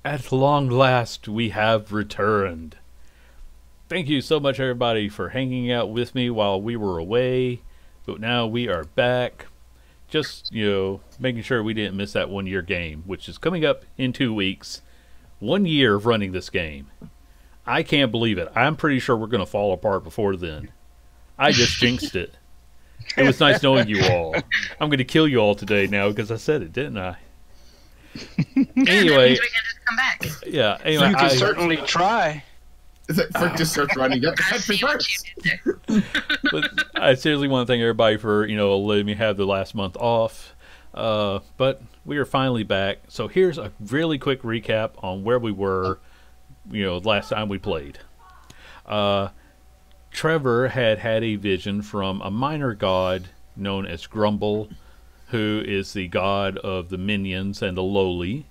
At long last, we have returned. Thank you so much, everybody, for hanging out with me while we were away. But now we are back. Just, making sure we didn't miss that 1 year game, which is coming up in 2 weeks. 1 year of running this game. I can't believe it. I'm pretty sure we're going to fall apart before then. I just jinxed it. It was nice knowing you all. I'm going to kill you all today now because I said it, didn't I? Anyway, we can just come back. Yeah. Anyway, you can certainly try. Frick just starts running up. I see what you did there. But I seriously want to thank everybody for letting me have the last month off. But we are finally back. So here's a really quick recap on where we were. Last time we played. Trevor had a vision from a minor god known as Grumble, who is the god of the minions and the lowly.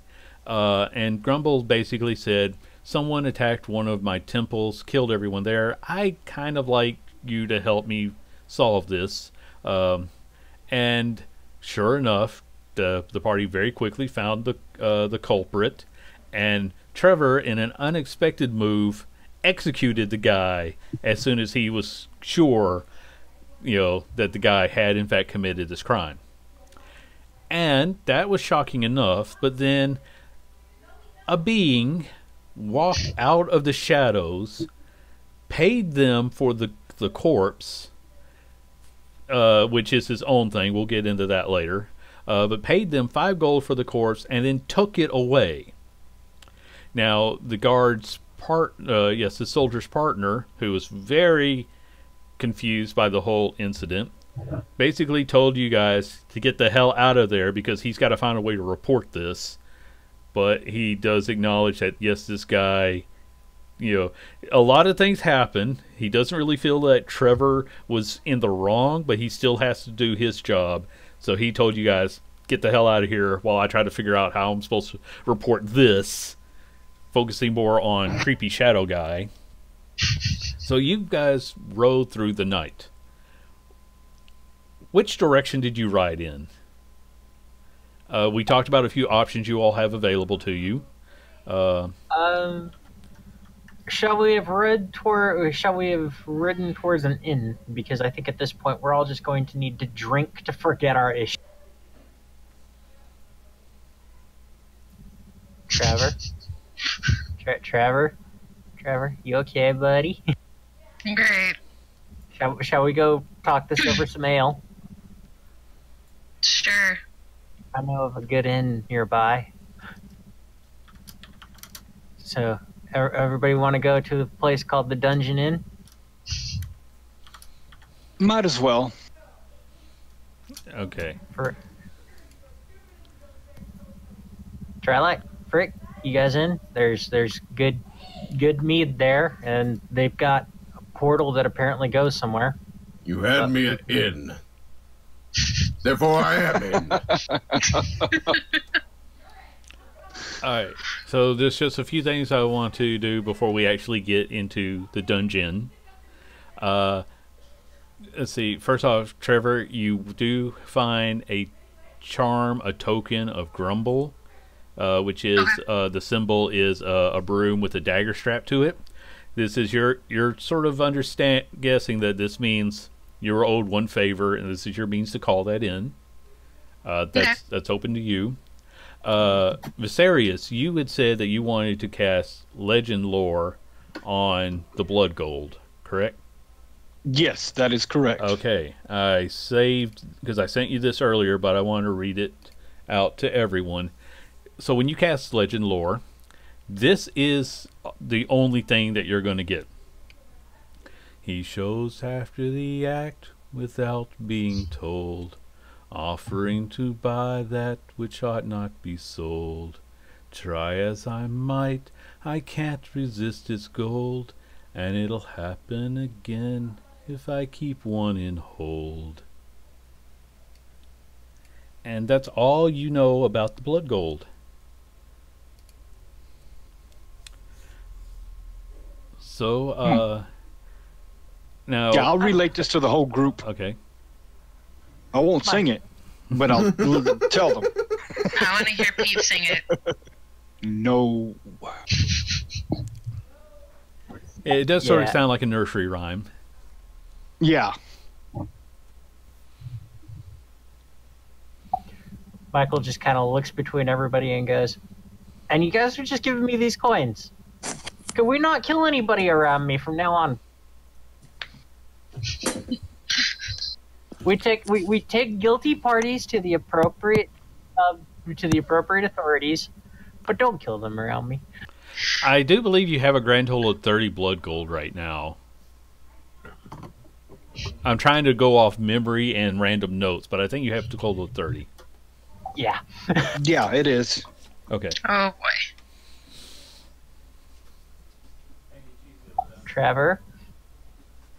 And Grumble basically said, someone attacked one of my temples, killed everyone there. I kind of like you to help me solve this. And sure enough, the party very quickly found the culprit. And Trevor, in an unexpected move, executed the guy as soon as he was sure, that the guy had in fact committed this crime. And that was shocking enough, but then a being walked out of the shadows, paid them for the corpse, which is his own thing. We'll get into that later. But paid them 5 gold for the corpse and then took it away. Now, the guard's the soldier's partner, who was very confused by the whole incident, basically told you guys to get the hell out of there because he's got to find a way to report this. But he does acknowledge that, yes, this guy, a lot of things happen. He doesn't really feel that Trevor was in the wrong, but he still has to do his job. So he told you guys, get the hell out of here while I try to figure out how I'm supposed to report this, focusing more on creepy shadow guy. So you guys rode through the night. Which direction did you ride in? We talked about a few options you all have available to you. Shall we have ridden towards an inn? Because I think at this point we're all just going to need to drink to forget our issue. Trevor? Trevor, you okay, buddy? Great. Shall we go talk this over some ale? Sure. I know of a good inn nearby. So, everybody want to go to a place called the Dungeon Inn? Might as well. Okay. Trilight, Frick, you guys in? There's good mead there, and they've got a portal that apparently goes somewhere. You had me at in. Therefore I am in. Alright, so there's just a few things I want to do before we actually get into the dungeon. Let's see, first off, Trevor, you do find a token of Grumble, which is, the symbol is a broom with a dagger strapped to it. This is you're sort of guessing that this means you were owed 1 favor, and this is your means to call that in. That's open to you. Viserius, you had said that you wanted to cast Legend Lore on the Blood Gold, correct? Yes, that is correct. Okay. I saved, because I sent you this earlier, but I want to read it out to everyone. So when you cast Legend Lore, this is the only thing that you're going to get. He shows after the act without being told, offering to buy that which ought not be sold. Try as I might, I can't resist its gold, and it'll happen again if I keep one in hold. And that's all you know about the Blood Gold. So, now... Yeah, I'll relate this to the whole group. Okay. I won't sing it, but I'll tell them. I want to hear Pete sing it. No. It does sort of Yeah. sound like a nursery rhyme. Yeah. Michael just kind of looks between everybody and goes, "And you guys are just giving me these coins. Can we not kill anybody around me from now on? We take guilty parties to the appropriate authorities, but don't kill them around me." I do believe you have a grand total of 30 blood gold right now. I'm trying to go off memory and random notes, but I think you have a total of 30. Yeah. Yeah, it is. Okay. Oh boy. Trevor?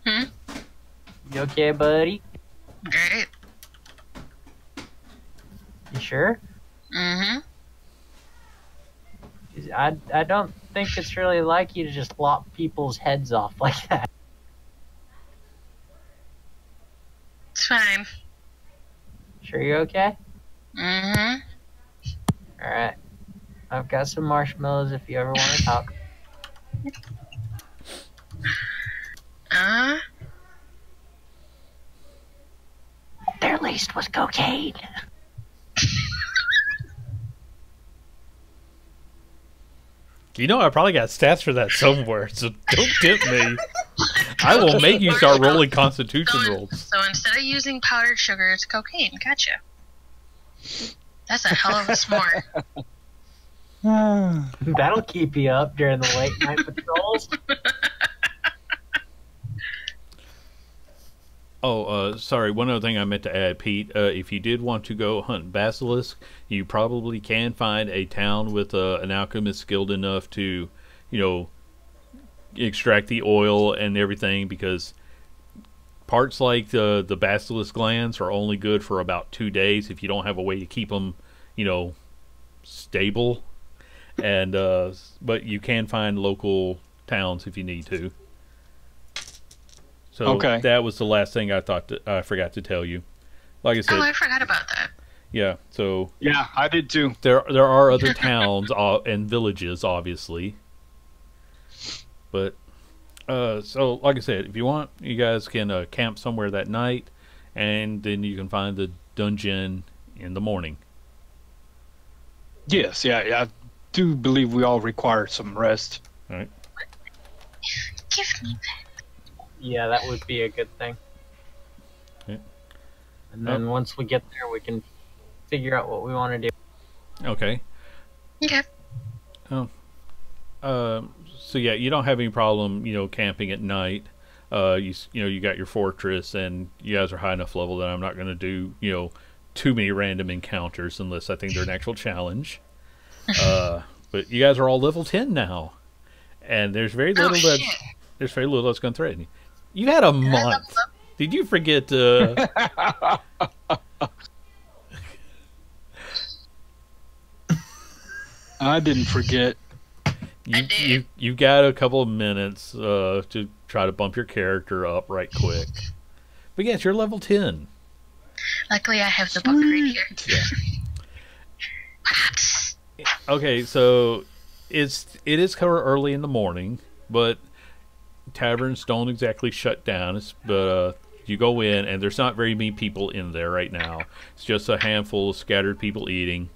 Hmm? You okay, buddy? Great. You sure? Mm-hmm. I don't think it's really like you to just lop people's heads off like that. It's fine. Sure you're okay? Mm-hmm. Alright. I've got some marshmallows if you ever want to talk. They're laced with cocaine. You know, I probably got stats for that somewhere, so don't tip me. I will make you start rolling constitution rolls. So instead of using powdered sugar, it's cocaine. Gotcha. That's a hell of a s'more. That'll keep you up during the late night patrols. Oh, sorry, one other thing I meant to add, Pete. If you did want to go hunt basilisk, you probably can find a town with an alchemist skilled enough to, extract the oil and everything, because parts like the basilisk glands are only good for about 2 days if you don't have a way to keep them, stable. And but you can find local towns if you need to. So Okay. that was the last thing I forgot to tell you. Like I said, Oh, I forgot about that. yeah. So Yeah, I did too. there are other towns and villages, obviously. But so like I said, if you want, you guys can camp somewhere that night, and then you can find the dungeon in the morning. Yes, yeah. I do believe we all require some rest. All right. Give me that. Yeah, that would be a good thing. Yeah. And then once we get there, we can figure out what we want to do. Okay. Okay. So yeah, you don't have any problem, camping at night. You got your fortress, and you guys are high enough level that I'm not going to do, too many random encounters unless I think they're an actual challenge. But you guys are all level 10 now, and there's very little shit. that's going to threaten you. You had a month. Did you forget? I didn't forget. You got a couple of minutes to try to bump your character up right quick. But yes, you're level 10. Luckily, I have the book right here. Yeah. Okay, so it is covered early in the morning, but taverns don't exactly shut down. But you go in, and there's not very many people in there right now. It's just a handful of scattered people eating.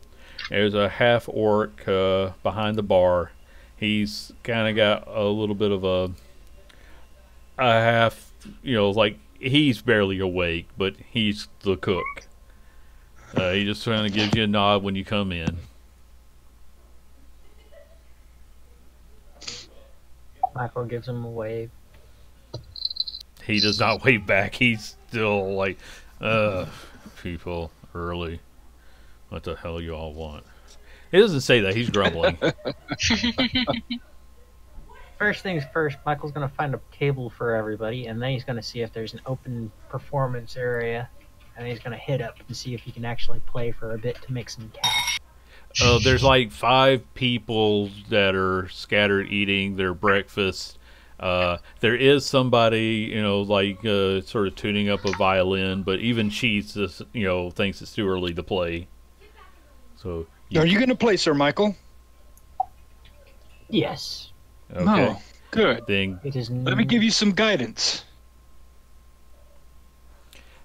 There's a half orc behind the bar. He's kind of got a little bit of a half, like he's barely awake, but he's the cook. He just kind of gives you a nod when you come in. Michael gives him a wave. He does not wave back. He's still like, people early. What the hell you all want? He doesn't say that. He's grumbling. First things first, Michael's going to find a table for everybody, and then he's going to see if there's an open performance area, and he's going to hit up and see if he can actually play for a bit to make some cash. There's like 5 people that are scattered eating their breakfast. There is somebody, sort of tuning up a violin, but even she just, thinks it's too early to play. So Are you going to play, Sir Michael? Yes. Okay. No. Good. It is. Let me give you some guidance.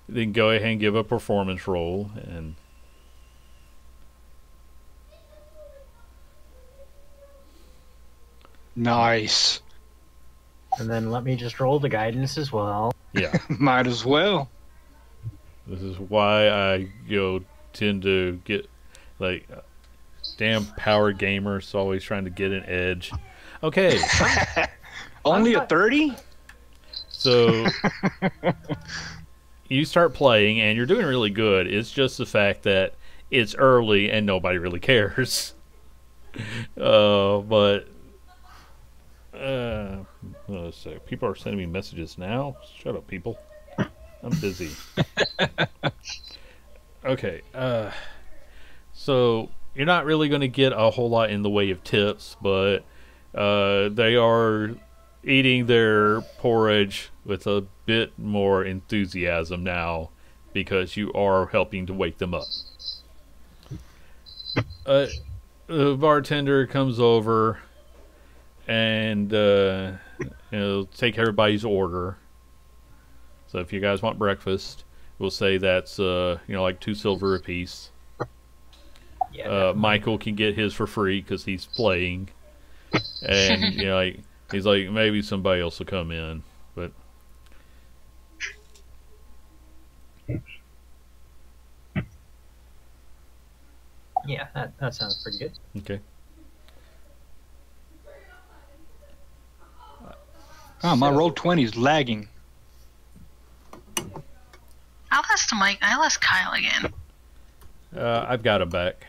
Then go ahead and give a performance roll. And Nice. And then let me just roll the guidance as well. yeah, Might as well. this is why I tend to get like damn power gamers always trying to get an edge. Okay, Only a 30? so you start playing and you're doing really good. It's just the fact that it's early and nobody really cares. But let's see. People are sending me messages now. Shut up, people. I'm busy. Okay. So you're not really going to get a whole lot in the way of tips, but they are eating their porridge with a bit more enthusiasm now because you are helping to wake them up. The bartender comes over and take everybody's order. So if you guys want breakfast, we'll say that's like $2 apiece. Yeah. Michael can get his for free because he's playing, and he's like maybe somebody else will come in, but Yeah, that sounds pretty good. okay. Oh, my roll 20 is lagging. I lost Kyle again. I've got him back.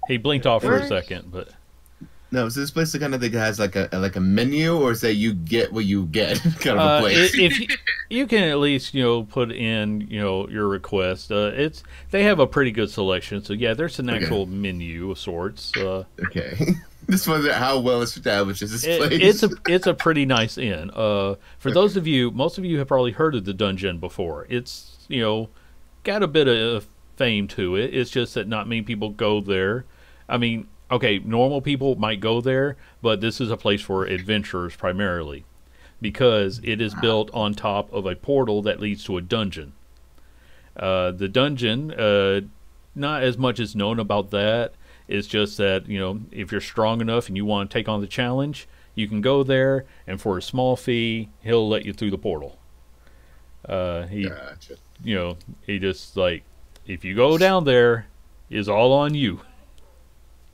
He blinked off for a second, but No, is this place the kind of thing that has like a menu, or is that you get what you get kind of a place? if you can at least put in your request, they have a pretty good selection. So yeah, there's an actual menu of sorts. Okay. Just wonder how well established is this place. It's a pretty nice inn. For those of you, most of you have probably heard of the dungeon before. It's got a bit of fame to it. It's just that not many people go there. I mean, okay, normal people might go there, but this is a place for adventurers primarily because it is built on top of a portal that leads to a dungeon. The dungeon, not as much is known about that. It's just that, if you're strong enough and you want to take on the challenge, you can go there, and for a small fee, he'll let you through the portal. Gotcha. He just, if you go down there, it's all on you.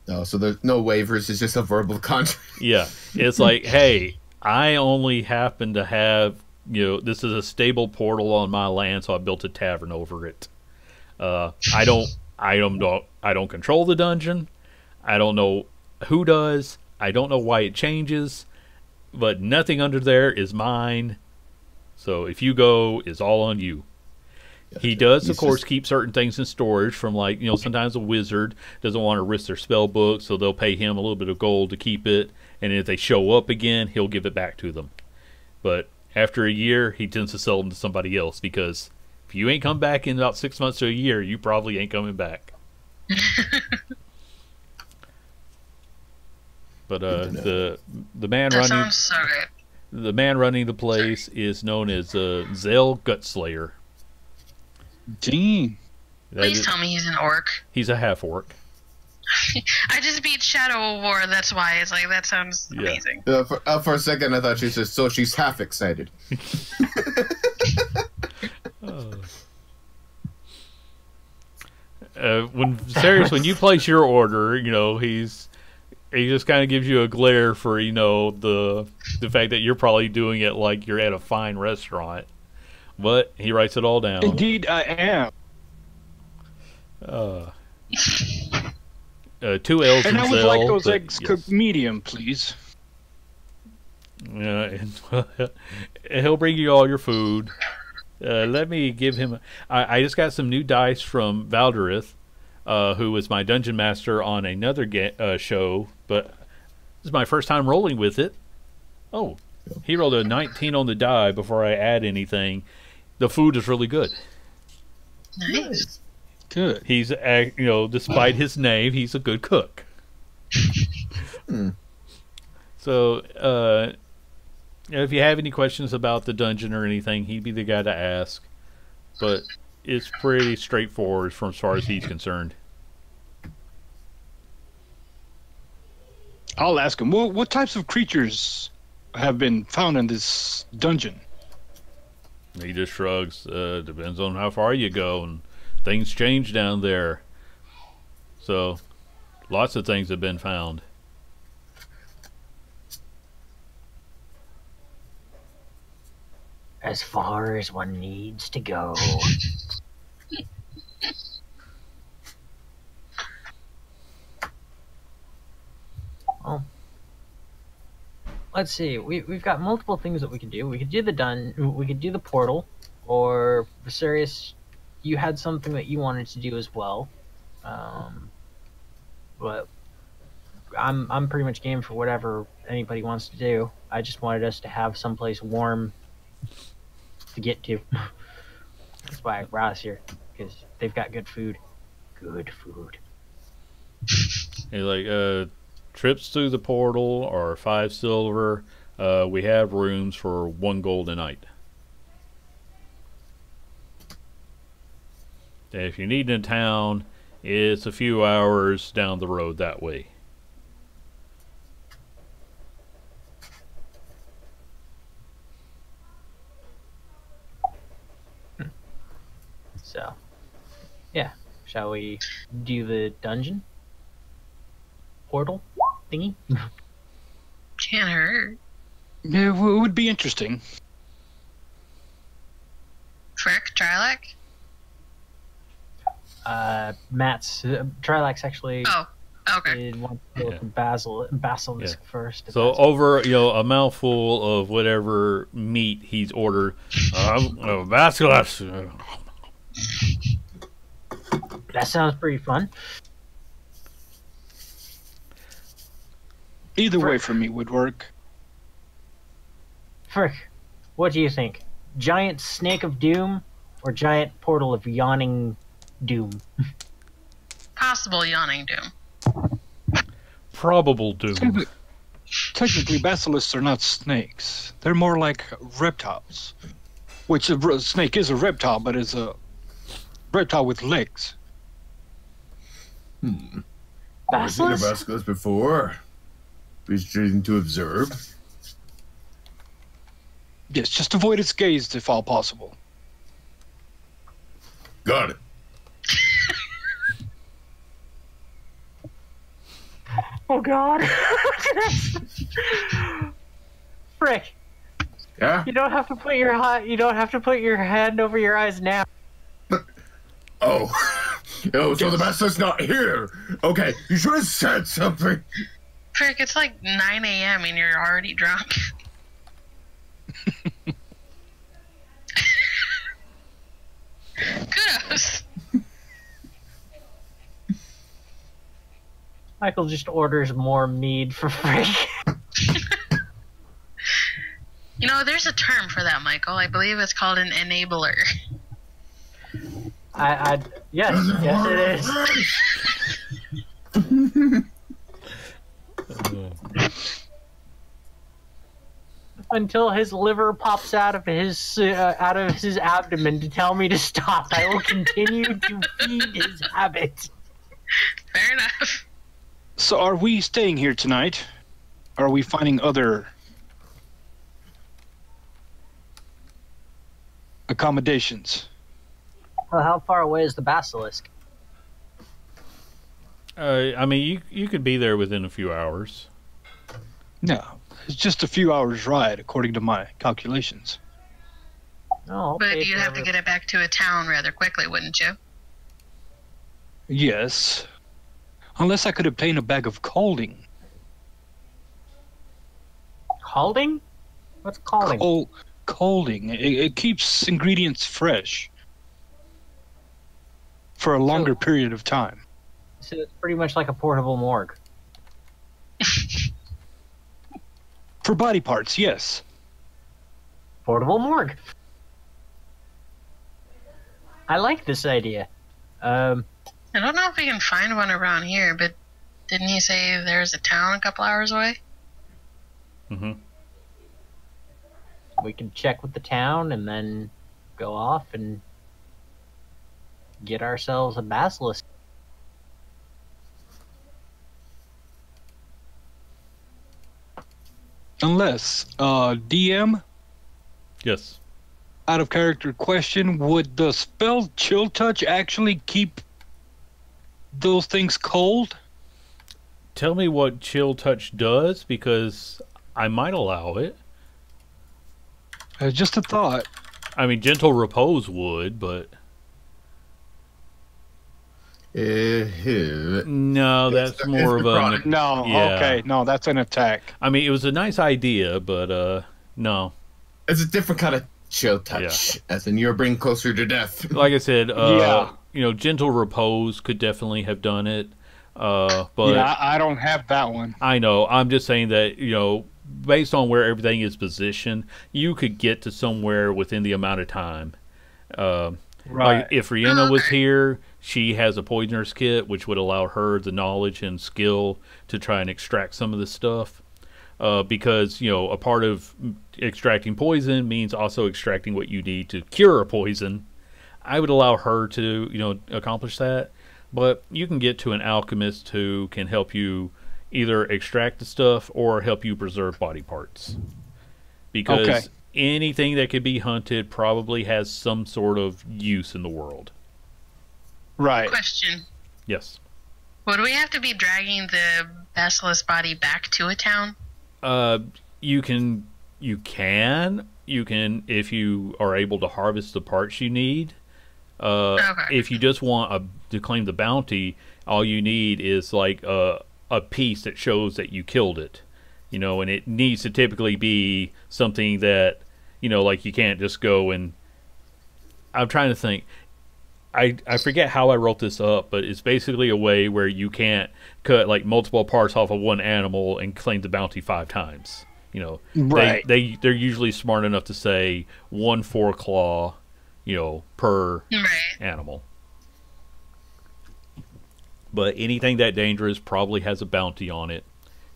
No, so there's no waivers. It's just a verbal contract. Yeah. It's like, hey, I only happen to have, this is a stable portal on my land, so I built a tavern over it. I don't control the dungeon. I don't know who does. I don't know why it changes, but nothing under there is mine. So if you go, it's all on you. Gotcha. He does, of course, keep certain things in storage from sometimes a wizard doesn't want to risk their spell book, so they'll pay him a little bit of gold to keep it, and if they show up again, he'll give it back to them. But after a year, he tends to sell them to somebody else because if you ain't come back in about 6 months to a year, you probably ain't coming back. But the man That sounds so good. the man running the place is known as Zell Gutslayer. Dang. Please tell me he's an orc. He's a half orc. I just beat Shadow War, that's why. It's like, that sounds amazing. For a second, I thought she said, so she's half excited. When you place your order, he just kind of gives you a glare for the fact that you're probably doing it like you're at a fine restaurant, but he writes it all down. Indeed, I am. 2 L's and in I would Zell, like those but, eggs cooked medium, please. And he'll bring you all your food. Let me give him. I just got some new dice from Valderith, who was my dungeon master on another show, but this is my first time rolling with it. Oh, he rolled a 19 on the die before I add anything. The food is really good. Nice. Good. He's, despite his name, he's a good cook. So, if you have any questions about the dungeon or anything, he'd be the guy to ask. But it's pretty straightforward from as far as he's concerned. I'll ask him. What types of creatures have been found in this dungeon? He just shrugs. Depends on how far you go, and things change down there. So, lots of things have been found. As far as one needs to go. Well, let's see. We've got multiple things that we could do. We could do we could do the portal, or Viserius, you had something that you wanted to do as well. But I'm pretty much game for whatever anybody wants to do. I just wanted us to have someplace warm to get to. That's why I brought us here, because they've got good food. Good food. He's like, trips through the portal are 5 silver. We have rooms for 1 gold a night. And if you need in town, it's a few hours down the road that way. So, yeah. Shall we do the dungeon? Portal thingy? Can't hurt. Yeah, it would be interesting. Frick, Trilak? Matt's Trilax actually Oh, okay. did want to go for Basilisk first. if So that's- over, a mouthful of whatever meat he's ordered. Basilisk. that sounds pretty fun. Either way for me would work. Frick, what do you think? Giant snake of doom or giant portal of yawning doom? Possible yawning doom. Probable doom. Technically, basilisks are not snakes. They're more like reptiles. Which a snake is a reptile, but it's a reptile with legs. I've seen a Basilisk? basilisk before. Be interesting to observe. Yes, just avoid its gaze if all possible. Got it. Oh God! Frick! Yeah? You don't have to put your hand over your eyes now. Oh. Oh, so the basilisk's not here. Okay, you should have said something. Frick, it's like 9 a.m. and you're already drunk. Kudos. Michael just orders more mead for Frick. You know, there's a term for that, Michael. I believe it's called an enabler. Yes, it is. Until his liver pops out of his abdomen to tell me to stop, I will continue to feed his habit. Fair enough. So are we staying here tonight? Or are we finding other accommodations? Well, how far away is the basilisk? I mean, you could be there within a few hours. No, it's just a few hours ride, according to my calculations. Oh, I'll But pay you'd for have to get it back to a town rather quickly, wouldn't you? Yes. Unless I could obtain a bag of coaling. Calding? What's calding? Coaling. It keeps ingredients fresh for a longer period of time. So it's pretty much like a portable morgue. For body parts, yes. Portable morgue. I like this idea. I don't know if we can find one around here, but didn't he say there's a town a couple hours away? Mm-hmm. We can check with the town and then go off and get ourselves a basilisk. Unless, DM, Yes. out of character question, would the spell Chill Touch actually keep those things cold? Tell me what Chill Touch does, because I might allow it. Just a thought. I mean, Gentle Repose would, but no, that's more of a... No, Yeah. okay, no, that's an attack. I mean, it was a nice idea, but no. It's a different kind of chill touch, as in you're bringing closer to death. Like I said, Yeah. you know, Gentle Repose could definitely have done it. But Yeah, I don't have that one. I know. I'm just saying that, you know, based on where everything is positioned, you could get to somewhere within the amount of time. Right. Like if Rihanna was here, she has a poisoner's kit, which would allow her the knowledge and skill to try and extract some of this stuff. Because, you know, a part of extracting poison means also extracting what you need to cure a poison. I would allow her to, you know, accomplish that. But you can get to an alchemist who can help you either extract the stuff or help you preserve body parts. Because anything that could be hunted probably has some sort of use in the world. Right. Question. Yes. Would we have to be dragging the basilisk body back to a town? You can, if you are able to harvest the parts you need. If you just want to claim the bounty, all you need is like a piece that shows that you killed it, you know, and it needs to typically be something that, you know, like you can't just go and... I'm trying to think. I forget how I wrote this up, but it's basically a way where you can't cut like multiple parts off of one animal and claim the bounty 5 times. You know, Right. they're usually smart enough to say 1 4-claw, you know, per animal. But anything that dangerous probably has a bounty on it,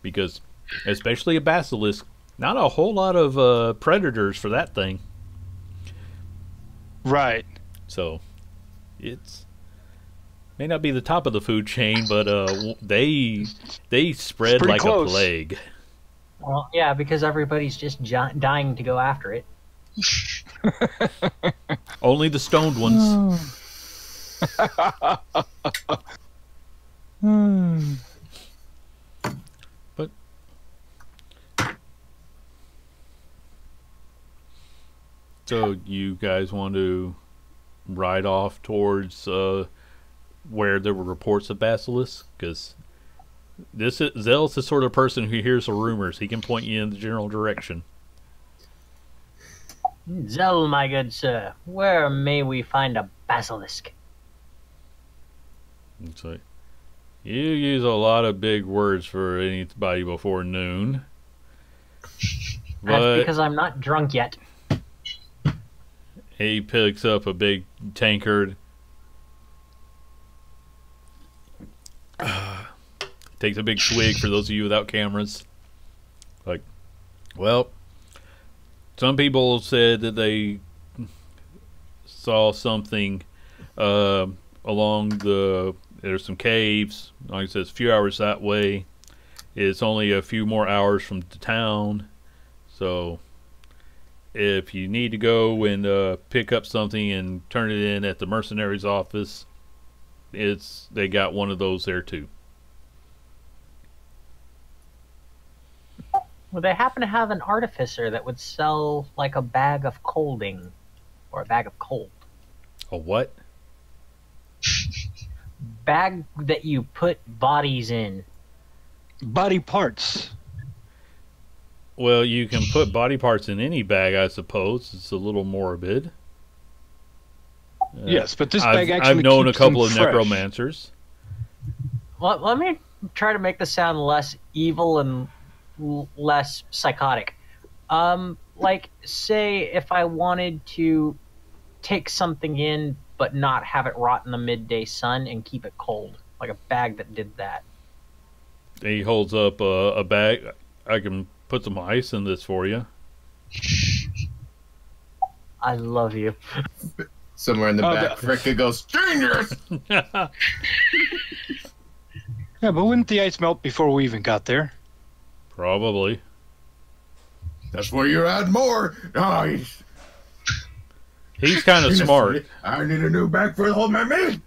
because especially a basilisk, not a whole lot of predators for that thing. Right. So it's may not be the top of the food chain, but they spread pretty like close. a plague. Well, yeah, because everybody's just dying to go after it. Only the stoned ones. But so you guys want to ride off towards where there were reports of basilisks? Because Zell's the sort of person who hears the rumors. He can point you in the general direction. Zell, my good sir, where may we find a basilisk? It's like, you use a lot of big words for anybody before noon. That's But because I'm not drunk yet. he picks up a big tankard. Takes a big swig for those of you without cameras. Like, well, some people said that they saw something along the... There's some caves. Like I said, it's a few hours that way. It's only a few more hours from the town. So if you need to go and pick up something and turn it in at the mercenary's office, they got one of those there too. Would they happen to have an artificer that would sell like a bag of colding or a bag of cold? A what? Bag that you put bodies in. Body parts. Well, you can put body parts in any bag, I suppose. It's a little morbid. Yes, but this bag I've actually known a keeps them couple of fresh. necromancers. Let me try to make this sound less evil and less psychotic. Like, say if I wanted to take something in but not have it rot in the midday sun and keep it cold, like a bag that did that. He holds up a bag. I can put some ice in this for you. I love you. Somewhere in the back, that- Fricka goes, genius! Yeah, but wouldn't the ice melt before we even got there? Probably. That's where you add more ice. He's kind of smart. I need a new bag for the whole meat.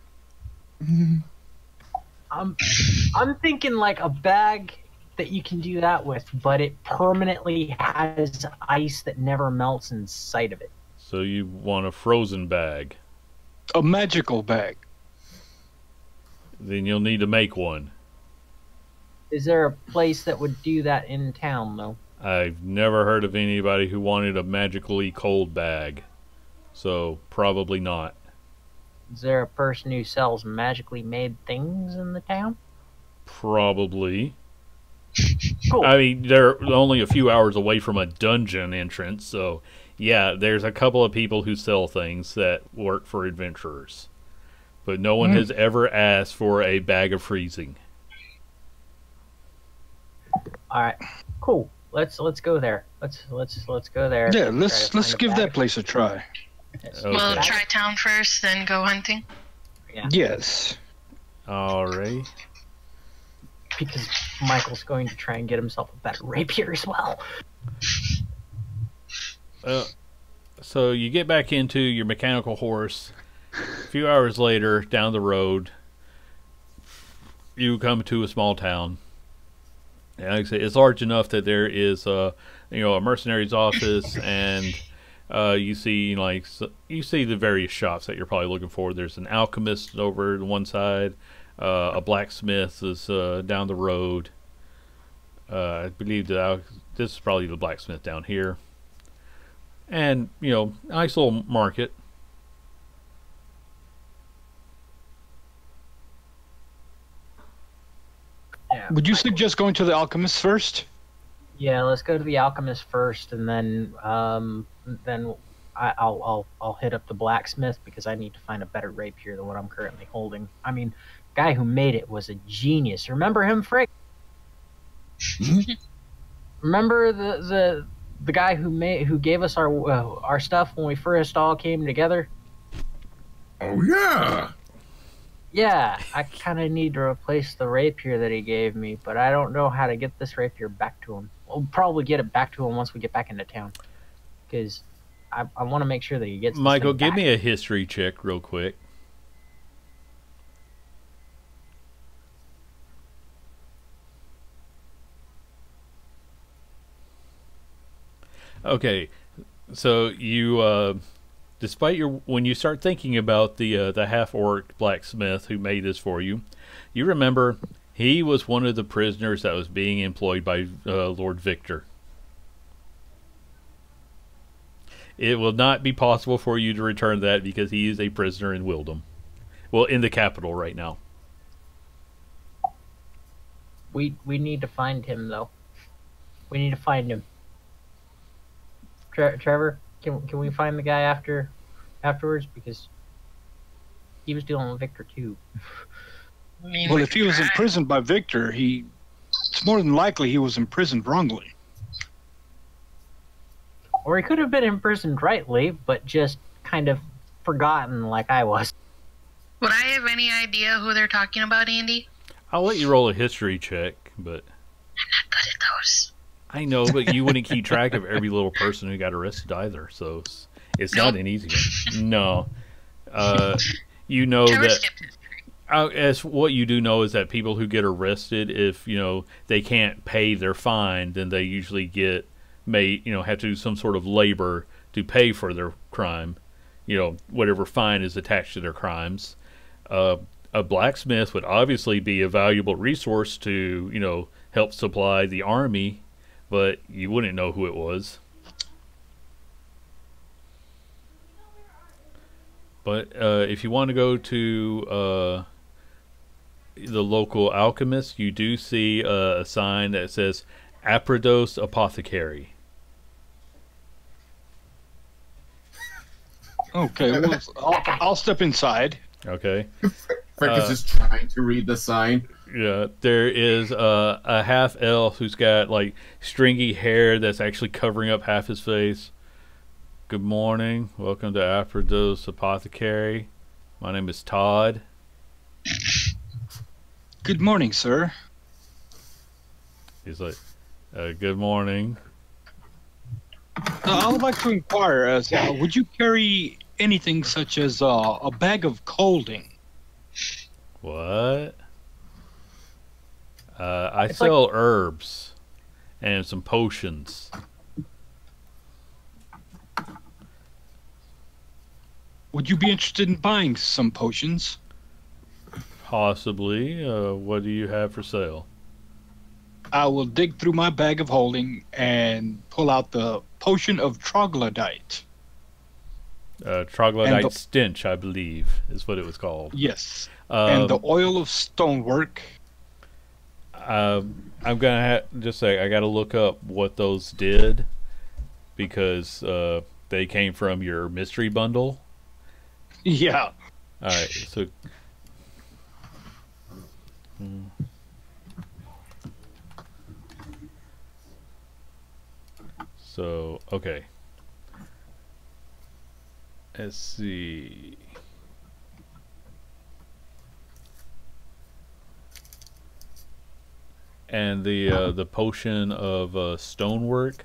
I'm thinking like a bag that you can do that with, but it permanently has ice that never melts inside of it. So you want a frozen bag. A magical bag. Then you'll need to make one. Is there a place that would do that in town, though? I've never heard of anybody who wanted a magically cold bag. So, probably not. Is there a person who sells magically made things in the town? Probably. Cool. I mean, they're only a few hours away from a dungeon entrance, so yeah, there's a couple of people who sell things that work for adventurers. But no one has ever asked for a bag of freezing. All right. Cool. Let's go there. Let's go there. Yeah, Try let's to find a give bag that of- place a try. Okay. We'll try town first, then go hunting. Yes. Alright. Because Michael's going to try and get himself a better rapier as well. So you get back into your mechanical horse. A few hours later, down the road, you come to a small town. And like I say, it's large enough that there is a mercenary's office, and you see the various shops that you're probably looking for. There's an alchemist over to one side, a blacksmith is down the road. I believe this is probably the blacksmith down here. And, nice little market. Yeah. Would you suggest going to the alchemist first? Yeah, let's go to the alchemist first, and then I'll hit up the blacksmith because I need to find a better rapier than what I'm currently holding. I mean, guy who made it was a genius. Remember him, Frick? Remember the guy who gave us our stuff when we first all came together? Oh, yeah. Yeah, I kind of need to replace the rapier that he gave me, but I don't know how to get this rapier back to him. We'll probably get it back to him once we get back into town, because I want to make sure that he gets. Michael, give me a history check real quick. Okay, so you, despite when you start thinking about the half-orc blacksmith who made this for you, you remember he was one of the prisoners that was being employed by Lord Victor. It will not be possible for you to return that because he is a prisoner in Wildom. Well, in the capital right now. We need to find him, though. We need to find him. Trevor, can we find the guy afterwards, because he was dealing with Victor too. I mean, Well, we if he could was try. imprisoned by Victor, it's more than likely he was imprisoned wrongly. Or he could have been imprisoned rightly, but just kind of forgotten like I was. Would I have any idea who they're talking about, Andy? I'll let you roll a history check, but I'm not good at those. I know, but you wouldn't keep track of every little person who got arrested either, so it's not an easy one. No. You know Trevor that... skipped history. As what you do know is that people who get arrested, if they can't pay their fine, then they usually have to do some sort of labor to pay for their crime. Whatever fine is attached to their crimes. A blacksmith would obviously be a valuable resource to help supply the army, but you wouldn't know who it was. But if you want to go to the local alchemist, you do see a sign that says Apridos Apothecary. Okay, well, I'll step inside. Okay. Frick is just trying to read the sign. Yeah, there is a half elf who's got like stringy hair that's actually covering up half his face. Good morning. Welcome to Aphrodite's Apothecary. My name is Todd. Good morning, sir. He's like, good morning. I would like to inquire as would you carry anything such as a bag of colding? What? I It's sell herbs and some potions. Would you be interested in buying some potions? Possibly. What do you have for sale? I will dig through my bag of holding and pull out the potion of troglodyte. Troglodyte And the- stench, I believe, is what it was called. Yes. And the Um, oil of stonework. I'm gonna just say I gotta look up what those did because they came from your mystery bundle. Yeah. All right, so. So, okay. Let's see. And the potion of stonework.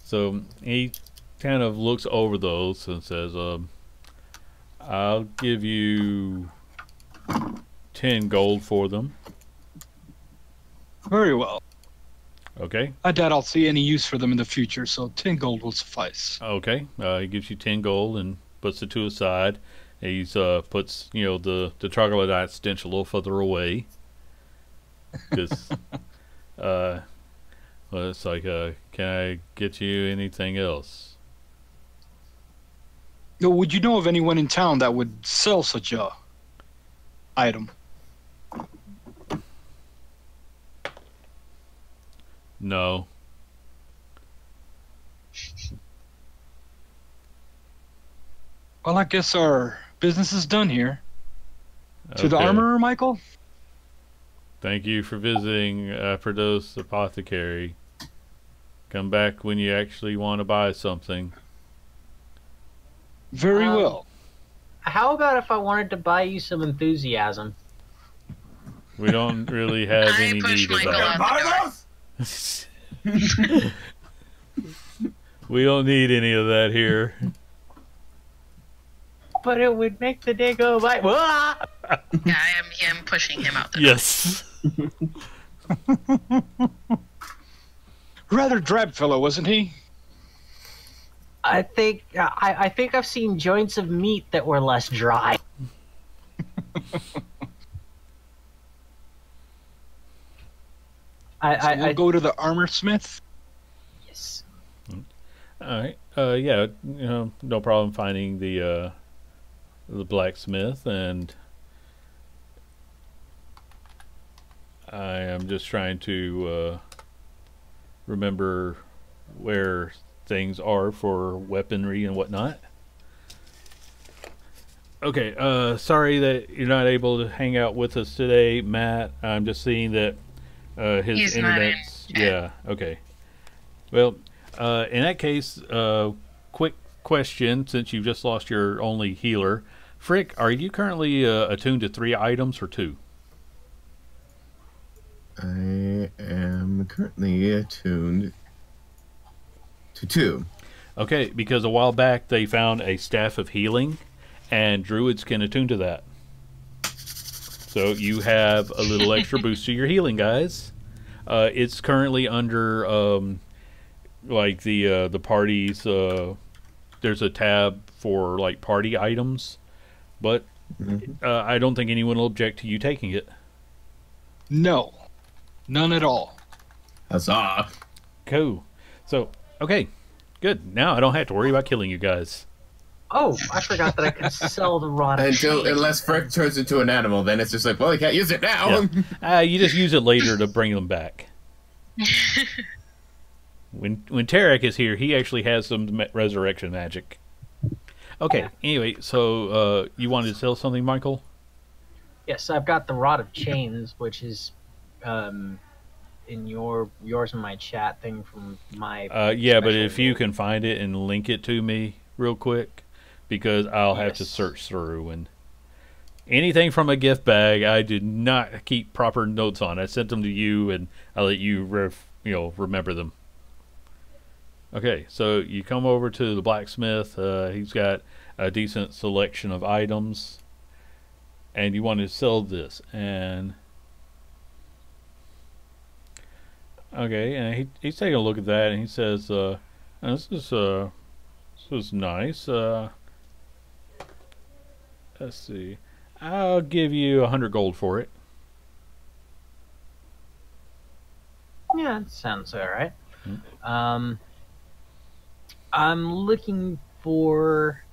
So he kind of looks over those and says, "I'll give you 10 gold for them." Very well. Okay. I doubt I'll see any use for them in the future, so 10 gold will suffice. Okay. He gives you 10 gold and puts the two aside. He's puts the troglodyte stench a little further away because well, it's like can I get you anything else? Now, would you know of anyone in town that would sell such a item? No. Well, I guess our business is done here. To the Okay. armorer, Michael? Thank you for visiting Aphrodite's Apothecary. Come back when you actually want to buy something. Very well. How about if I wanted to buy you some enthusiasm? We don't really have I any push need of Michael that. out. We don't need any of that here. But it would make the day go by. Wah! Yeah, I am pushing him out the Yes. Rather drab fellow, wasn't he? I think I've seen joints of meat that were less dry. So we'll go to the armor smith. Yes. All right. Yeah. No problem finding the blacksmith, and I am just trying to remember where things are for weaponry and whatnot. Okay. Sorry that you're not able to hang out with us today, Matt. I'm just seeing that his He's not in internet's chat. yeah. Okay. Well, in that case, quick question: since you've just lost your only healer, Frick, are you currently attuned to 3 items or 2? I am currently attuned to 2. Okay, because a while back they found a staff of healing, and druids can attune to that. So you have a little extra boost to your healing, guys. It's currently under like the parties. There's a tab for like party items, but I don't think anyone will object to you taking it. No. None at all. Huzzah! Cool. So okay, good. Now I don't have to worry about killing you guys. Oh, I forgot that I could sell the rod. Unless Frick turns into an animal, then it's just like, well, you can't use it now. Yeah. You just use it later to bring them back. When Tarek is here, he actually has some resurrection magic. Okay. Yeah. Anyway, so you wanted to sell something, Michael? Yes, I've got the Rod of Chains, which is in yours and my chat thing from my. Yeah, but special if you rule. can find it and link it to me real quick, because I'll have to Yes. search through and anything from a gift bag, I did not keep proper notes on. I sent them to you, and I let you remember them. Okay, so you come over to the blacksmith. He's got a decent selection of items, and you want to sell this. And okay, and he's taking a look at that, and he says, this is nice. Let's see. I'll give you 100 gold for it." Yeah, that sounds all right. Hmm. I'm looking for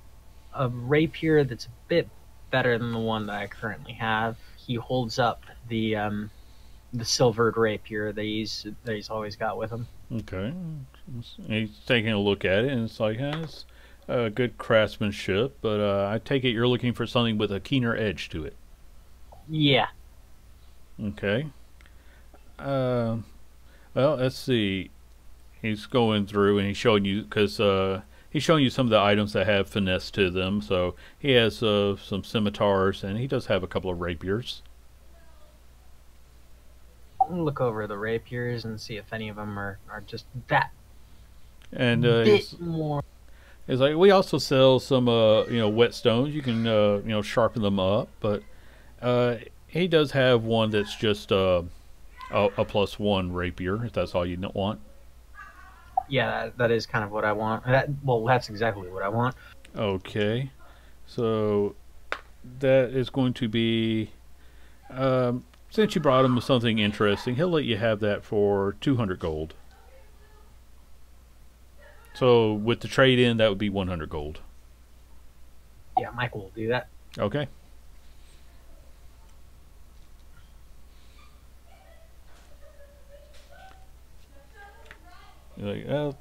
a rapier that's a bit better than the one that I currently have. He holds up the silvered rapier that he's always got with him. Okay. He's taking a look at it, and it's like, it's good craftsmanship, but I take it you're looking for something with a keener edge to it. Yeah. Okay. Well, let's see. He's going through and he's showing you, because he's showing you some of the items that have finesse to them. So he has some scimitars, and he does have a couple of rapiers. I'll look over the rapiers and see if any of them are just that And bit more. it's like, we also sell some whetstones. You can sharpen them up, but he does have one that's just a +1 rapier, if that's all you want. Yeah, that is kind of what I want. That's exactly what I want. Okay, so that is going to be, since you brought him something interesting, he'll let you have that for 200 gold. So with the trade in, that would be 100 gold. Yeah, Michael will do that. Okay. You're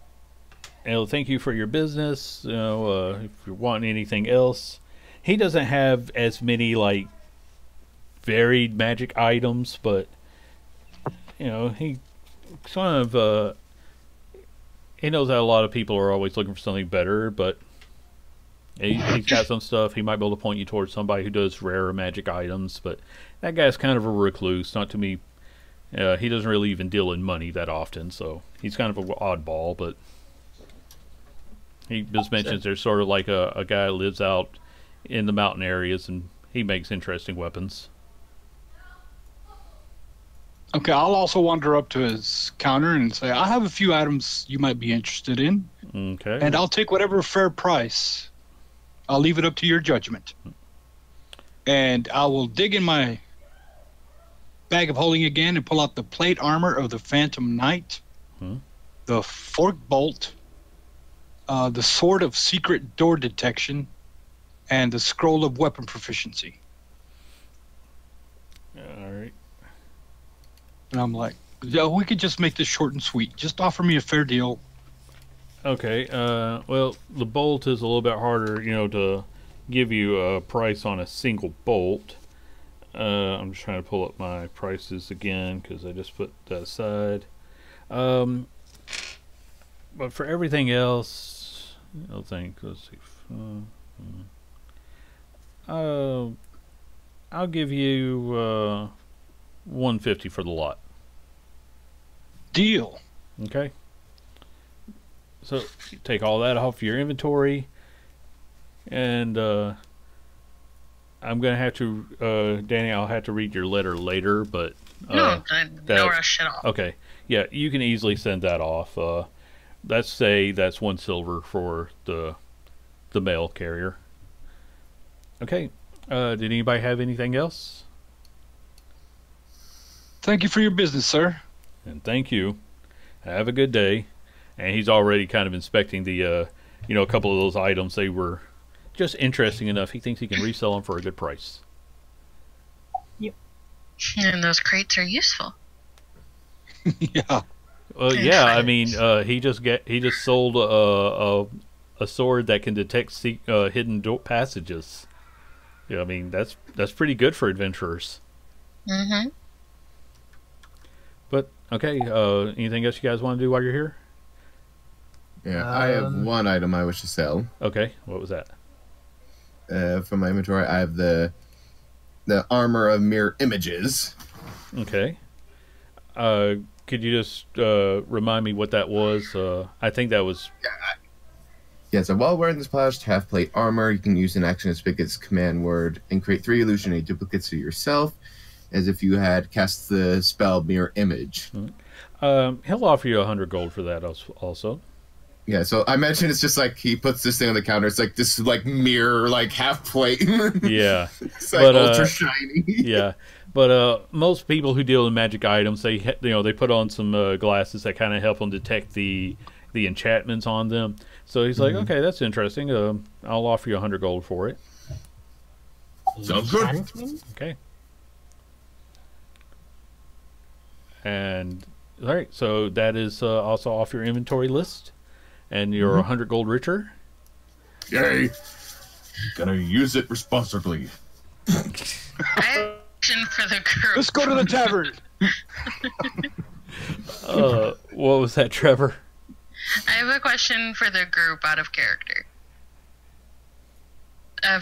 like, thank you for your business. If you're wanting anything else, he doesn't have as many like varied magic items, but he kind of he knows that a lot of people are always looking for something better, but he's got some stuff. He might be able to point you towards somebody who does rarer magic items, but that guy's kind of a recluse. Not to me. He doesn't really even deal in money that often, so he's kind of an oddball, but he just mentions there's sort of like a guy who lives out in the mountain areas, and he makes interesting weapons. Okay, I'll also wander up to his counter and say, I have a few items you might be interested in, Okay. and I'll take whatever fair price. I'll leave it up to your judgment. And I will dig in my bag of holding again and pull out the plate armor of the Phantom Knight, the fork bolt, the sword of secret door detection, and the scroll of weapon proficiency. All right. And I'm like, yeah, we could just make this short and sweet. Just offer me a fair deal. Okay. Well, the bolt is a little bit harder, to give you a price on a single bolt. I'm just trying to pull up my prices again because I just put that aside. But for everything else, let's see. I'll give you 150 for the lot. Deal. Okay. So you take all that off your inventory, and I'm gonna have to, Danny, I'll have to read your letter later, but No rush at all. okay, yeah, you can easily send that off. Let's say that's 1 silver for the mail carrier. Okay. Did anybody have anything else? Thank you for your business, sir. And thank you. Have a good day. And he's already kind of inspecting the, a couple of those items. They were just interesting enough. He thinks he can resell them for a good price. Yep. And those crates are useful. Yeah. Yeah. I mean, he just sold a sword that can detect hidden passages. Yeah, I mean that's pretty good for adventurers. Mm-hmm. But okay, anything else you guys want to do while you're here? Yeah, I have one item I wish to sell. Okay, what was that? From my inventory, I have the armor of mirror images. Okay. Could you just remind me what that was? I think that was... Yeah, so while wearing this polished half-plate armor, you can use an action to speak its command word and create 3 illusionary duplicates of yourself, as if you had cast the spell Mirror Image. he'll offer you 100 gold for that also. Yeah, so I mentioned it's just like he puts this thing on the counter. It's like this like mirror, like half plate. Yeah. It's like ultra shiny. Yeah. But most people who deal in magic items, they put on some glasses that kind of help them detect the enchantments on them. So he's like, okay, that's interesting. I'll offer you 100 gold for it. Sounds good. Okay. And all right, so that is also off your inventory list, and you're 100 gold richer. Yay! Gonna use it responsibly. I have a question for the group. Let's go to the tavern. What was that, Trevor? I have a question for the group out of character. I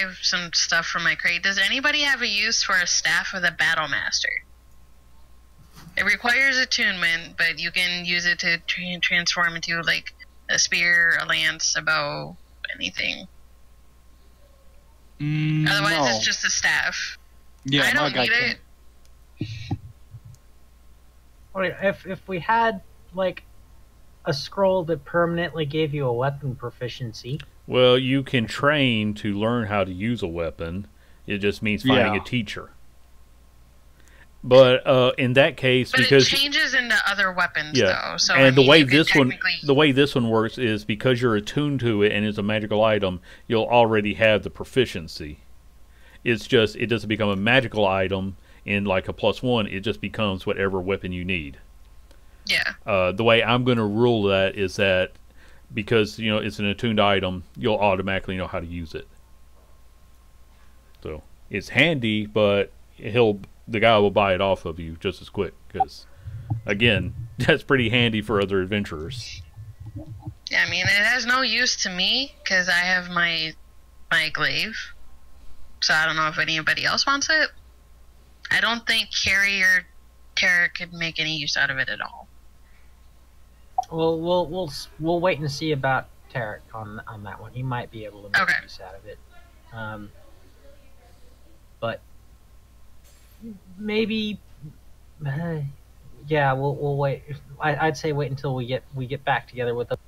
have some stuff from my crate. Does anybody have a use for a staff of the Battle Master? It requires attunement, but you can use it to transform into like a spear, a lance, a bow, anything. Otherwise, it's just a staff. Yeah, I don't my need guy it. Wait, if we had like a scroll that permanently gave you a weapon proficiency. Well, you can train to learn how to use a weapon. It just means finding a teacher. But in that case, But because it changes into other weapons, though. So and I mean, the way this one works is because you're attuned to it and it's a magical item, you'll already have the proficiency. It's just it doesn't become a magical item in like a +1. It just becomes whatever weapon you need. Yeah. The way I'm going to rule that is that because it's an attuned item, you'll automatically know how to use it. So it's handy, but the guy will buy it off of you just as quick because, again, that's pretty handy for other adventurers. Yeah, I mean, it has no use to me because I have my glaive. So I don't know if anybody else wants it. I don't think Carrie or Tara could make any use out of it at all. Well, we'll wait and see about Tarek on that one. He might be able to make use out of it. But maybe, yeah, we'll wait. I'd say wait until we get back together with them.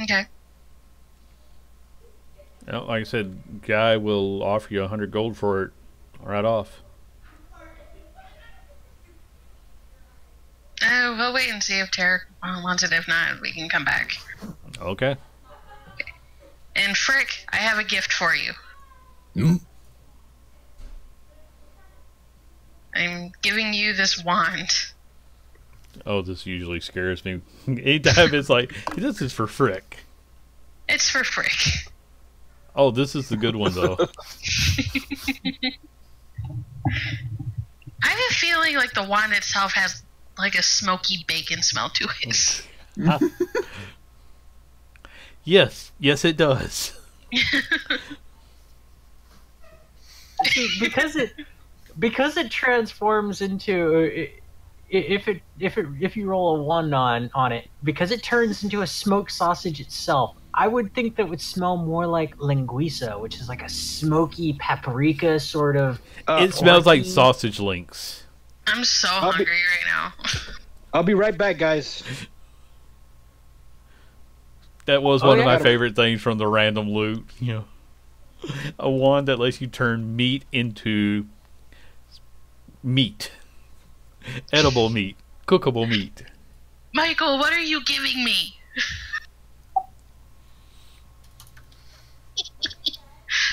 Okay. Like I said, Guy will offer you 100 gold for it right off. We'll wait and see if Tarek wants it. If not, we can come back. Okay. And Frick, I have a gift for you. I'm giving you this wand. Oh, this usually scares me. Anytime it's like, this is for Frick. It's for Frick. Oh, this is the good one, though. I have a feeling like the wand itself has like a smoky bacon smell to it. Yes, it does. because it transforms into if you roll a 1 on it, because it turns into a smoked sausage itself. I would think that would smell more like linguiça, which is like a smoky paprika sort of. It smells like sausage links. I'm so hungry right now. I'll be right back, guys. That was one of my favorite things from the random loot. A wand that lets you turn meat into meat. Edible meat. Cookable meat. Michael, what are you giving me?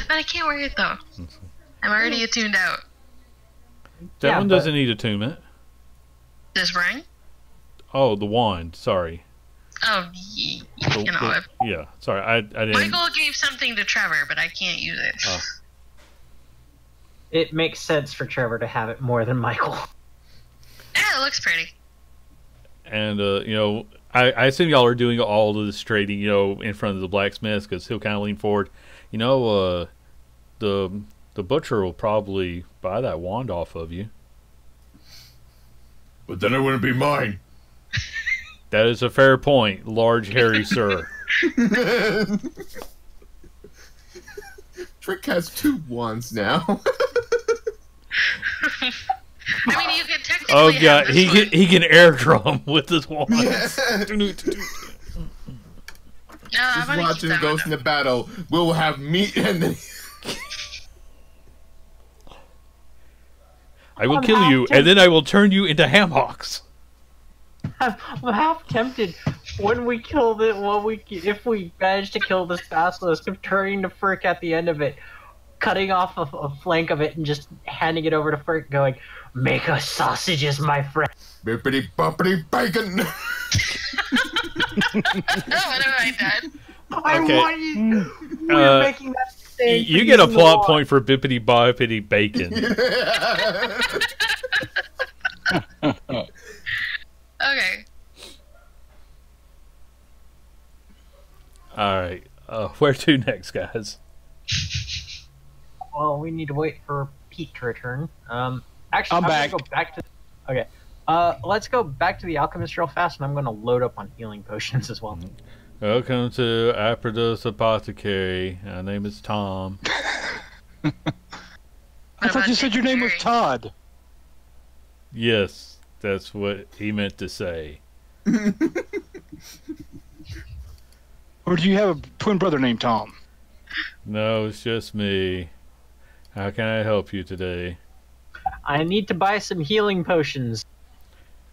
But I can't wear it, though. I'm already attuned out. That one doesn't need attunement. This ring? Oh, the wand. Sorry. Oh, you know, if Yeah, sorry, I didn't. Michael gave something to Trevor, but I can't use it. Oh. It makes sense for Trevor to have it more than Michael. Yeah, it looks pretty. And you know, I assume y'all are doing all of this trading, you know, in front of the blacksmith because he'll kind of lean forward. You know, the butcher will probably buy that wand off of you. But then it wouldn't be mine. That is a fair point, large hairy sir. Trick has 2 wands now. I mean, you could technically Oh have god, this one. he can air drum with his wand. No, I'm Just gonna watch keep him that goes one. into battle. We'll have meat and then I will I'm kill you, half and then I will turn you into ham hocks. I'm half tempted if we manage to kill this basilisk of turning to Frick at the end of it, cutting off a flank of it and just handing it over to Frick, going, "Make us sausages, my friend." bippity boppity bacon. What have I done? I Okay. want you. We're making that mistake. You for get a using the plot wand. point for bippity boppity bacon. Okay. All right, where to next, guys? Well, we need to wait for Pete to return. Actually, I'm back. Gonna go back to. Okay. Let's go back to the alchemist real fast, and I'm gonna load up on healing potions as well. Welcome to Aprodus Apothecary. My name is Tom. I thought you said your name was Todd. Yes, that's what he meant to say. Or do you have a twin brother named Tom? No, it's just me. How can I help you today? I need to buy some healing potions.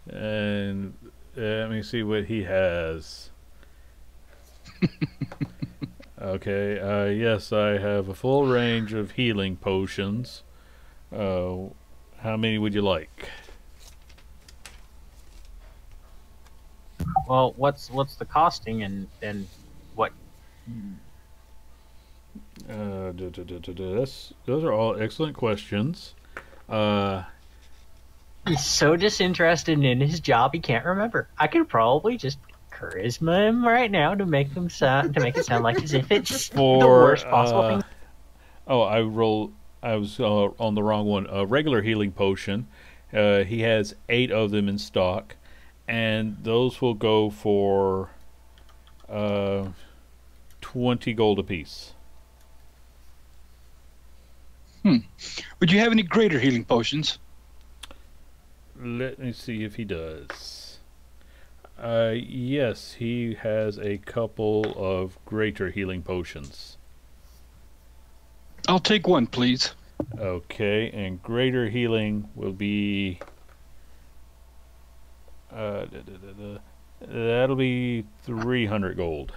And let me see what he has. Okay, yes, I have a full range of healing potions. How many would you like? Well, what's the costing and what? Those are all excellent questions. He's so disinterested in his job he can't remember. I could probably just charisma him right now to make it sound like as if it's the worst possible thing. Oh, I was on the wrong one. A regular healing potion. He has 8 of them in stock, and those will go for 20 gold apiece. Would you have any greater healing potions? Let me see if he does. Yes, he has a couple of greater healing potions. I'll take one, please. Okay, and greater healing will be... that'll be 300 gold.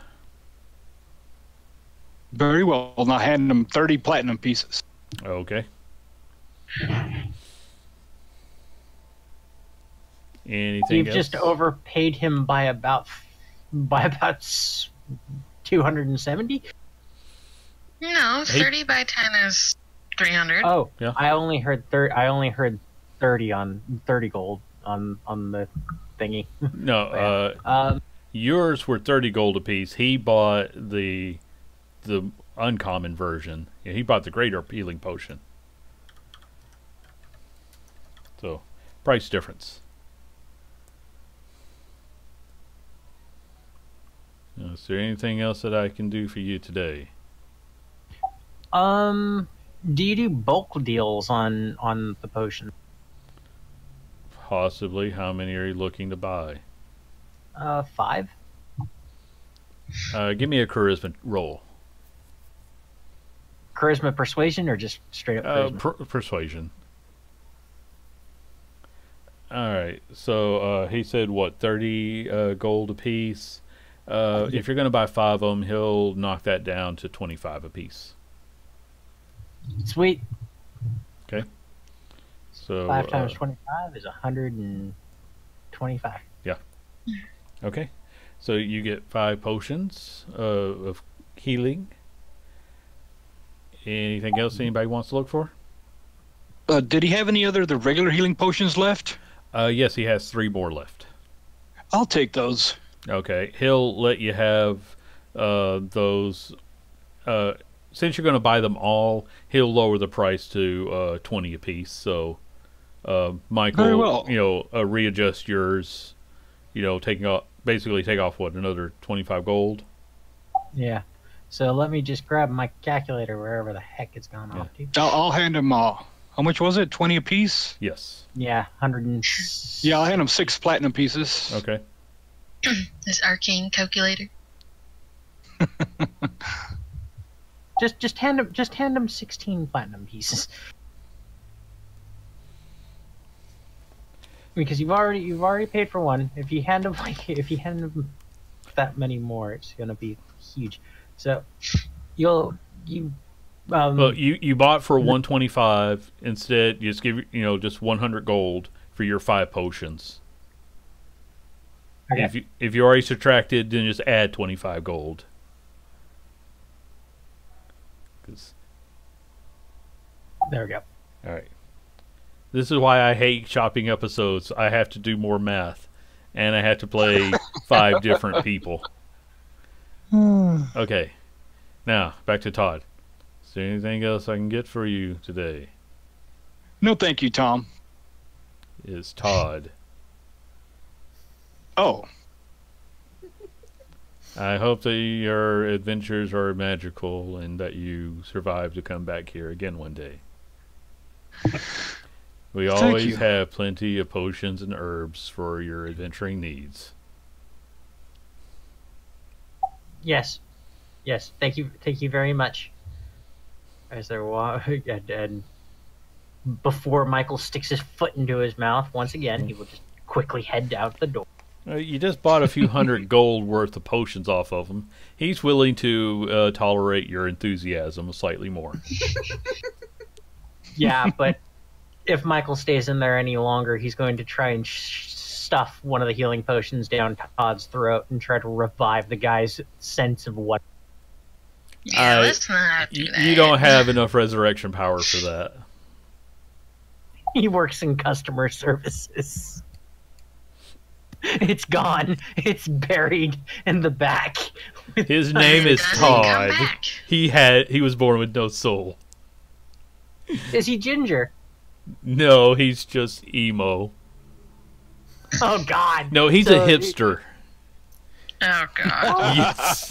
Very well. Now hand him 30 platinum pieces. Okay. Anything You've else? just overpaid him by about 270. No, 30 by 10 is 300. Oh, Yeah. I only heard 30 on 30 gold on the thingy. No, yours were 30 gold apiece. He bought the uncommon version. Yeah, he bought the greater healing potion. So, price difference. Is there anything else that I can do for you today? Do you do bulk deals on the potion? Possibly. How many are you looking to buy? 5. Give me a charisma roll. Charisma persuasion or just straight up charisma? Persuasion. Alright, so he said what, 30 gold apiece? If you're going to buy 5 of them, he'll knock that down to 25 apiece. Sweet. Okay. So 5 times 25 is 125. okay. So you get 5 potions of healing. Anything else anybody wants to look for? Did he have any the regular healing potions left? Yes, he has 3 more left. I'll take those. Okay, he'll let you have those. Since you're going to buy them all, he'll lower the price to 20 apiece. So, Michael, Very well. Readjust yours. Basically take off another 25 gold. Yeah. So let me just grab my calculator wherever the heck it's gone off to. I'll hand him all. How much was it? 20 apiece? Yes. Yeah, 100 Yeah, I'll hand him 6 platinum pieces. Okay. This arcane calculator. Just hand him 16 platinum pieces. Because you've already paid for one. If you hand him that many more, it's gonna be huge. So you Well, you bought for 125. Instead, just give just 100 gold for your 5 potions. Okay. If you already subtracted, then just add 25 gold. 'Cause- There we go. all right. This is why I hate shopping episodes. I have to do more math, and I have to play 5 different people. Okay. Now back to Todd. Is there anything else I can get for you today? No, thank you, Tom. Is Todd. Oh, I hope that your adventures are magical and that you survive to come back here again one day. We Thank always you. have plenty of potions and herbs for your adventuring needs. Yes. Thank you very much. As there and before Michael sticks his foot into his mouth once again, he will just quickly head out the door. You just bought a few hundred gold worth of potions off of him. He's willing to tolerate your enthusiasm slightly more. Yeah, but if Michael stays in there any longer, he's going to try and stuff one of the healing potions down Todd's throat and try to revive the guy's sense of what. Yeah, let's not do that. You don't have enough resurrection power for that. He works in customer services. It's gone. It's buried in the back. His name is Doesn't come Todd. back. He was born with no soul. Is he ginger? No, he's just emo. Oh God! No, he's So a hipster. Oh god. Yes.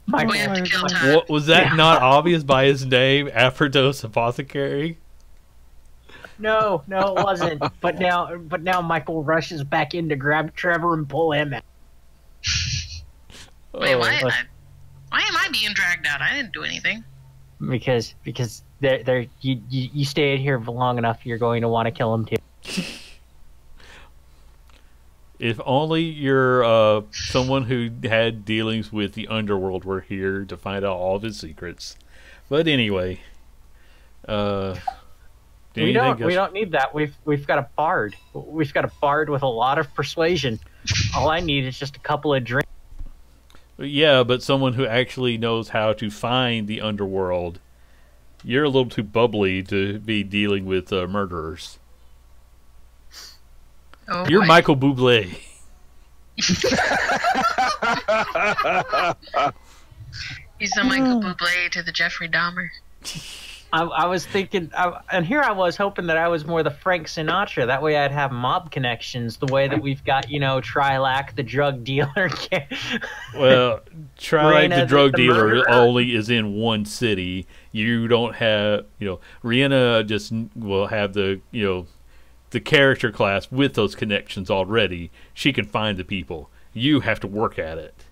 Michael, We have to kill Todd. What, was that not obvious by his name, Aphrodite Apothecary? No, it wasn't. But now Michael rushes back in to grab Trevor and pull him out. Wait, why Oh, am I being dragged out? I didn't do anything. Because you stayed here for long enough, you're going to want to kill him too. If only you're someone who had dealings with the underworld were here to find out all of his secrets. But anyway, We don't need that. We've got a bard. We've got a bard with a lot of persuasion. All I need is just a couple of drinks. Yeah, but someone who actually knows how to find the underworld. You're a little too bubbly to be dealing with murderers. Oh, You're boy. Michael Bublé. He's the Michael Bublé to the Jeffrey Dahmer. I was thinking, and here I was hoping that I was more the Frank Sinatra. That way I'd have mob connections, the way that we've got, Trilak, the drug dealer. Well, try Rihanna, the drug the dealer murderer. only is in one city. You don't have, Rihanna just will have the character class with those connections already. She can find the people. You have to work at it.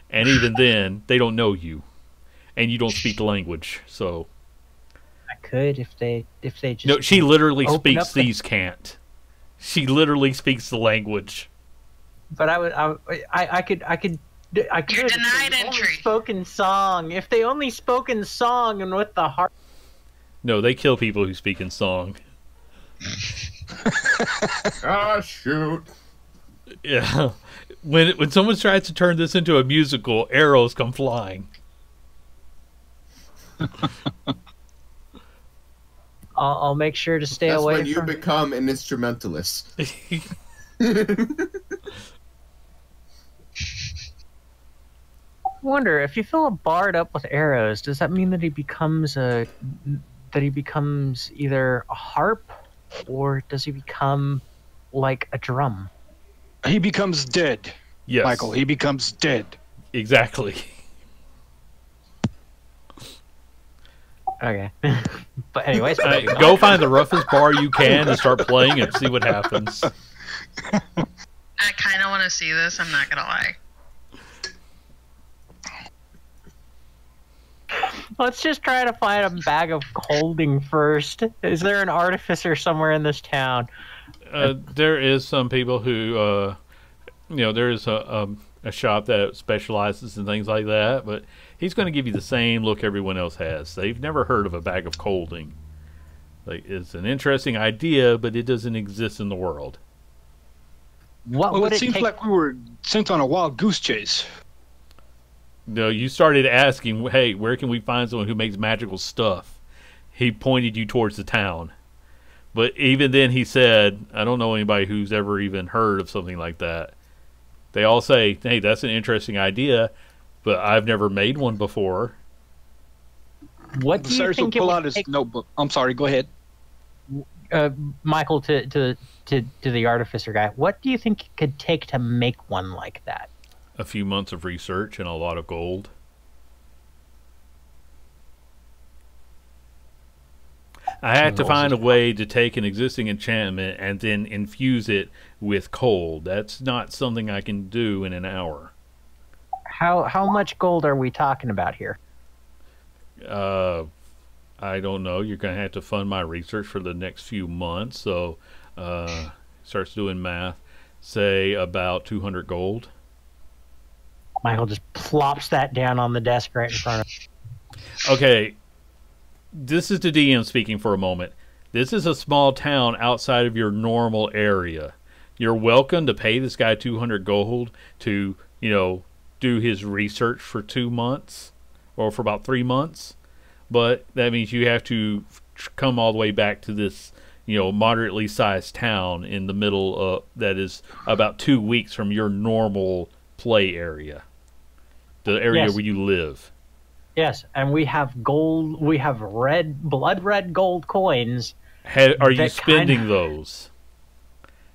And even then, they don't know you. And you don't speak the language, so... I could if they just. No, she literally open speaks up the- these can't. She literally speaks the language. But I could. You're if they denied only entry. spoke in song. If they only spoke in song and with the heart. No, they kill people who speak in song. Ah, shoot. Yeah. when someone tries to turn this into a musical, arrows come flying. I'll make sure to stay That's away when you from. become an instrumentalist. I wonder if you fill a bard up with arrows, does that mean that he becomes either a harp, or does he become like a drum? He becomes dead, Yes, Michael. He becomes dead. exactly. Okay. But anyways, Go find the roughest bar you can and start playing and see what happens. I kind of want to see this. I'm not gonna lie. let's just try to find a bag of holding first. Is there an artificer somewhere in this town? There is some people who, there is a shop that specializes in things like that, but he's going to give you the same look everyone else has. They've never heard of a bag of holding. Like, it's an interesting idea, but it doesn't exist in the world. What Well, would it it seems take? like we were sent on a wild goose chase. No, you started asking, hey, where can we find someone who makes magical stuff? He pointed you towards the town. But even then he said, I don't know anybody who's ever even heard of something like that. They all say, hey, that's an interesting idea, but I've never made one before. What do you Cyrus will think it pull would out his take, notebook. I'm sorry, go ahead. Michael, to the artificer guy? What do you think it could take to make one like that? A few months of research and a lot of gold. I had to find a way to take an existing enchantment and then infuse it with cold. That's not something I can do in an hour. How much gold are we talking about here? I don't know. You're going to have to fund my research for the next few months. So, starts doing math. Say about 200 gold. Michael just plops that down on the desk right in front of him. Okay. This is the DM speaking for a moment. This is a small town outside of your normal area. You're welcome to pay this guy 200 gold to, do his research for 2 months or for about 3 months. But that means you have to come all the way back to this, moderately sized town in the middle of that is about 2 weeks from your normal play area, the area Yes. where you live. Yes, and we have gold. We have blood red gold coins. Are you that spending kinda- those?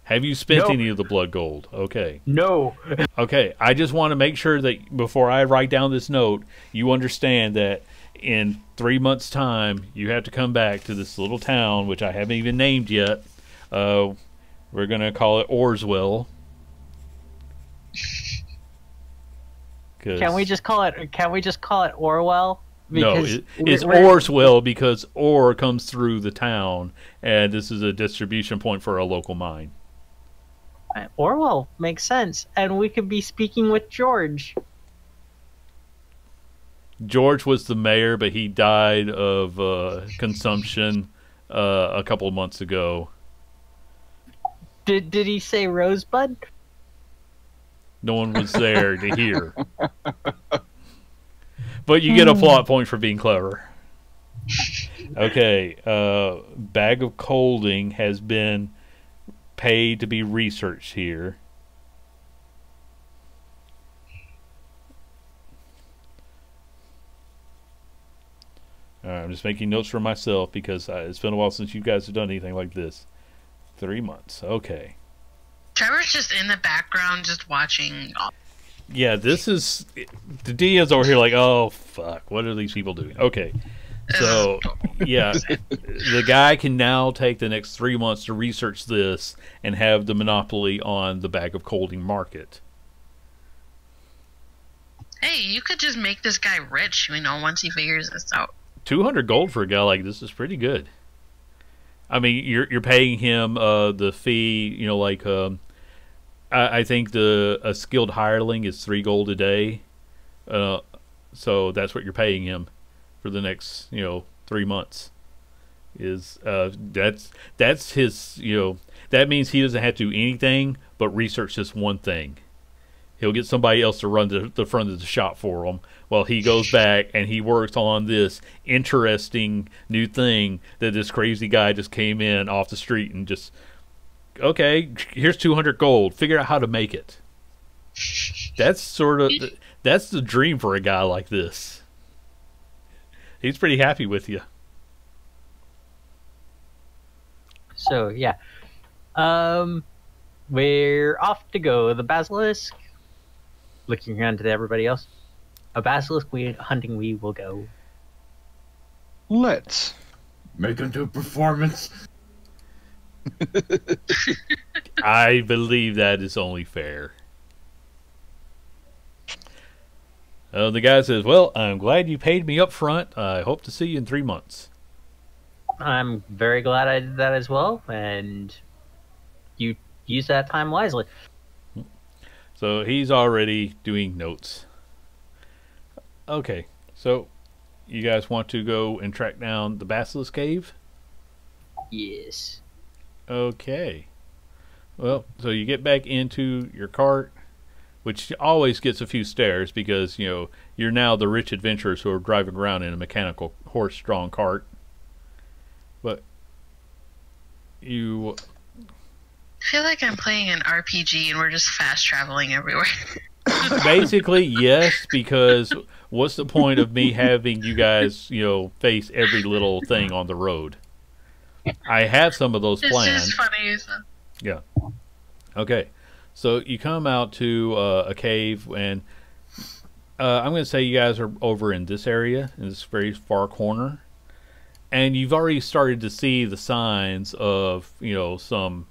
Have you spent No. any of the blood gold? Okay. No, Okay. I just want to make sure that before I write down this note, you understand that in 3 months' time, you have to come back to this little town, which I haven't even named yet. We're going to call it Orswell. can we just call it Orwell? No, Because it's we're- Orswell because ore comes through the town, and this is a distribution point for a local mine. Orwell makes sense, and we could be speaking with George. George was the mayor, but he died of consumption a couple of months ago. Did he say Rosebud? No one was there to hear. But you get a plot point for being clever. Okay, bag of colding has been paid to be researched here. I'm just making notes for myself because it's been a while since you guys have done anything like this. 3 months, okay. Trevor's just in the background, just watching. Yeah, this is the DM's over here like, oh fuck, what are these people doing? Okay, so yeah, the guy can now take the next 3 months to research this and have the monopoly on the bag of colding market. Hey, you could just make this guy rich, once he figures this out. 200 gold for a guy like this is pretty good. I mean, you're paying him the fee, I think a skilled hireling is 3 gold a day, so that's what you're paying him for the next 3 months. Is that's his that means he doesn't have to do anything but research this one thing. He'll get somebody else to run to the front of the shop for him while he goes back and he works on this interesting new thing that this crazy guy just came in off the street and just, okay, here's 200 gold. Figure out how to make it. That's that's the dream for a guy like this. He's pretty happy with you. So yeah, we're off to go. The basilisk. Looking around to everybody else. A basilisk hunting we will go. Let's. Make him do a performance. I believe that is only fair. The guy says, well, I'm glad you paid me up front. I hope to see you in 3 months. I'm very glad I did that as well, and you use that time wisely. So he's already doing notes. Okay, so you guys want to go and track down the Basilisk Cave? Yes. Okay. Well, so you get back into your cart, which always gets a few stares because, you know, you're now the rich adventurers who are driving around in a mechanical horse-drawn cart. But you... I feel like I'm playing an RPG and we're just fast traveling everywhere. Basically, yes, because what's the point of me having you guys, you know, face every little thing on the road? I have some of those planned. It's just funny. So. Yeah. Okay. So you come out to a cave, and I'm going to say you guys are over in this area, in this very far corner. And you've already started to see the signs of, you know, some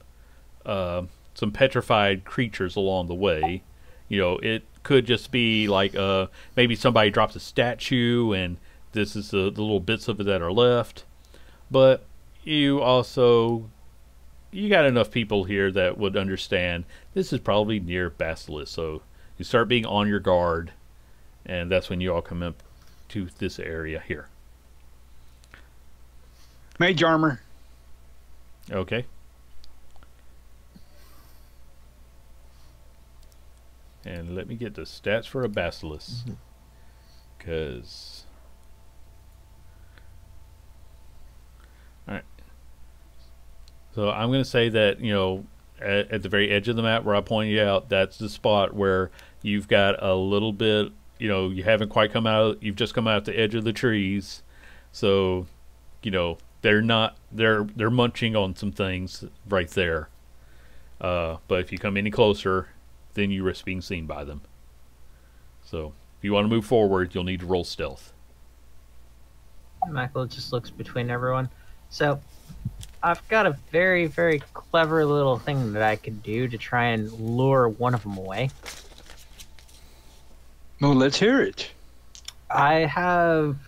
petrified creatures along the way. You know, it could just be like maybe somebody dropped a statue, and this is the little bits of it that are left. But you got enough people here that would understand this is probably near Basilisk. So you start being on your guard, and that's when you all come up to this area here. Mage armor. Okay. And let me get the stats for a Basilisk. Because... Alright. So I'm going to say that, you know, at the very edge of the map where I pointed out, that's the spot where you've got a little bit, you know, you haven't quite come out, you've just come out the edge of the trees. So, you know, they're munching on some things right there. But if you come any closer, then you risk being seen by them. So, if you want to move forward, you'll need to roll stealth. Michael just looks between everyone. So, I've got a very, very clever little thing that I could do to try and lure one of them away. Well, let's hear it. I have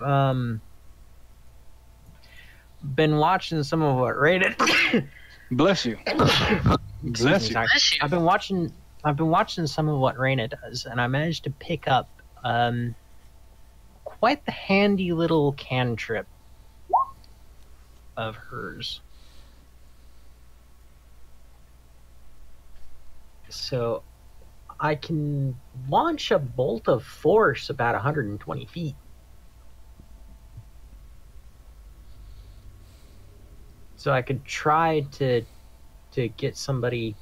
been watching some of what Rated. Bless you. Bless you. Bless you. I've been watching some of what Raina does, and I managed to pick up quite the handy little cantrip of hers. So I can launch a bolt of force about 120 feet. So I could try to get somebody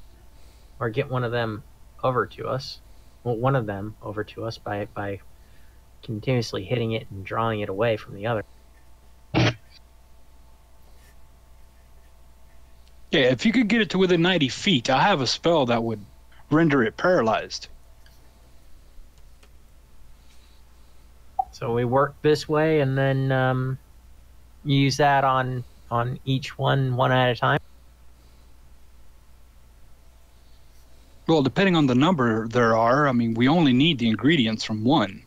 or get one of them over to us. Well, one of them over to us by continuously hitting it and drawing it away from the other. Yeah, if you could get it to within 90 feet, I have a spell that would render it paralyzed. So we work this way and then use that on each one at a time. Well, depending on the number there are, I mean, we only need the ingredients from one.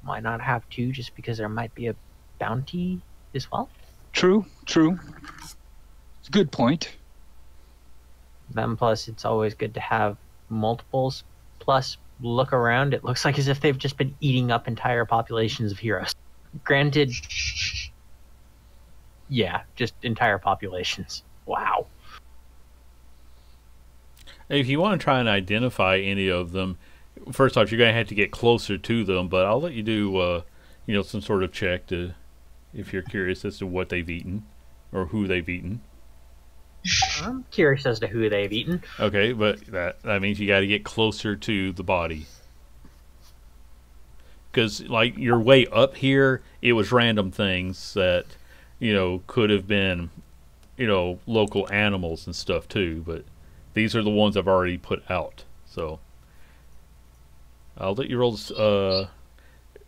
Why not have two just because there might be a bounty as well? True. It's a good point. Then plus it's always good to have multiples. Plus, look around, it looks like as if they've just been eating up entire populations of heroes. Granted, yeah, just entire populations. Wow. If you want to try and identify any of them, first off, you're going to have to get closer to them. But I'll let you do, some sort of check to, if you're curious as to what they've eaten or who they've eaten. I'm curious as to who they've eaten. Okay, but that means you got to get closer to the body. Because, like, your way up here, it was random things that, could have been, local animals and stuff too. But these are the ones I've already put out. So I'll let you roll.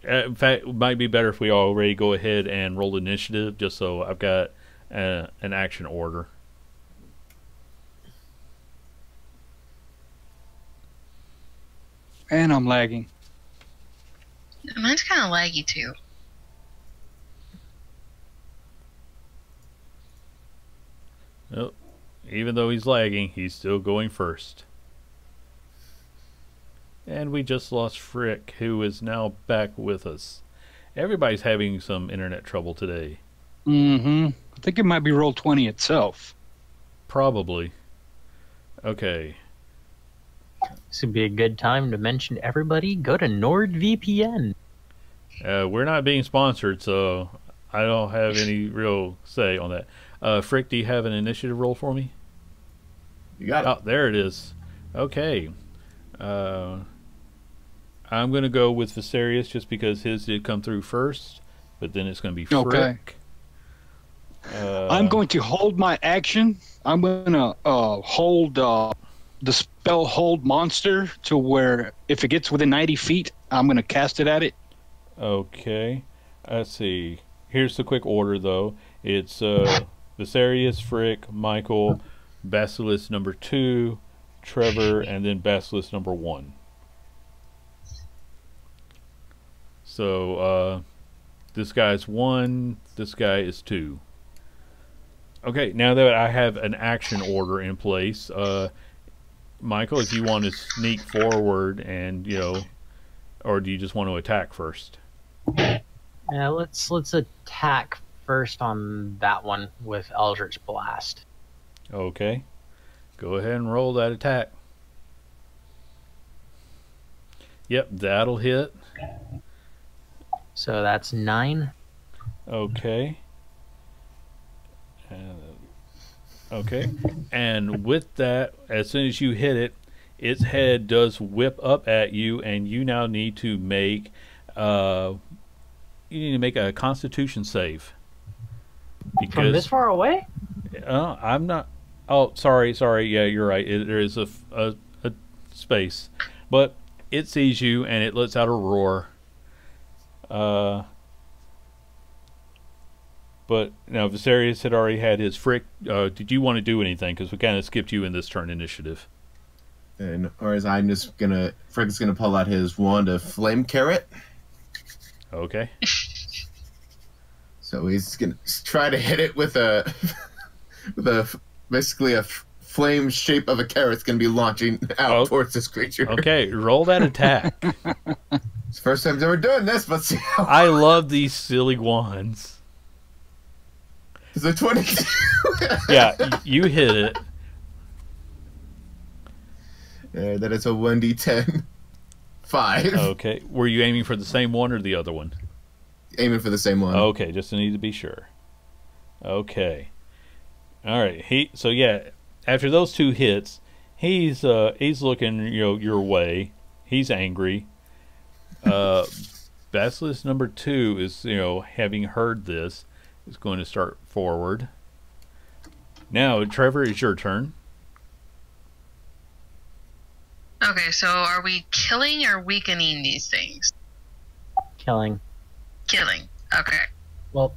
In fact, it might be better if we already go ahead and roll initiative, just so I've got an action order. And I'm lagging. Mine's kind of laggy too. Well, even though he's lagging, he's still going first. And we just lost Frick, who is now back with us. Everybody's having some internet trouble today. Mm-hmm. I think it might be Roll20 itself. Probably. Okay. This would be a good time to mention to everybody, go to NordVPN. We're not being sponsored, so I don't have any real say on that. Frick, do you have an initiative roll for me? You got it. Oh, there it is. Okay. I'm going to go with Viserius just because his did come through first, but then it's going to be Frick. Okay. I'm going to hold my action. I'm going to hold the spell Hold Monster to where if it gets within 90 feet, I'm going to cast it at it. Okay. Let's see. Here's the quick order, though. It's Viserius, Frick, Michael, Basilisk number 2, Trevor, and then Basilisk number 1. So, this guy's 1, this guy is 2. Okay, now that I have an action order in place, Michael, if you want to sneak forward and, or do you just want to attack first? Yeah, let's attack first on that one with Eldritch Blast. Okay. Go ahead and roll that attack. Yep, that'll hit. So that's 9. Okay. Okay. And with that, as soon as you hit it, its head does whip up at you, and you now need to make a Constitution save. Because, from this far away? I'm not. Oh, sorry. Yeah, you're right. There is a space, but it sees you and it lets out a roar. But now Viserius had already had his Frick. Did you want to do anything? Because we kind of skipped you in this turn initiative. And or as I'm just gonna, Frick's gonna pull out his wand of flame carrot. Okay. So he's gonna try to hit it with a, basically a flame shape of a carrot. It's gonna be launching out towards this creature. Okay, roll that attack. It's the first time he's ever done this, but see how I love these silly wands. It's a 22. Yeah, you hit it. That is a 1d10. 5. Okay. Were you aiming for the same one or the other one? Aiming for the same one. Okay, just need to be sure. Okay. All right. So yeah, after those 2 hits, he's looking your way. He's angry. Basilisk number 2 is having heard this, is going to start forward. Now, Trevor, it's your turn. Okay, so are we killing or weakening these things? Killing. Killing. Okay. Well,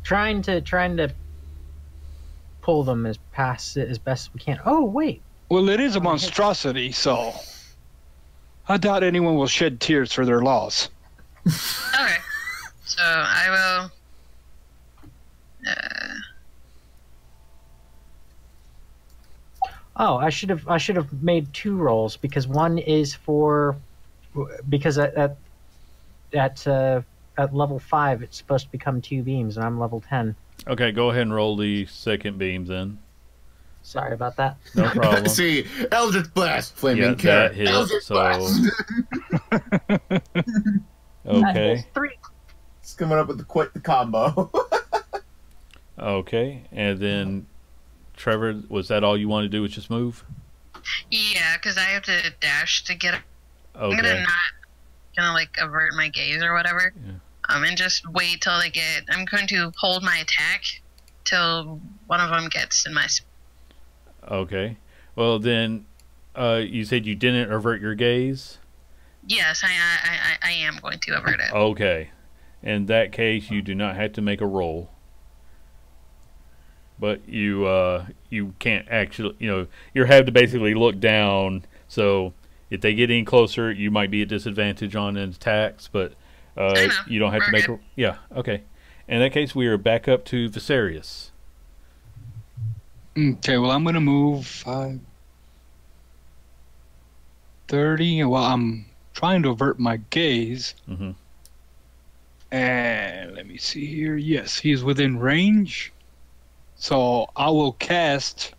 trying to pull them as best as we can. Oh wait. Well, it is a monstrosity, so I doubt anyone will shed tears for their loss. Okay. So I will. Oh, I should have made 2 rolls because one is because at level 5 it's supposed to become 2 beams and I'm level 10. Okay, go ahead and roll the second beam then. Sorry about that. No problem. See, Eldritch Blast, Yeah, Flaming that Carrot. hit. Eldritch So Blast. okay, That's 3. It's coming up with quite the combo. okay, and then Trevor, was that all you wanted to do? Was just move? Yeah, because I have to dash to get. I'm Okay. gonna like avert my gaze or whatever. Yeah. And just wait till they get. I'm going to hold my attack till one of them gets in my. Okay. Well, then, you said you didn't avert your gaze? Yes, I am going to avert it. Okay. In that case, you do not have to make a roll. But you can't actually, you have to basically look down. So if they get any closer, you might be at disadvantage on attacks, but I know. you don't have to We're make good. yeah, okay. In that case, we are back up to Viserys. Okay, well, I'm going to move 5, 30. Well, I'm trying to avert my gaze. Mm-hmm. And let me see here. Yes, he's within range. So I will cast.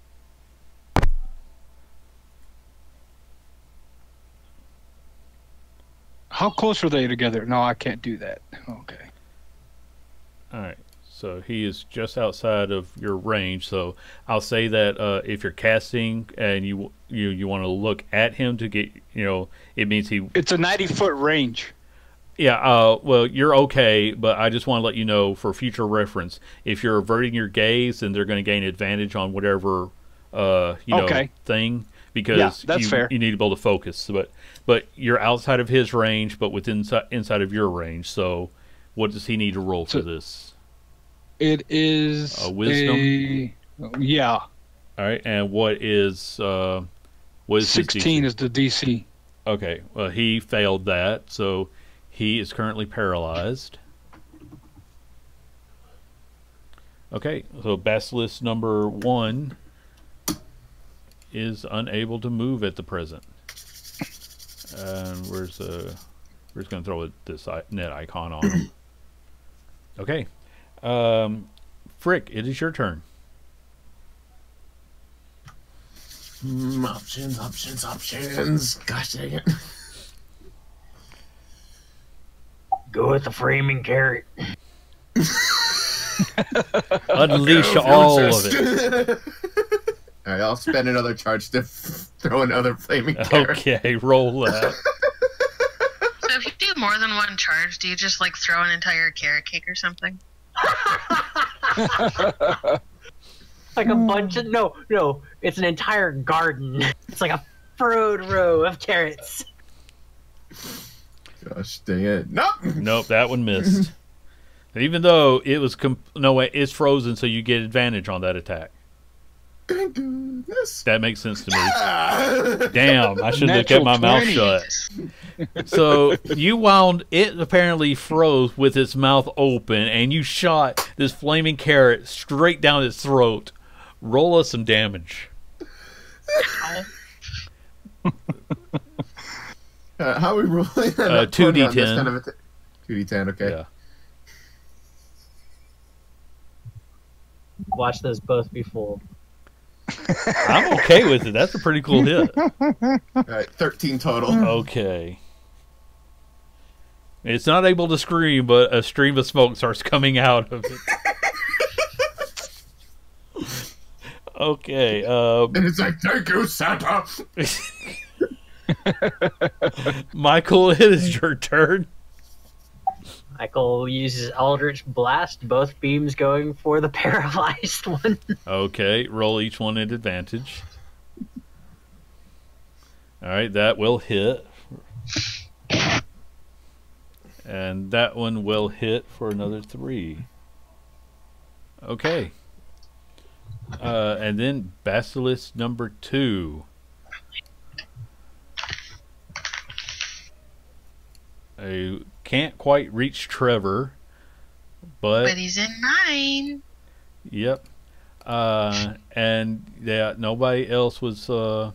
How close are they together? No, I can't do that. Okay. All right. So he is just outside of your range. So I'll say that if you're casting and you want to look at him to get, it means he. It's a 90-foot range. Yeah. Well, you're okay, but I just want to let you know for future reference, if you're averting your gaze, then they're going to gain advantage on whatever, Okay. thing, because Yeah, that's fair. you need to be able to focus. But you're outside of his range, but within inside of your range. So what does he need to roll for this? It is Wisdom? Yeah. All right, and what is his 16 DC? is the DC. Okay, well, he failed that, so he is currently paralyzed. Okay, so Basilisk number 1 is unable to move at the present. And we're just going to throw this net icon on him. Okay. Frick, it is your turn. Options. Gosh dang it. Go with the flaming carrot. Unleash all of it. All right, I'll spend another charge to throw another flaming carrot. Okay, roll that. So if you do more than one charge, do you just like throw an entire carrot cake or something? Like a bunch of no, it's an entire garden. It's like a furrowed row of carrots. Gosh dang it. Nope. Nope, that one missed. Even though it was it's frozen, so you get advantage on that attack. Thank goodness. That makes sense to me. Ah. Damn, I should have kept my mouth 20. shut. So it apparently froze with its mouth open, and you shot this flaming carrot straight down its throat. Roll us some damage. How are we rolling? 2d10. 2d10, okay. Yeah. Watch those both be full. I'm okay with it. That's a pretty cool hit. Alright, 13 total. Okay. It's not able to scream, but a stream of smoke starts coming out of it. Okay. And it's like, thank you, Santa. Michael, it is your turn. Michael uses Eldritch Blast, both beams going for the paralyzed one. Okay, roll each one at advantage. Alright, that will hit. And that one will hit for another 3. Okay. And then Basilisk number 2. I can't quite reach Trevor, But he's in mine. Yep. And yeah, nobody else was. I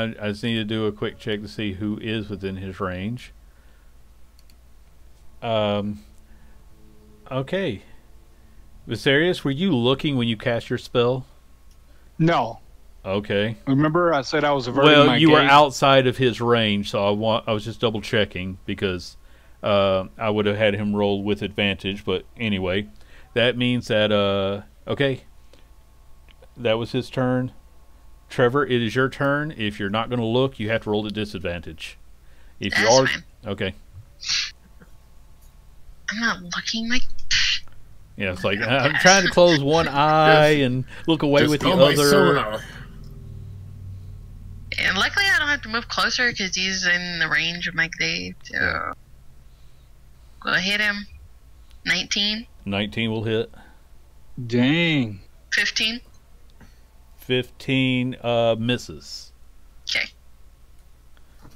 just need to do a quick check to see who is within his range. Okay. Viserys, were you looking when you cast your spell? No. Okay. Remember I said I was averting Well, my you were gaze? outside of his range, so I was just double checking because I would have had him roll with advantage. But anyway, that means that okay, that was his turn. Trevor, it is your turn. If you're not going to look, you have to roll at disadvantage. If you That's are, fine. okay, I'm not looking like. yeah, it's like I'm trying to close one eye and look away Just with the call my other. sonar. And luckily, I don't have to move closer because he's in the range of my glaive. So, we'll hit him. 19, 19 will hit. Dang. 15. 15 misses. Okay.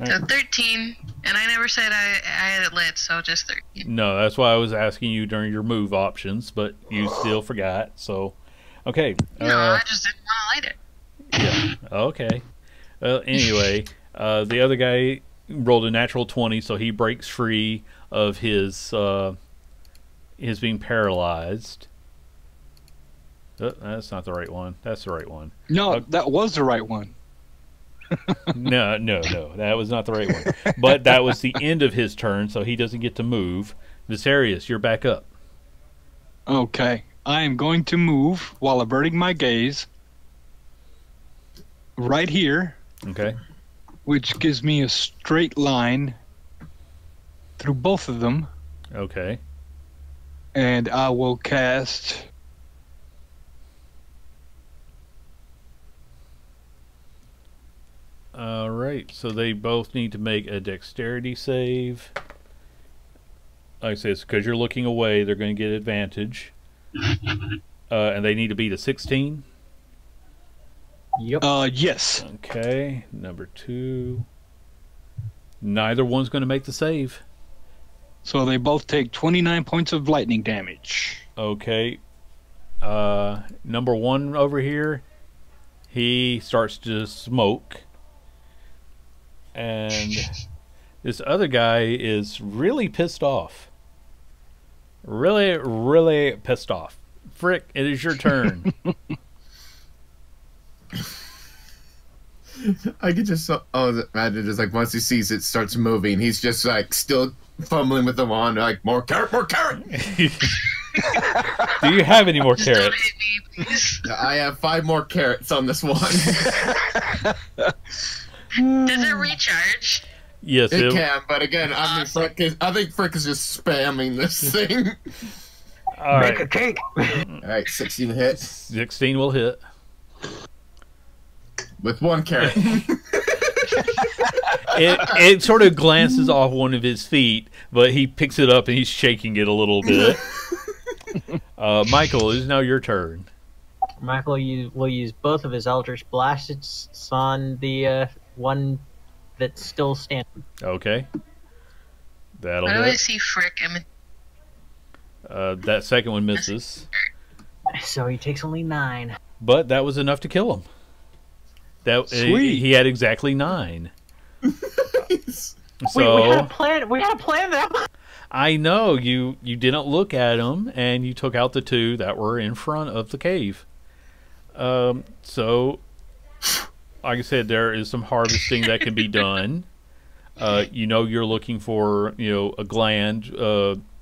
All So right. 13, and I never said I had it lit, so just 13. No, that's why I was asking you during your move options, but you still forgot. So, okay. No, I just didn't want to light it. Yeah. Okay. Anyway, the other guy rolled a natural 20, so he breaks free of his being paralyzed. That's not the right one. That's the right one. No, that was the right one. No, that was not the right one. But that was the end of his turn, so he doesn't get to move. Viserius, you're back up. Okay. I am going to move while averting my gaze right here, Okay. which gives me a straight line through both of them, Okay. and I will cast All right. So they both need to make a dexterity save. Like I said, it's because you're looking away, they're going to get advantage. And they need to beat a 16. Yep. yes. Okay, number 2. Neither one's going to make the save. So they both take 29 points of lightning damage. Okay. Number 1 over here, he starts to smoke. And this other guy is really pissed off. Really, really pissed off. Frick, it is your turn. I could just imagine just like once he sees it starts moving, he's just like still fumbling with the wand, like more carrot, more carrot. Do you have any more Just don't carrots? hit me, please. I have 5 more carrots on this one. Does it recharge? Yes, It it, can, but again, I think Frick is just spamming this thing. all Make a right. cake. All right, 16 hits 16 will hit. with 1 carrot. It sort of glances off one of his feet, but he picks it up and he's shaking it a little bit. Michael, it is now your turn. Michael will use both of his Eldritch Blasts on the one that's still standing. Okay. That'll Why do I hit. see Frick? That second one misses. So he takes only 9. But that was enough to kill him. Sweet. He had exactly 9. So we had a plan. We had a plan that. I know you didn't look at them, and you took out the 2 that were in front of the cave. So, like I said, there is some harvesting that can be done. You're looking for a gland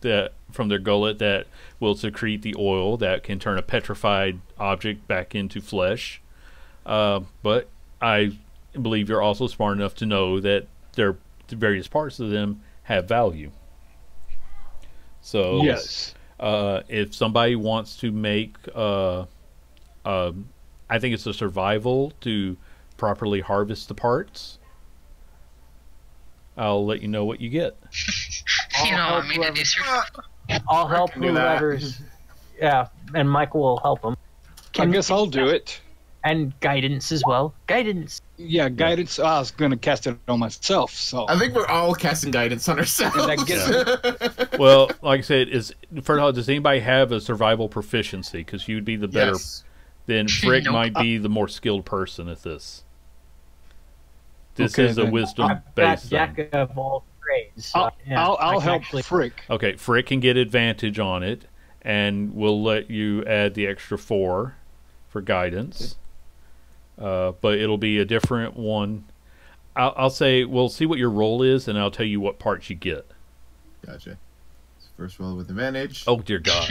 that from their gullet that will secrete the oil that can turn a petrified object back into flesh. But I believe you're also smart enough to know that their various parts of them have value. So Yes. if somebody wants to make, I think it's a survival to properly harvest the parts. I'll let you know what you get. You don't want me to do survival. I'll help can do that. whoever's. Yeah, and Michael will help him. I guess I'll do it. And guidance as well. Guidance. Yeah, guidance. I was going to cast it on myself, so. I think we're all casting guidance on ourselves. And that gets Well, like I said, first of all, does anybody have a survival proficiency? Because you'd be the better. Yes. Then Frick Nope. might be the more skilled person at this. This Okay, is a then. wisdom I've got based thing. Jack of all trades. So, I'll, yeah, I'll, I I'll can help actually- Frick. Okay, Frick can get advantage on it, and we'll let you add the extra 4 for guidance. but it'll be a different one. I'll say we'll see what your roll is, and I'll tell you what parts you get. Gotcha. First roll with advantage. Oh dear God!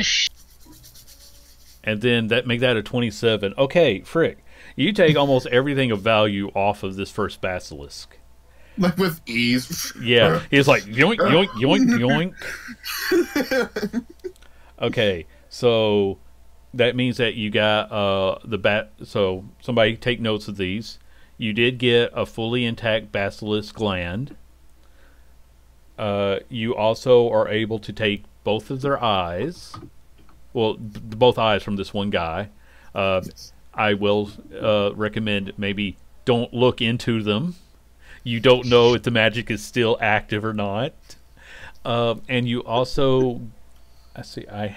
And then make that a 27. Okay, Frick, you take almost everything of value off of this first basilisk. Like with ease. Yeah, he's like yoink yoink yoink yoink. Okay, so that means that you got the bat. So somebody take notes of these. You did get a fully intact basilisk gland. You also are able to take both of their eyes. Well, both eyes from this one guy. Yes. I will recommend maybe don't look into them. You don't know if the magic is still active or not. And you also, I see, I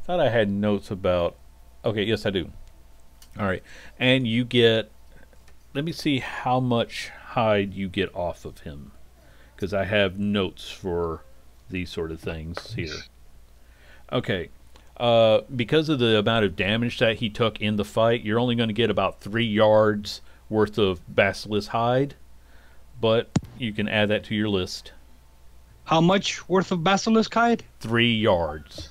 thought I had notes about. Okay, yes, I do. All right, and you get. Let me see how much hide you get off of him, because I have notes for these sort of things here. Okay, because of the amount of damage that he took in the fight, you're only going to get about 3 yards worth of basilisk hide, but you can add that to your list. How much worth of basilisk hide? 3 yards.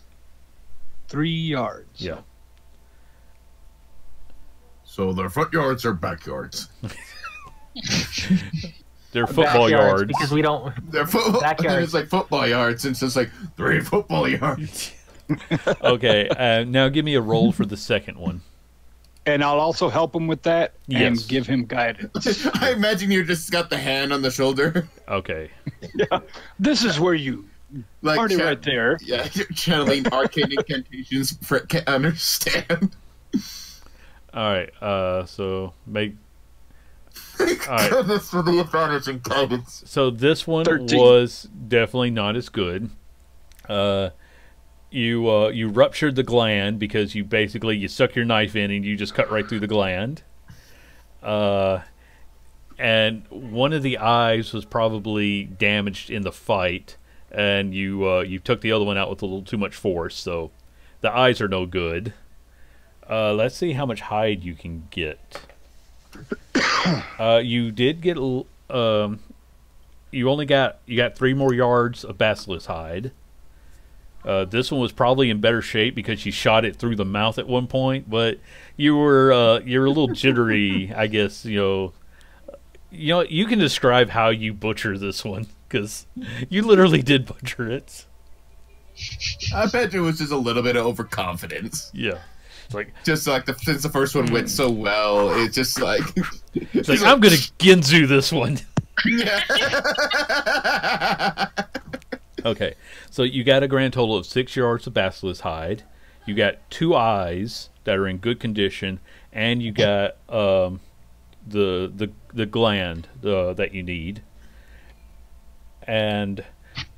3 yards. Yeah. So their front yards are backyards. They're football yards. Because we don't. They're football. Backyards. It's like football yards, and it's just like 3 football yards. Okay, now give me a roll for the second one. And I'll also help him with that Yes. and give him guidance. I imagine you just got the hand on the shoulder. Okay. Yeah. This is where you Like party right there. Yeah, you're channeling arcane incantations for can't understand. All right. So make. All right. Goodness for the advantage and guidance. So this one 13. was definitely not as good. You ruptured the gland because you stuck your knife in and you just cut right through the gland. And one of the eyes was probably damaged in the fight, and you took the other one out with a little too much force, so the eyes are no good. Let's see how much hide you can get. You did get you got 3 more yards of basilisk hide. This one was probably in better shape because you shot it through the mouth at one point, but you're a little jittery, I guess. You can describe how you butcher this one because you literally did butcher it. I bet it was just a little bit of overconfidence. Yeah, it's like Since the first one went so well, it's just like it's like I'm gonna Ginzu this one. Yeah. Okay, so you got a grand total of 6 yards of basilisk hide. You got 2 eyes that are in good condition, and you got the gland that you need. And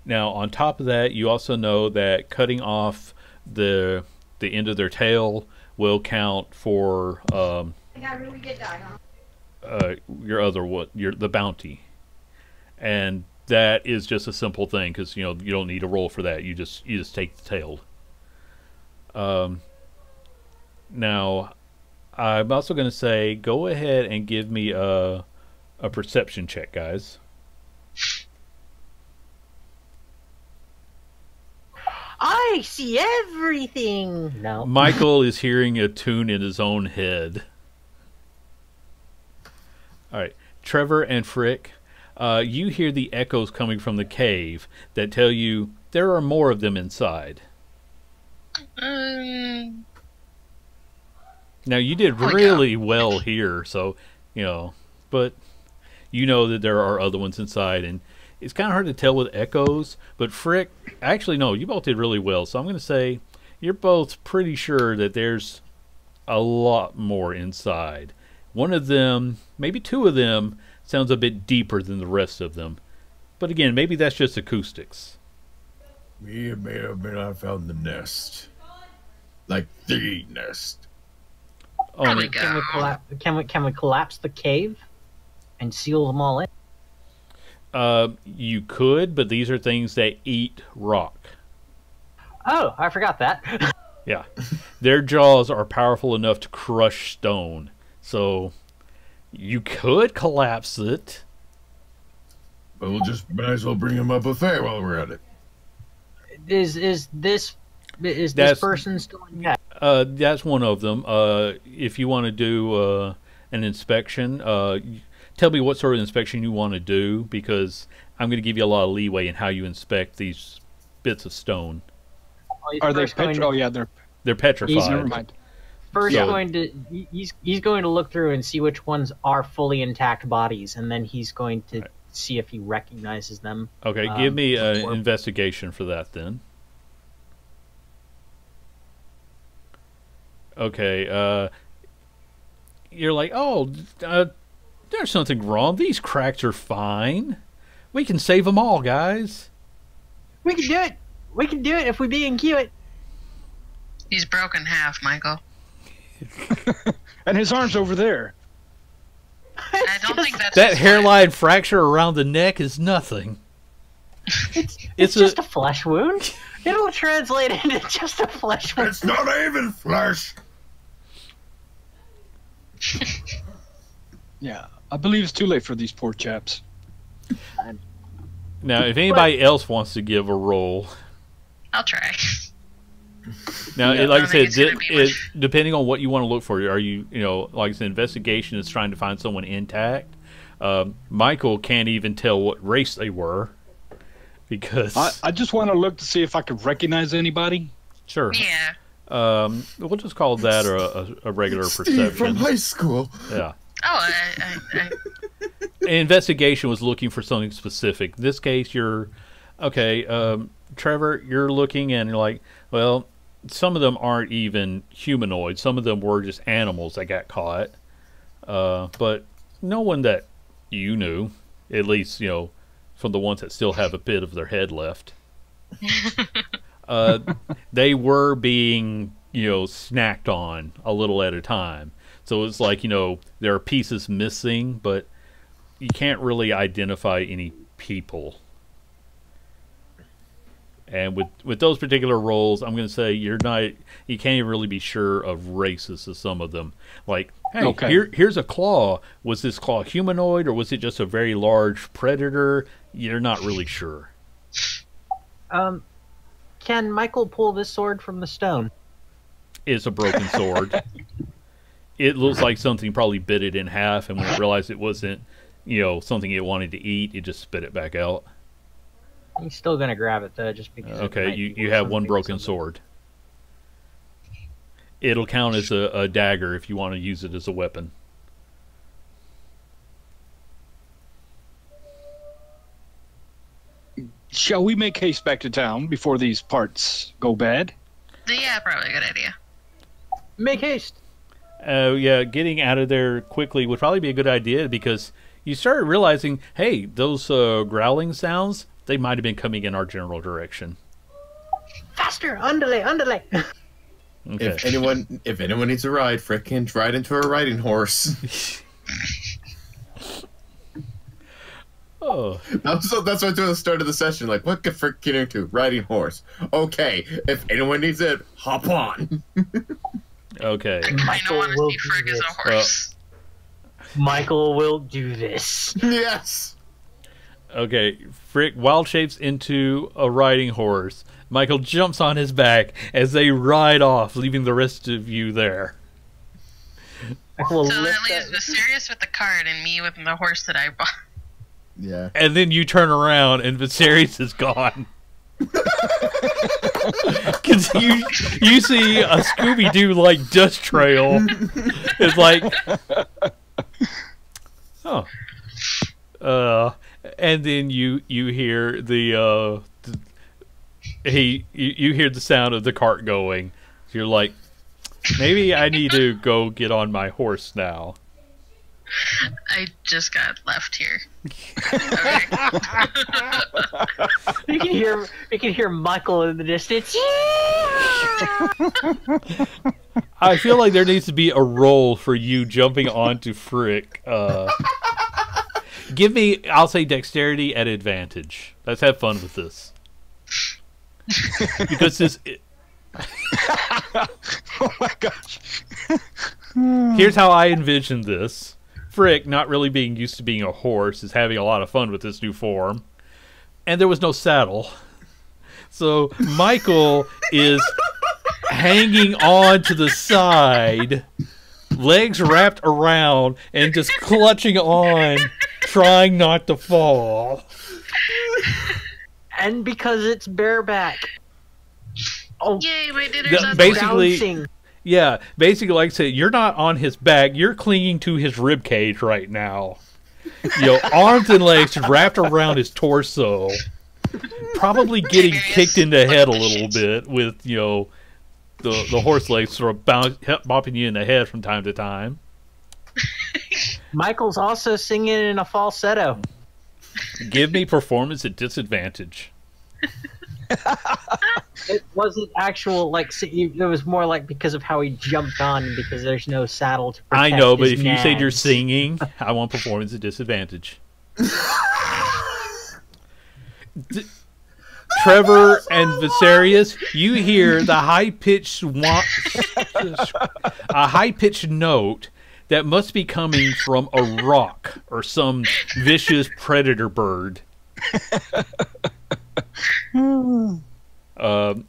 now on top of that, you also know that cutting off the end of their tail will count for the bounty, and that is just a simple thing because you don't need a roll for that. You just take the tail. Now, I'm also going to say go ahead and give me a perception check, guys. I see everything. No. Michael is hearing a tune in his own head. All right, Trevor and Frick. You hear the echoes coming from the cave that tell you there are more of them inside. Now, you did really well here, so, but you know that there are other ones inside, and it's kind of hard to tell with echoes, but Frick, actually, no, you both did really well, so I'm going to say you're both pretty sure that there's a lot more inside. One of them, maybe 2 of them, sounds a bit deeper than the rest of them. But again, maybe that's just acoustics. We may have been I found the nest. Like the nest. Oh, There we go. Can we collapse the cave and seal them all in? you could, but these are things that eat rock. Oh, I forgot that. Yeah. Their jaws are powerful enough to crush stone. So you could collapse it. But we'll just might as well bring him a buffet while we're at it. Is this That's- person still in? Yeah. That's one of them. If you want to do an inspection, tell me what sort of inspection you want to do, because I'm going to give you a lot of leeway in how you inspect these bits of stone. Are they petro? Oh yeah, they're They're petrified. Never mind. First, So- going to he's going to look through and see which ones are fully intact bodies, and then he's going to see if he recognizes them. Okay, give me an before- investigation for that then. Okay, you're like, oh, there's something wrong. These cracks are fine. We can save them all, guys. We can do it. We can do it if we be and cue it. He's broken half, Michael. And his arm's over there. I don't think that's That his hairline fracture around the neck is nothing. It's just a flesh wound. It'll translate into just a flesh wound. It's not even flesh. Yeah, I believe it's too late for these poor chaps. Now, if anybody else wants to give a roll, I'll try. now, Yeah. like I I don't think said, it's gonna be much. depending on what you want to look for, are you, like I said, investigation is trying to find someone intact. Michael can't even tell what race they were because I just want to look to see if I could recognize anybody. sure, Yeah. we'll just call that a regular Steve from perception. high school. Yeah. Oh, I Investigation was looking for something specific. In this case, you're okay. Trevor, you're looking and you're like, well, some of them aren't even humanoid. Some of them were just animals that got caught. But no one that you knew, at least from the ones that still have a bit of their head left. They were being snacked on a little at a time. So it's like there are pieces missing, but you can't really identify any people. And with those particular roles, I'm going to say you can't even really be sure of races of some of them. Like, hey, Okay. here's a claw. Was this claw humanoid or was it just a very large predator? You're not really sure. Can Michael pull this sword from the stone? It's a broken sword. It looks like something probably bit it in half, and when it realized it wasn't, something it wanted to eat, it just spit it back out. He's still gonna grab it though, just because. it Okay, might you be have one something- broken sword. It'll count as a dagger if you want to use it as a weapon. Shall we make haste back to town before these parts go bad? yeah, probably a good idea. Make haste. Yeah, getting out of there quickly would probably be a good idea because you started realizing, hey, those growling sounds, they might have been coming in our general direction. Faster, underlay. Okay. If anyone needs a ride, Frick can ride into a riding horse. Oh, That's what I do at the start of the session. Like, what could Frick get into? Riding horse. Okay, if anyone needs it, hop on. okay. I kind of Michael want to will see do Frick as a this. horse. Michael will do this. Yes. Okay, Frick wild shapes into a riding horse. Michael jumps on his back as they ride off, leaving the rest of you there. Michael will So lift that leaves Viserys with the cart and me with the horse that I bought. Yeah. And then you turn around and Viserys is gone. Because you see a Scooby-Doo like dust trail. It's like, oh, and then you hear you hear the sound of the cart going. You're like, maybe I need to go get on my horse now. I just got left here. Okay. You can hear Michael in the distance. I feel like there needs to be a roll for you jumping onto Frick. Give me, I'll say dexterity at advantage. Let's have fun with this. Because this... Oh my gosh. Here's how I envisioned this. Frick, not really being used to being a horse, is having a lot of fun with this new form. And there was no saddle. So Michael is hanging on to the side, legs wrapped around, and just clutching on, trying not to fall. And because it's bareback. Oh, Yay, my dinner's on basically, bouncing. yeah, basically, like I said, you're not on his back. You're clinging to his rib cage right now. Arms and legs wrapped around his torso. Probably getting kicked in the head a little bit with, the horse legs sort of bopping you in the head from time to time. Michael's also singing in a falsetto. Give me performance at disadvantage. It wasn't actual, it was more like because of how he jumped on and because there's no saddle to protect I know, but his if you said you're nads. singing, I want performance at disadvantage. Trevor and Viserius, you hear the high-pitched a high-pitched note that must be coming from a rock or some vicious predator bird.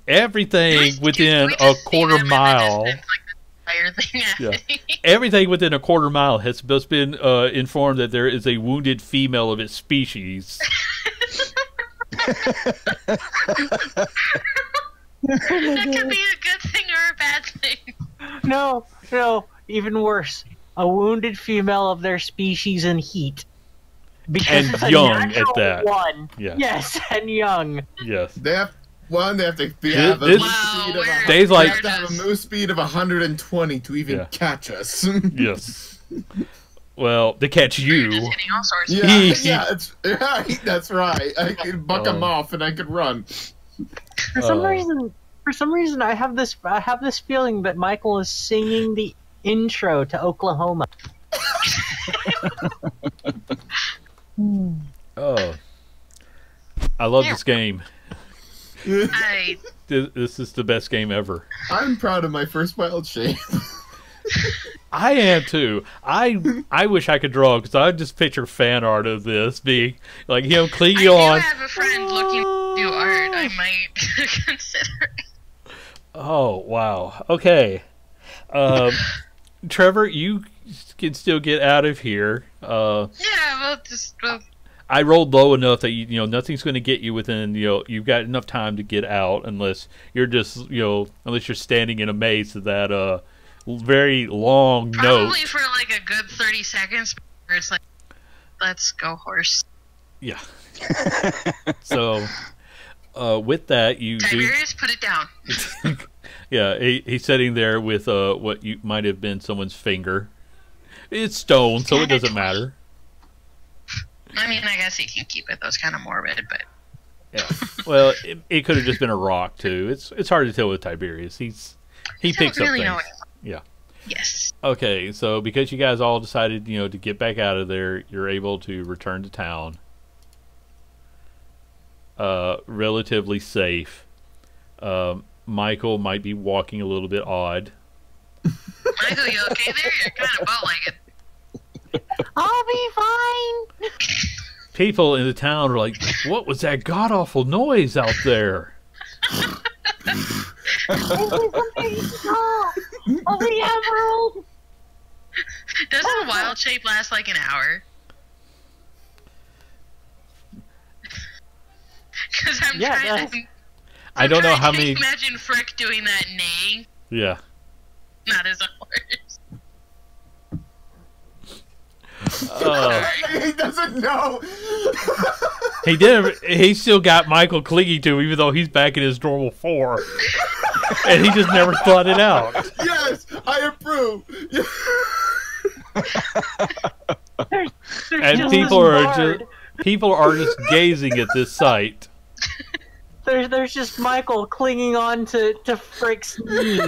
Everything within a quarter mile. Yeah. Everything within a quarter mile has just been informed that there is a wounded female of its species. That could be a good thing or a bad thing. No, even worse. A wounded female of their species in heat. Because And it's a young at natural that. One. Yeah. Yes, and young. Yes. They have to This- have a this- move speed of Wow, Dave's they like- have to have a move speed of 120 to even Yeah. catch us. Yes. Well, to catch you. Just hitting all sorts of Yeah, it's right. That's right. I could buck them off and I could run. For some reason, I have this feeling that Michael is singing the intro to Oklahoma. Oh. I love this game. I This is the best game ever. I'm proud of my first wild shape. I am too. I wish I could draw because I just picture fan art of this being like clinging I do on. have a friend looking to do art. I might consider it. Oh wow. Okay. Trevor, you can still get out of here. Yeah, I rolled low enough that nothing's going to get you within you've got enough time to get out unless you're just unless you're standing in a maze of that very long note. probably for like a good 30 seconds where it's like, let's go horse. Yeah. So with that you do. Tiberius, put it down. Yeah, he's sitting there with what you might have been someone's finger. It's stone, so it doesn't matter. I mean, I guess you can keep it. That's kind of morbid, but Yeah. Well, it could have just been a rock too. It's hard to tell with Tiberius. He picks don't up really things. know it. Yeah. Yes. Okay, so because you guys all decided, to get back out of there, you're able to return to town. Relatively safe. Michael might be walking a little bit odd. Michael, you okay there? You're kind of bow-legged. I'll be fine. People in the town are like, "What was that god awful noise out there?" Of the emerald. Doesn't wild shape last like an hour? Because I'm Yeah, it trying does. to. I don't know how trying to many. Imagine Frick doing that neighing, Yeah. not as a horse. He doesn't know. He did. He still got Michael clinging to him, even though he's back in his normal form, and he just never thought it out. Yes, I approve. There's And just people this are bard. just gazing at this sight. There's just Michael clinging on to Frick's knee,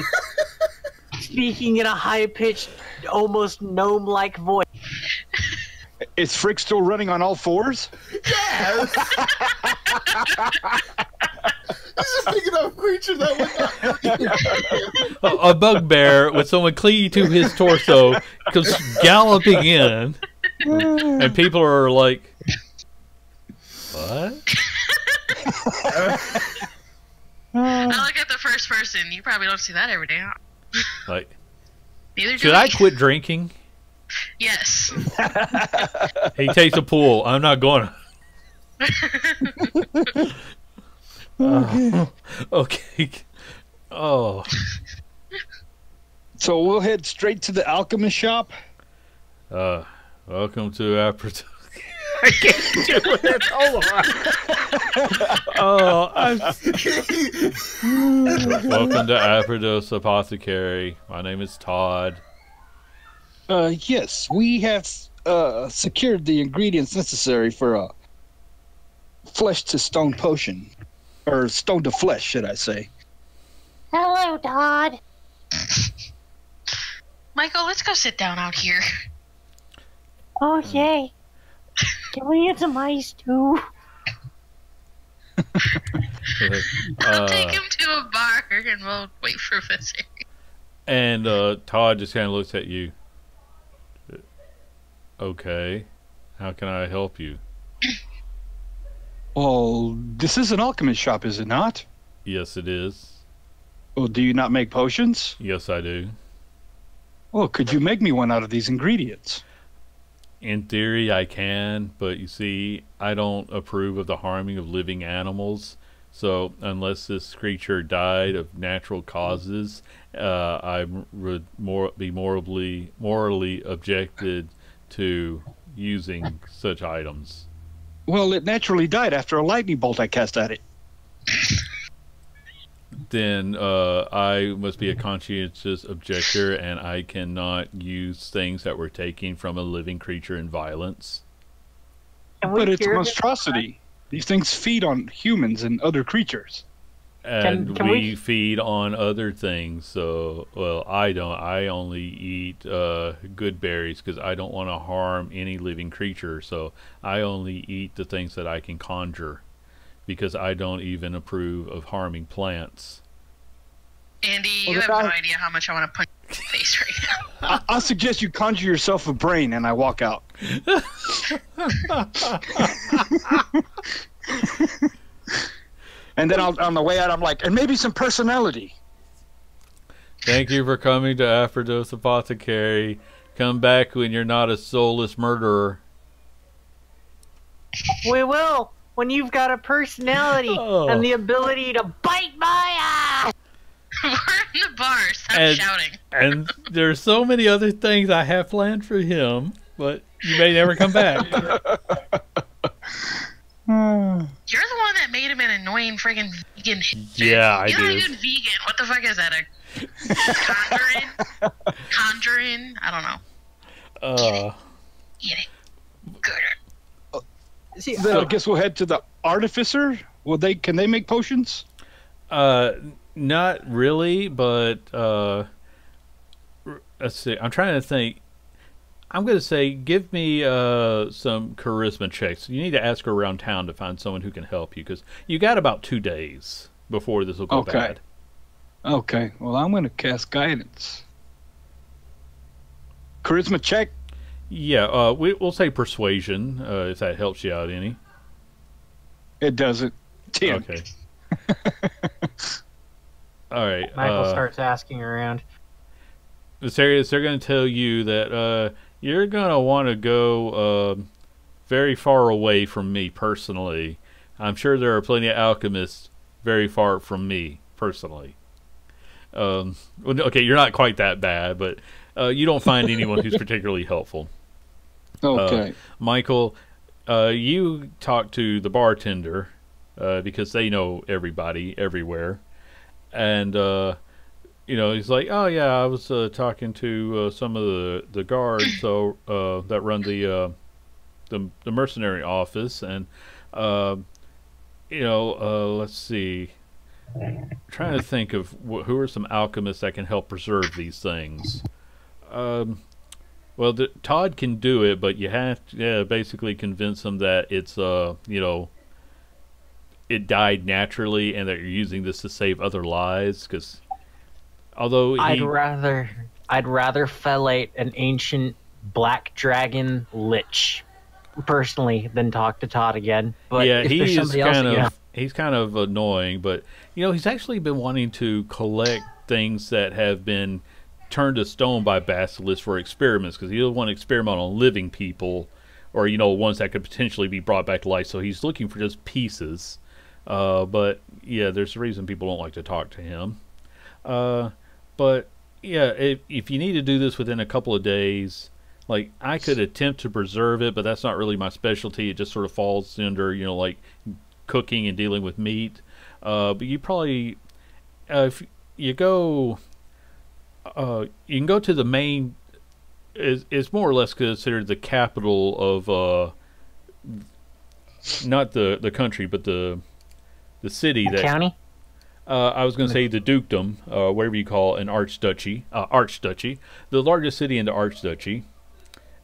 speaking in a high-pitched, almost gnome-like voice. Is Frick still running on all fours? Yes. This is a big enough creature that would not. A bugbear with someone clinging to his torso comes galloping in, and people are like, "What?" I look at the first person. You probably don't see that every day, huh? Like, Neither do should we. I quit drinking? Yes. He takes a pull. I'm not going. Okay. Oh. So we'll head straight to the alchemist shop. Welcome to Aperto. I can't do it. Hold on. Welcome to Apertos Apothecary. My name is Todd. Yes, we have secured the ingredients necessary for a flesh to stone potion. Or stone to flesh, should I say. Hello, Todd. Michael, let's go sit down out here. Okay. Can we get some ice too? I'll take him to a bar and we'll wait for Visser. And Todd just kind of looks at you. Okay. How can I help you? Well, this is an alchemist shop, is it not? Yes, it is. Well, do you not make potions? Yes, I do. Well, could you make me one out of these ingredients? In theory, I can, but you see, I don't approve of the harming of living animals. So, unless this creature died of natural causes, I would be morally objected to using such items. Well, it naturally died after a lightning bolt I cast at it. Then I must be a conscientious objector, and I cannot use things that we're taking from a living creature in violence. But it's a monstrosity. These things feed on humans and other creatures. And Can we feed on other things, so, well, I don't. I only eat good berries because I don't want to harm any living creature, so I only eat the things that I can conjure because I don't even approve of harming plants. Andy, Well, you have then no idea how much I want to punch you in the face right now. I suggest you conjure yourself a brain and I walk out. And then on the way out, I'm like, and maybe some personality. Thank you for coming to Aphrodite Apothecary. Come back when you're not a soulless murderer. We will, when you've got a personality Oh. and the ability to bite my ass. We're in the bar. Stop And- shouting. And there's so many other things I have planned for him, but you may never come back. You're the one that made him an annoying friggin' vegan hipster. Yeah, I You're not did. even vegan. What the fuck is that? A conjuring? I don't know. Eat it. Good. See, Then I guess we'll head to the artificer. Can they make potions? Not really, but let's see. I'm trying to think. I'm going to say, give me some charisma checks. You need to ask around town to find someone who can help you, because you got about 2 days before this will go bad. Okay. Well, I'm going to cast guidance. Charisma check. Yeah, we'll say persuasion, if that helps you out any. It doesn't. 10. Okay. All right. Michael starts asking around. Serious, they're going to tell you that you're going to want to go very far away from me personally. I'm sure there are plenty of alchemists very far from me personally. Well, okay, you're not quite that bad, but you don't find anyone who's particularly helpful. Okay. Michael, you talk to the bartender because they know everybody everywhere. And, he's like, oh, yeah, I was talking to some of the guards that run the mercenary office. And, let's see. I'm trying to think of who are some alchemists that can help preserve these things. Well, Todd can do it, but you have to basically convince him that it's, it died naturally and that you're using this to save other lives. Because although I'd rather fellate an ancient black dragon lich personally than talk to Todd again. But yeah, if there's somebody else, he's kind of annoying, but he's actually been wanting to collect things that have been turned to stone by basilisks for experiments, because he doesn't want to experiment on living people or ones that could potentially be brought back to life. So he's looking for just pieces. But yeah, there's a reason people don't like to talk to him. But yeah, if you need to do this within a couple of days, like I could attempt to preserve it, but that's not really my specialty. It just sort of falls under like cooking and dealing with meat. But you probably if you go, you can go to the main. It's more or less considered the capital of not the country, but the city the county. I was going to say the dukedom, whatever you call an archduchy, the largest city in the archduchy.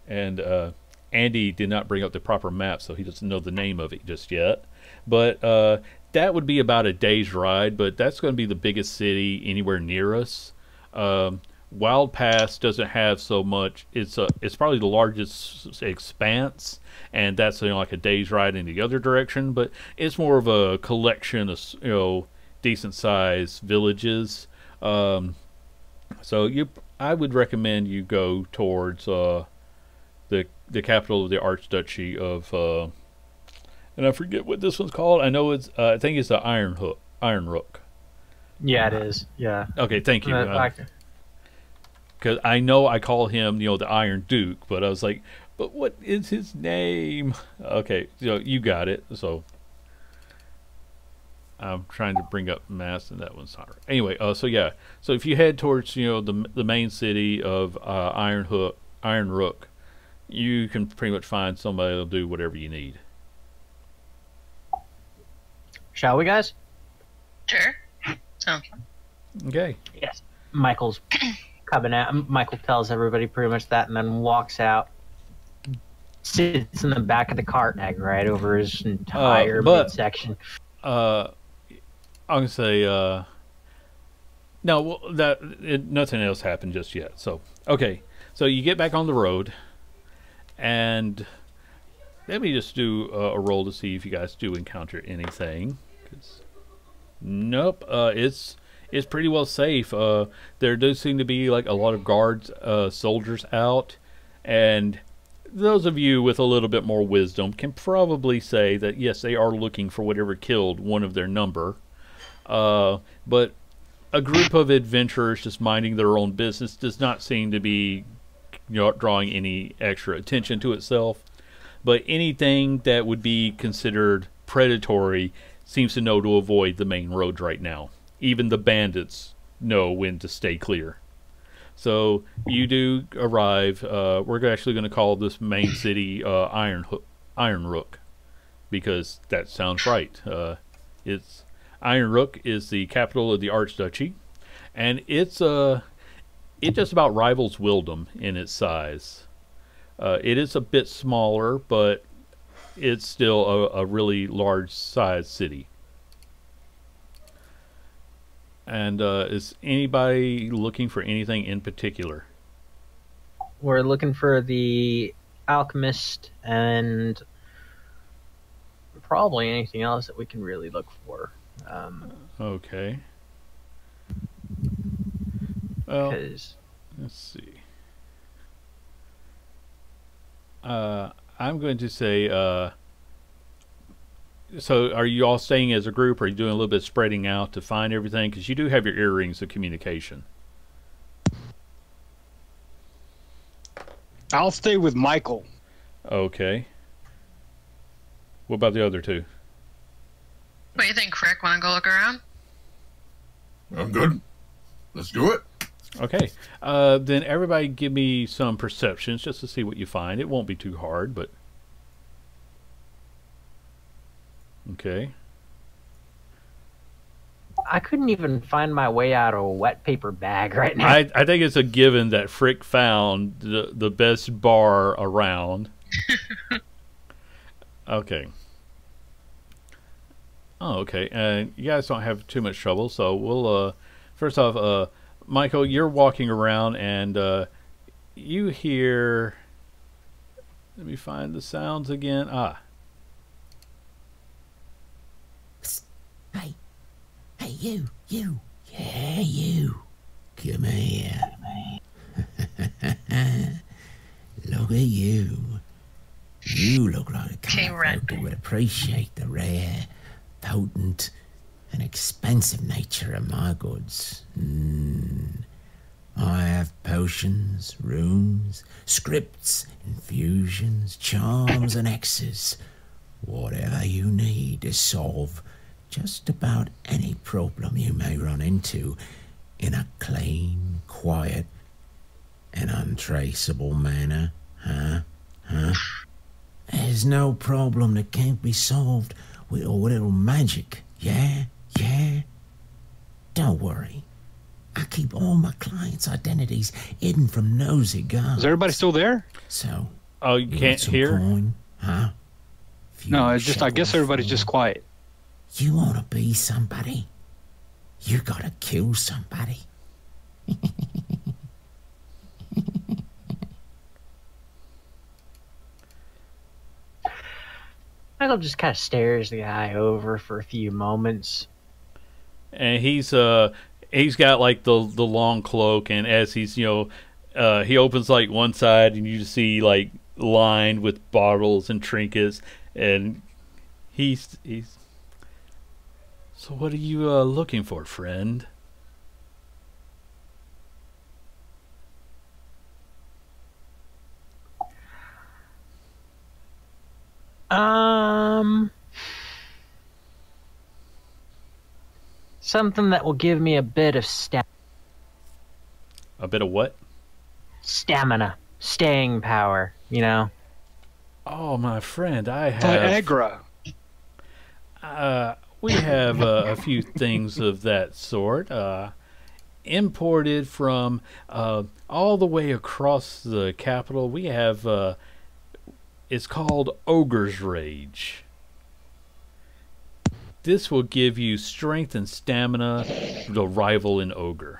And Andy did not bring up the proper map, so he doesn't know the name of it just yet. But that would be about a day's ride, but that's going to be the biggest city anywhere near us. Wild Pass doesn't have so much. It's probably the largest expanse, and that's like a day's ride in the other direction. But it's more of a collection of decent sized villages. So I would recommend you go towards the capital of the Archduchy of and I forget what this one's called. I know it's I think it's the Iron Rook. Yeah, it is. Yeah. Okay, thank you. Because I know I call him the Iron Duke, but I was like, but what is his name? Okay, you got it. So I'm trying to bring up maps, and that one's not right. Anyway, so yeah, so if you head towards the main city of Iron Rook, you can pretty much find somebody that'll do whatever you need. Shall we, guys? Sure. Sounds fun. Okay. Yes. Michael's coming out. Michael tells everybody pretty much that, and then walks out. Sits in the back of the cart and right over his entire midsection. I'm gonna say no. Well, nothing else happened just yet. So okay. So you get back on the road, and let me just do a roll to see if you guys do encounter anything. Nope. It's pretty well safe. There does seem to be like a lot of guards, soldiers out, and those of you with a little bit more wisdom can probably say that yes, they are looking for whatever killed one of their number. But a group of adventurers just minding their own business does not seem to be drawing any extra attention to itself. But anything that would be considered predatory seems to know to avoid the main roads right now. Even the bandits know when to stay clear. So you do arrive. We're actually going to call this main city Iron Rook, because that sounds right. It's Iron Rook is the capital of the Archduchy, and it just about rivals Wildam in its size. It is a bit smaller, but it's still a really large size city. And is anybody looking for anything in particular? We're looking for the alchemist and probably anything else that we can really look for. Okay. Well, let's see. I'm going to say, so are you all staying as a group, or are you doing a little bit of spreading out to find everything? Because you do have your earrings of communication. I'll stay with Michael. Okay. What about the other two? What do you think, Frick? Want to go look around? I'm good. Let's do it. Okay. Then everybody give me some perceptions just to see what you find. It won't be too hard, but... Okay. I couldn't even find my way out of a wet paper bag right now. I think it's a given that Frick found the best bar around. Okay. Oh, okay. You guys don't have too much trouble, so we'll first off, Michael, you're walking around and you hear. Let me find the sounds again. Ah. Hey, you. Yeah, you. Come here. Look at you. You look like a kind of folk who would appreciate the rare, potent, and expensive nature of my goods. I have potions, runes, scripts, infusions, charms, and X's. Whatever you need to solve just about any problem you may run into in a clean, quiet, and untraceable manner. Huh? There's no problem that can't be solved with a little magic. Yeah? Don't worry. I keep all my clients' identities hidden from nosy guards. Is everybody still there? So, Oh, you can't hear? Coin, huh? No, it's just, I guess everybody's just quiet. You want to be somebody? You gotta kill somebody. Michael just kind of stares the guy over for a few moments. And he's got like the long cloak, and as he's he opens like one side, and you just see like lined with bottles and trinkets, and he's. So what are you looking for, friend? Something that will give me a bit of A bit of what? stamina, staying power, you know? Oh, my friend, I have... Viagra. We have a few things of that sort. Imported from all the way across the capital. We have... it's called Ogre's Rage. This will give you strength and stamina to rival an ogre.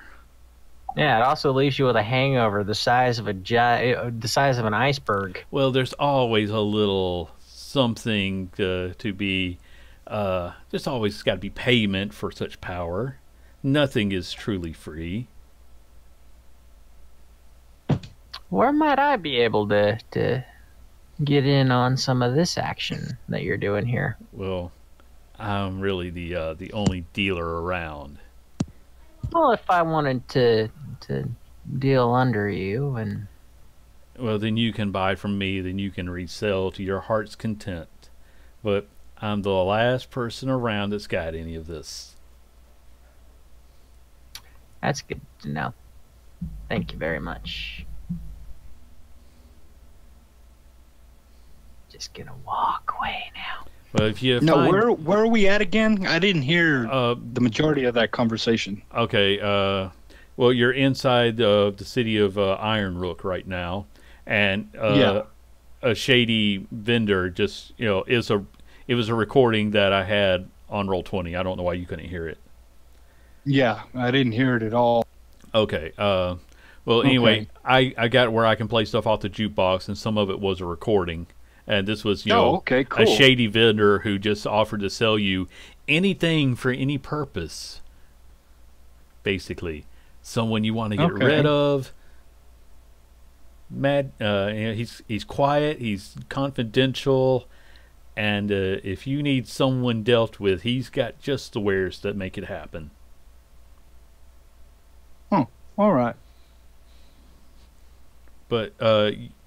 Yeah, it also leaves you with a hangover the size of the size of an iceberg. Well, there's always a little something to be. There's always got to be payment for such power. Nothing is truly free. Where might I be able to get in on some of this action that you're doing here? Well, I'm really the only dealer around. Well, if I wanted to deal under you and... Well, then you can buy from me, then you can resell to your heart's content. But I'm the last person around that's got any of this. That's good to know. Thank you very much. Just gonna walk away now. Well, if you No, find... where are we at again? I didn't hear the majority of that conversation. Okay, well, you're inside the city of Iron Rook right now, and a shady vendor just, it was a recording that I had on Roll20. I don't know why you couldn't hear it. Yeah, I didn't hear it at all. Okay, well, anyway, I got where I can play stuff off the jukebox, and some of it was a recording. And this was, okay, cool. a shady vendor who just offered to sell you anything for any purpose. Basically, someone you want to get rid of. He's quiet, he's confidential, and if you need someone dealt with, he's got just the wares that make it happen. Oh, all right. But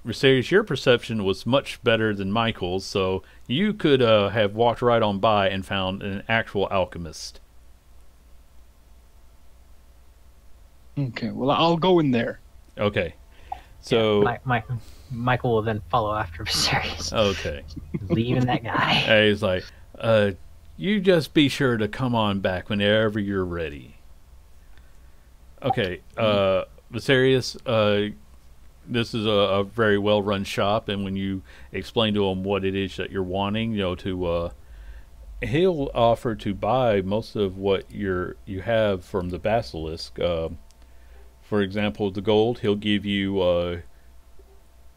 Rosarius, your perception was much better than Michael's, so you could have walked right on by and found an actual alchemist. Okay, well, I'll go in there. Okay. So... Yeah, Michael will then follow after Viserys. Okay. Leaving that guy. And he's like, you just be sure to come on back whenever you're ready. Okay, Viserys, this is a very well-run shop, and when you explain to them what it is that you're wanting, to he'll offer to buy most of what you have from the basilisk. For example, the gold he'll give you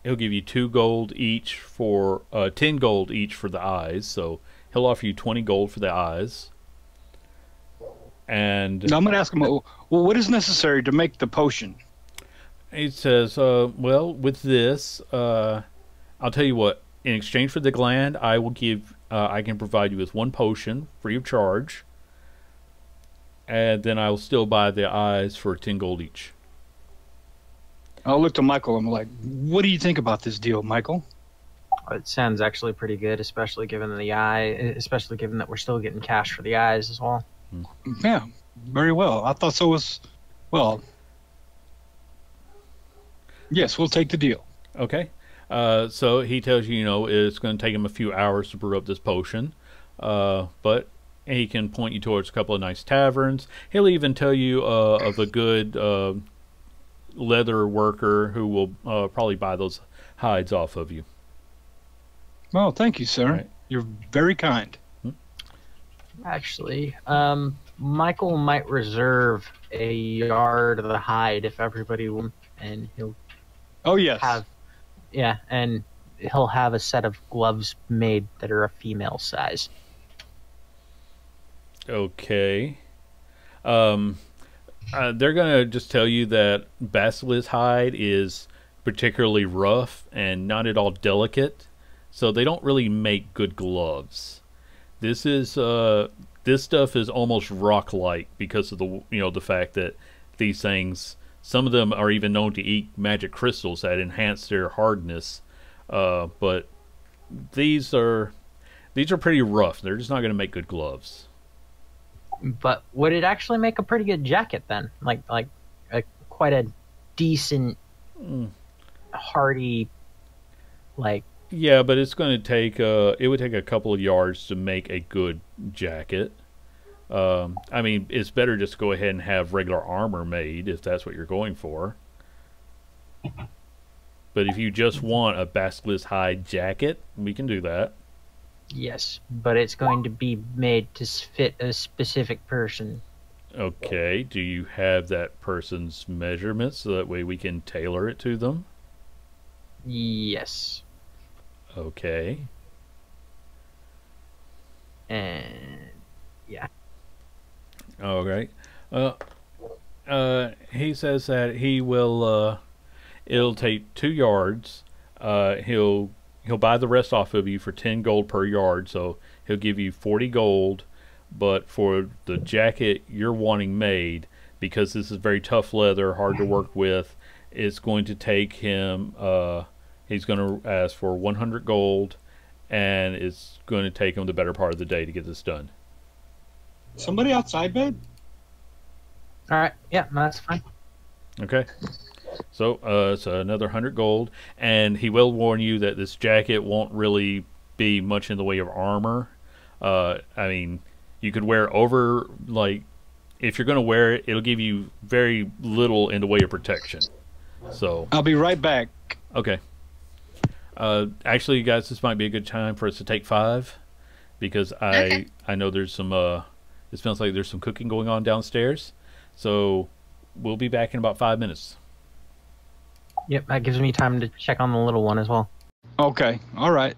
2 gold each for 10 gold each for the eyes. So he'll offer you 20 gold for the eyes. And Now I'm going to ask him, well, what is necessary to make the potion? he says, "Well, with this, I'll tell you what. In exchange for the gland, I can provide you with 1 potion free of charge, and then I will still buy the eyes for 10 gold each." I'll look to Michael. I'm like, what do you think about this deal, Michael? It sounds actually pretty good, especially given especially given that we're still getting cash for the eyes as well. Yeah, very well. I thought so as well. Yes, we'll take the deal. Okay. So he tells you, it's going to take him a few hours to brew up this potion, but he can point you towards a couple of nice taverns. He'll even tell you of a good leather worker who will probably buy those hides off of you. Well, thank you, sir. Right. You're very kind. Actually, Michael might reserve a yard of the hide if everybody will, and he'll Oh, yes. and he'll have a set of gloves made that are a female size. Okay. They're going to just tell you that basilisk hide is particularly rough and not at all delicate, so they don't really make good gloves. This stuff is almost rock-like because of the fact that these things, some of them are even known to eat magic crystals that enhance their hardness. But these are pretty rough. They're just not going to make good gloves. But would it actually make a pretty good jacket then? Like quite a decent, hardy, like. Yeah, but it's going to take it would take a couple of yards to make a good jacket. I mean, it's better just to go ahead and have regular armor made if that's what you're going for. But if you just want a basilisk hide jacket, we can do that. Yes, but it's going to be made to fit a specific person. Okay, do you have that person's measurements so that way we can tailor it to them? Yes. Okay. And yeah. All right. He says that he will. It'll take 2 yards. He'll buy the rest off of you for 10 gold per yard. So he'll give you 40 gold. But for the jacket you're wanting made, because this is very tough leather, hard to work with, it's going to take him. He's going to ask for 100 gold, and it's going to take him the better part of the day to get this done. Somebody outside, babe? All right. Yeah, no, that's fine. Okay. So it's another 100 gold, and he will warn you that this jacket won't really be much in the way of armor. I mean, you could wear over, like, if you're going to wear it, it'll give you very little in the way of protection. So I'll be right back. okay. Actually, guys, this might be a good time for us to take 5, because I know there's some. It smells like there's some cooking going on downstairs. So we'll be back in about 5 minutes. Yep, that gives me time to check on the little one as well. Okay, all right.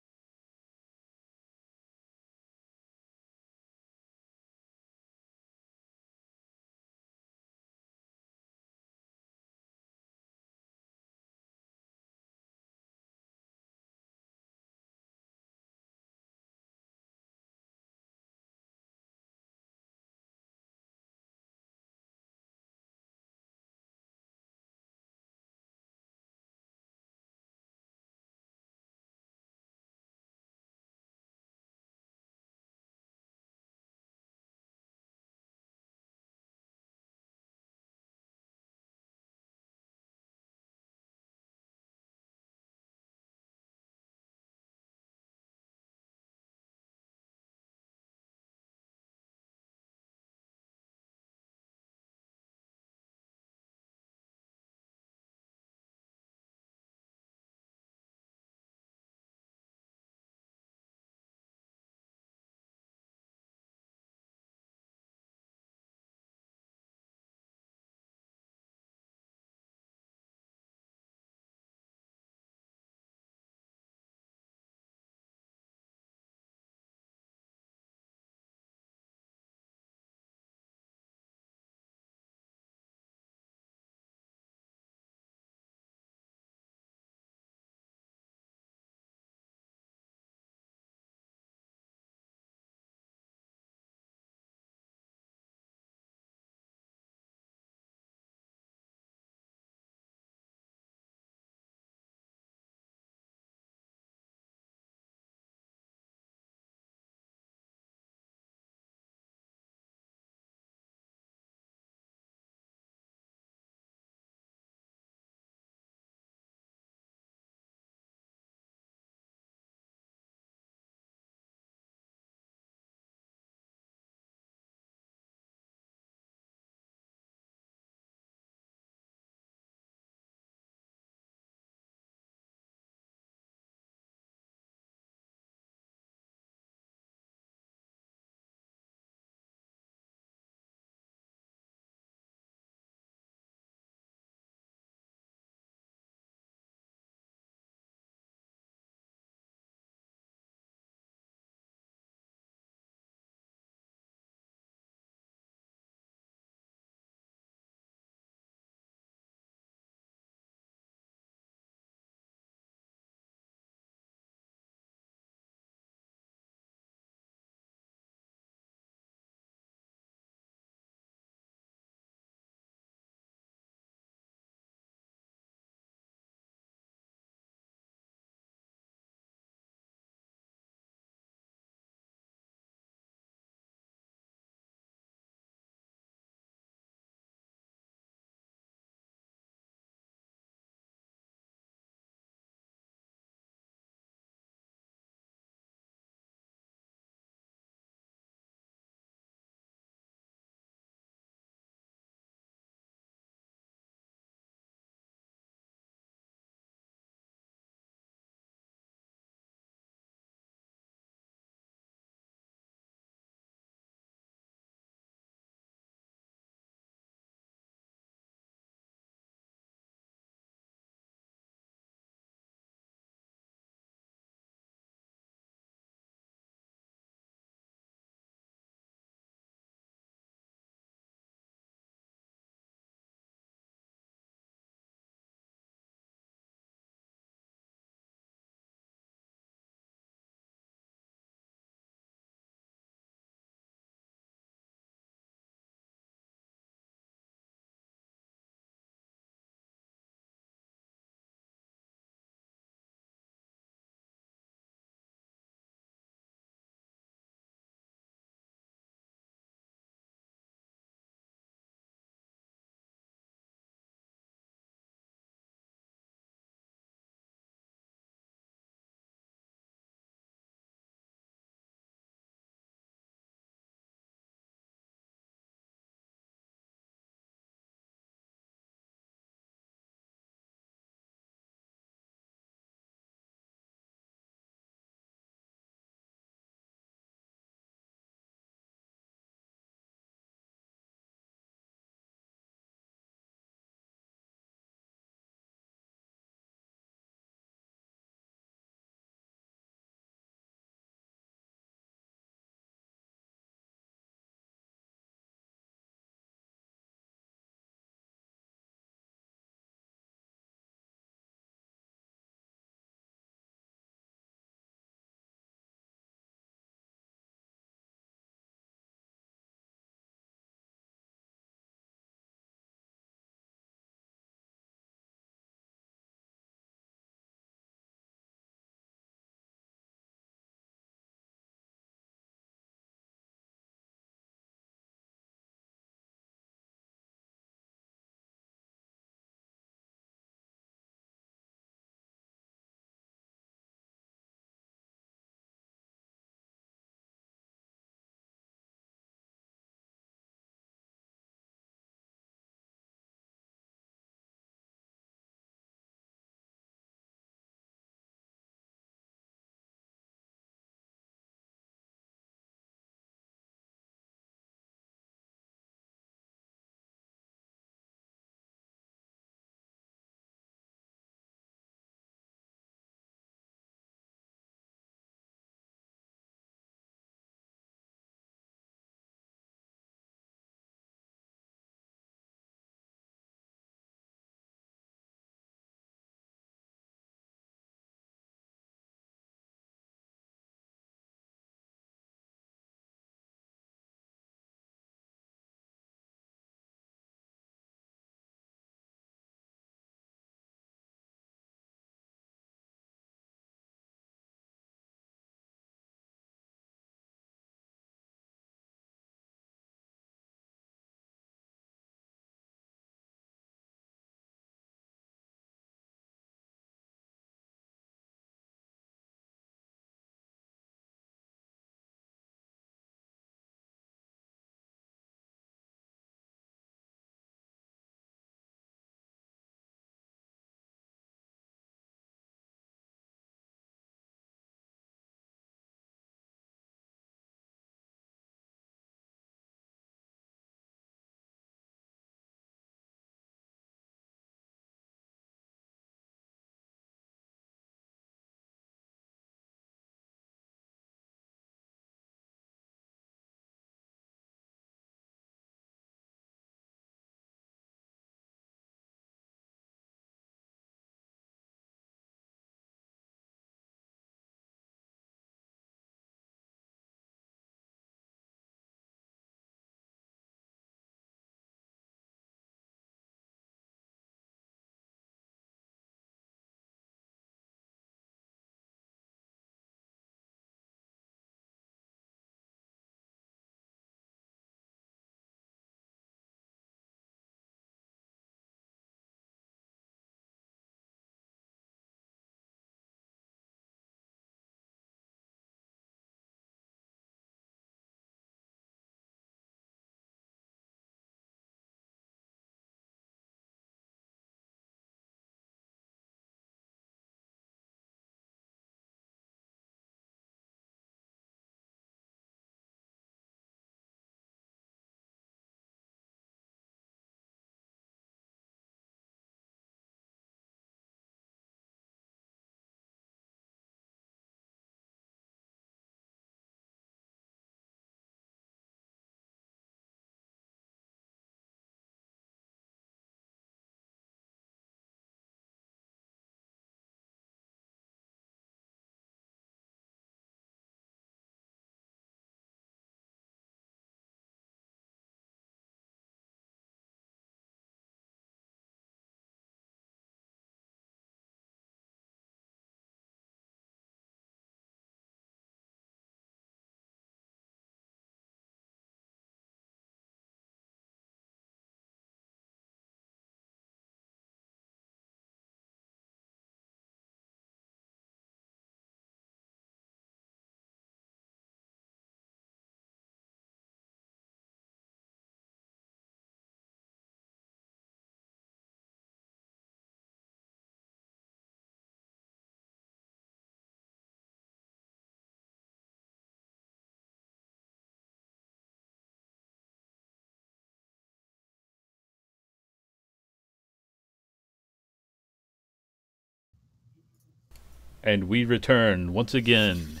And we return once again.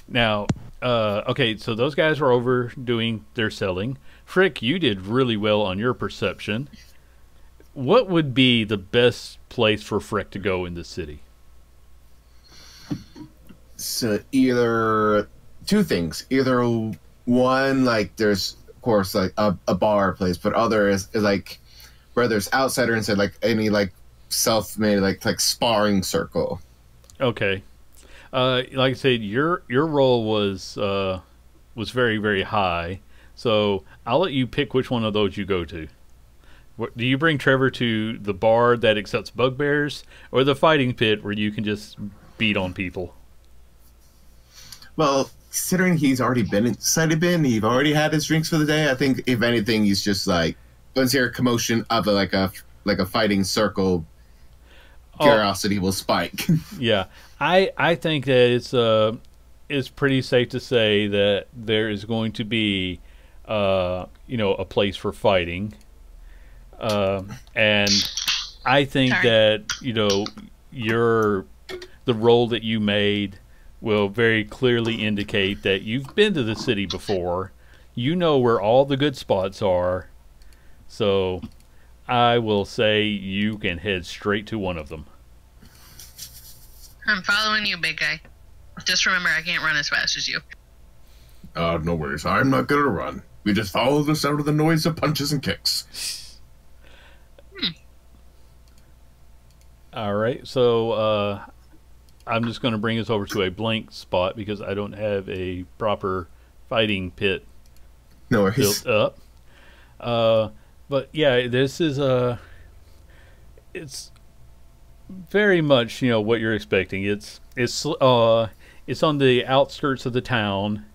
Now, okay, so those guys were over doing their selling. Frick, you did really well on your perception. What would be the best place for Frick to go in the city? So either two things. Either one, like there's of course like a bar place, but other is like where there's outsider inside, like any like self-made like sparring circle. Okay. Like I said, your roll was very, very high. So I'll let you pick which one of those you go to. Do you bring Trevor to the bar that accepts bugbears, or the fighting pit where you can just beat on people? Well, considering he's already been inside a bin, he's already had his drinks for the day. I think if anything, he's just like once you hear a commotion of like a fighting circle, curiosity will spike. Yeah, I think that it's pretty safe to say that there is going to be a place for fighting, and I think that the role that you made will very clearly indicate that you've been to the city before. You know where all the good spots are, so I will say you can head straight to one of them. I'm following you, big guy. Just remember, I can't run as fast as you. No worries. I'm not gonna run. We just follow the sound of the noise of punches and kicks. All right, so I'm just going to bring us over to a blank spot because I don't have a proper fighting pit built up. But yeah, this is it's very much what you're expecting. It's on the outskirts of the town,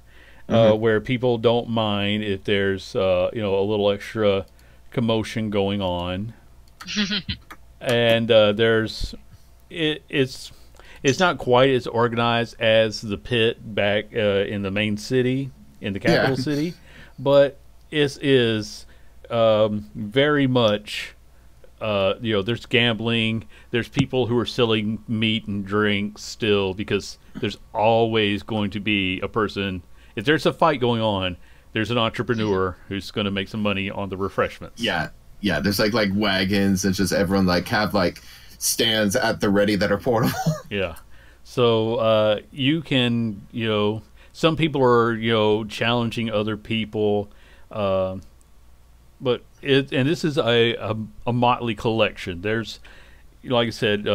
where people don't mind if there's a little extra commotion going on, and it's not quite as organized as the pit back in the main city, in the capital city, but it is very much, there's gambling, there's people who are selling meat and drinks still, because there's always going to be a person, if there's a fight going on, there's an entrepreneur who's going to make some money on the refreshments. Yeah, there's like wagons and just everyone have stands at the ready that are portable. Yeah. So you can, some people are, challenging other people, but this is a motley collection. There's, like I said,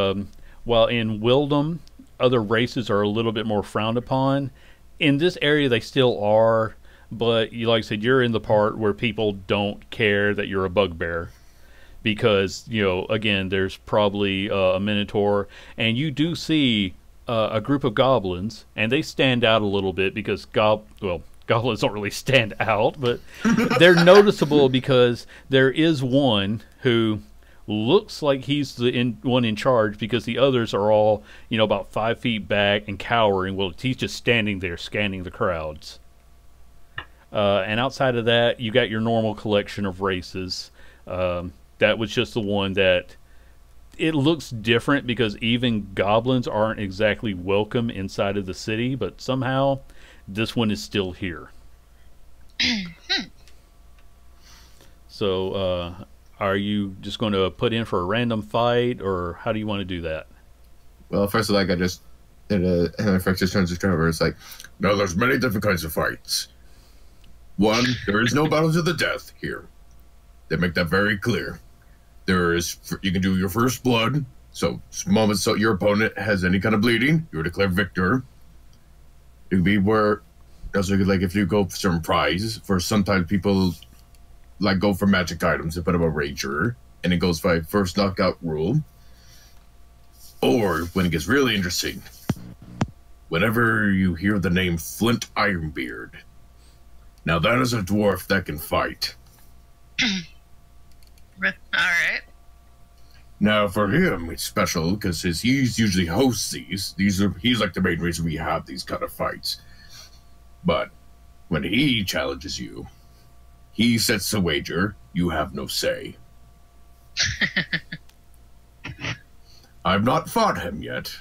while in Wildom, other races are a little bit more frowned upon. In this area, they still are, but like I said, you're in the part where people don't care that you're a bugbear. Because, again, there's probably a minotaur, and you do see a group of goblins, and they stand out a little bit because goblins don't really stand out, but they're noticeable because there is one who looks like he's the one in charge, because the others are all, about 5 feet back and cowering. Well, he's just standing there scanning the crowds. And outside of that, you got your normal collection of races. That was just the one that it looks different because even goblins aren't exactly welcome inside of the city, but somehow this one is still here. So, are you just going to put in for a random fight, or how do you want to do that? Well, first of all, I just and Frank just turns to Trevor. It's like, now there's many different kinds of fights. One, there is no battle to the death here. They make that very clear. You can do your first blood. So, moments your opponent has any kind of bleeding, you're declared victor. It could be where, also if you go for some prize, for sometimes people go for magic items, they put up a rager, and it goes by first knockout rule. Or, when it gets really interesting, whenever you hear the name Flint Ironbeard, now that is a dwarf that can fight. Alright. Now, for him, it's special because he's usually hosts these. He's like the main reason we have these kind of fights. But when he challenges you, he sets the wager. You have no say. I've not fought him yet,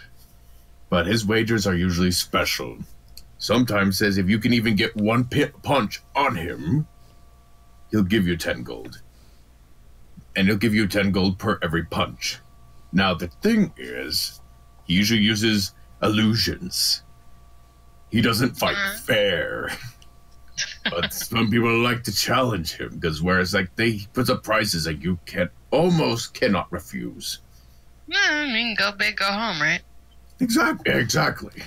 but his wagers are usually special. Sometimes says if you can even get one punch on him, he'll give you 10 gold. And he'll give you 10 gold per every punch. Now, the thing is, he usually uses illusions. He doesn't fight fair. But some people like to challenge him, because whereas like he puts up prices that you almost cannot refuse. Yeah, I mean, go big, go home, right? Exactly.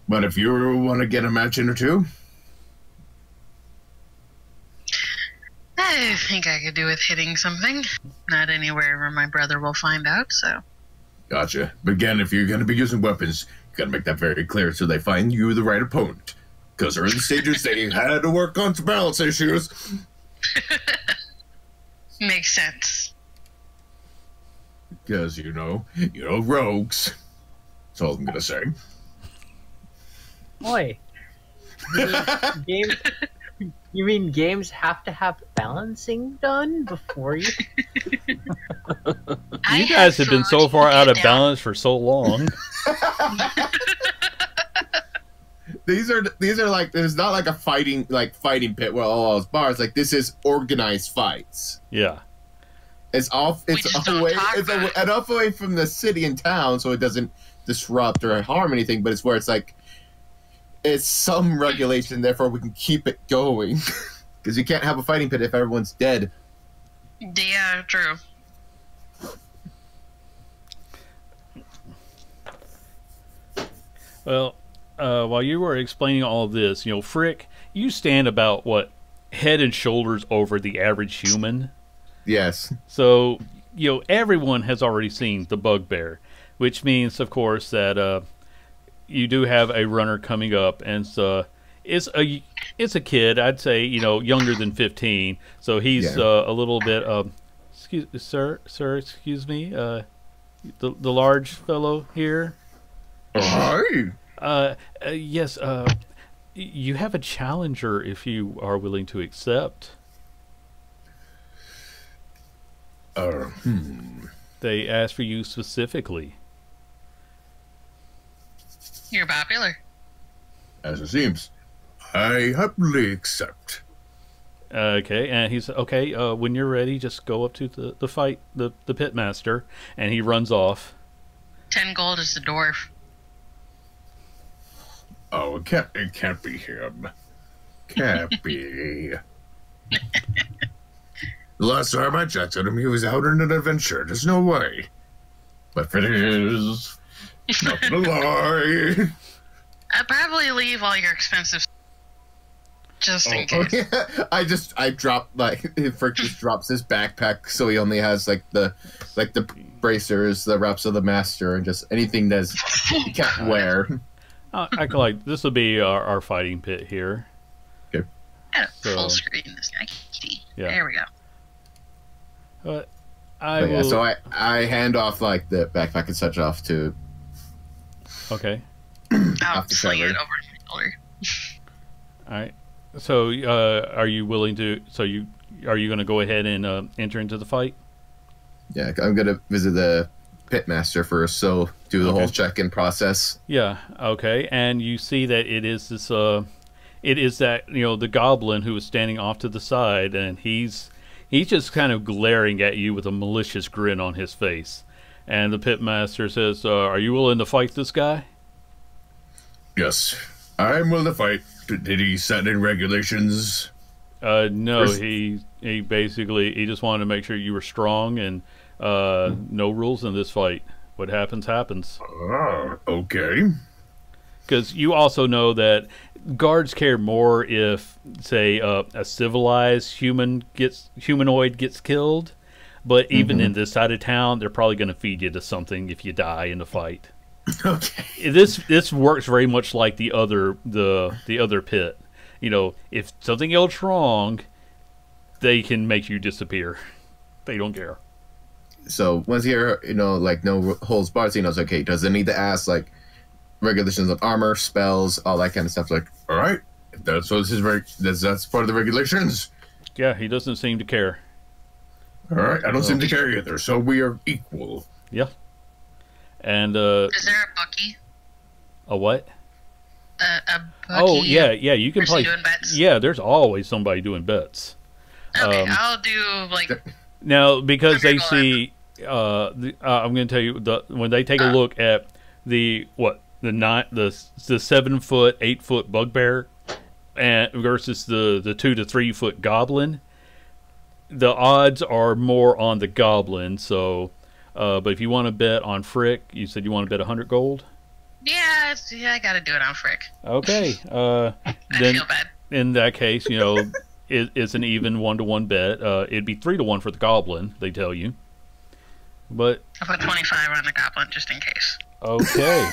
But if you want to get a match in or two, I think I could do with hitting something. Not anywhere where my brother will find out, so. gotcha. But again, if you're going to be using weapons, you got to make that very clear so they find you the right opponent. Because early stages, they had to work on some balance issues. Makes sense. Because, rogues. That's all I'm going to say. Boy. You mean games have to have balancing done before you? You guys have been so far out of balance for so long. These are like, there's not like a fighting pit where all those bars. Like, this is organized fights. Yeah. It's enough away from the city and town so it doesn't disrupt or harm anything, but it's where it's like, it's some regulation, therefore we can keep it going. Because you can't have a fighting pit if everyone's dead. Yeah, true. Well, while you were explaining all of this, Frick, you stand about, head and shoulders over the average human. Yes. So, everyone has already seen the bugbear, which means, of course, that you do have a runner coming up, and it's a kid. I'd say younger than 15. So he's a little bit. Excuse me. The large fellow here. Hi. Yes. You have a challenger if you are willing to accept. They asked for you specifically. You're popular. As it seems. I happily accept. Okay, and he's okay. When you're ready, just go up to the pit master, and he runs off. 10 gold is the dwarf. Oh, it can't be him. Can't be. The last time I checked on him, he was out on an adventure. There's no way. But if it is, not gonna lie. I'd probably leave all your expensive just in case. I dropped Frick just drops his backpack, so he only has the bracers, the wraps of the master, and just anything that's he can't wear. I can this will be our fighting pit here. Okay. Full screen this guy. Yeah. There we go. So I hand off the backpack and such off to. Okay. I'll sling it over my shoulder. All right. So, are you willing to? Are you going to go ahead and enter into the fight? Yeah, I'm going to visit the pitmaster first, so do the whole check-in process. Yeah. Okay. And you see that it is this. It is that the goblin who is standing off to the side, and he's just kind of glaring at you with a malicious grin on his face. And the pitmaster says, "Are you willing to fight this guy?" Yes, I'm willing to fight. Did he set in regulations? No, he basically just wanted to make sure you were strong, and no rules in this fight. What happens happens. Okay. Because you also know that guards care more if, say, a civilized humanoid gets killed, but even in this side of town, they're probably going to feed you to something if you die in the fight. Okay. This works very much like the other pit. If something goes wrong, they can make you disappear. They don't care. So once you're no holds barred, he knows okay, doesn't need to ask regulations on armor, spells, all that kind of stuff. All right, that's part of the regulations. Yeah, he doesn't seem to care. All right, I don't seem to care either. So we are equal. Yeah. And Is there a bookie? a what? A bookie? Oh yeah, you can person play. doing bets? Yeah, there's always somebody doing bets. Okay, I'll do like. Now, because they Typical see, I'm going to tell you when they take a look at the 7 foot, 8 foot bugbear, and versus the 2 to 3 foot goblin, the odds are more on the goblin. So, but if you want to bet on Frick, you said you want to bet 100 gold. Yeah, I got to do it on Frick. Okay. I Then feel bad. in that case, it's an even 1-to-1 bet. It'd be 3-to-1 for the goblin. They tell you, but I'll put 25 on the goblin just in case. okay,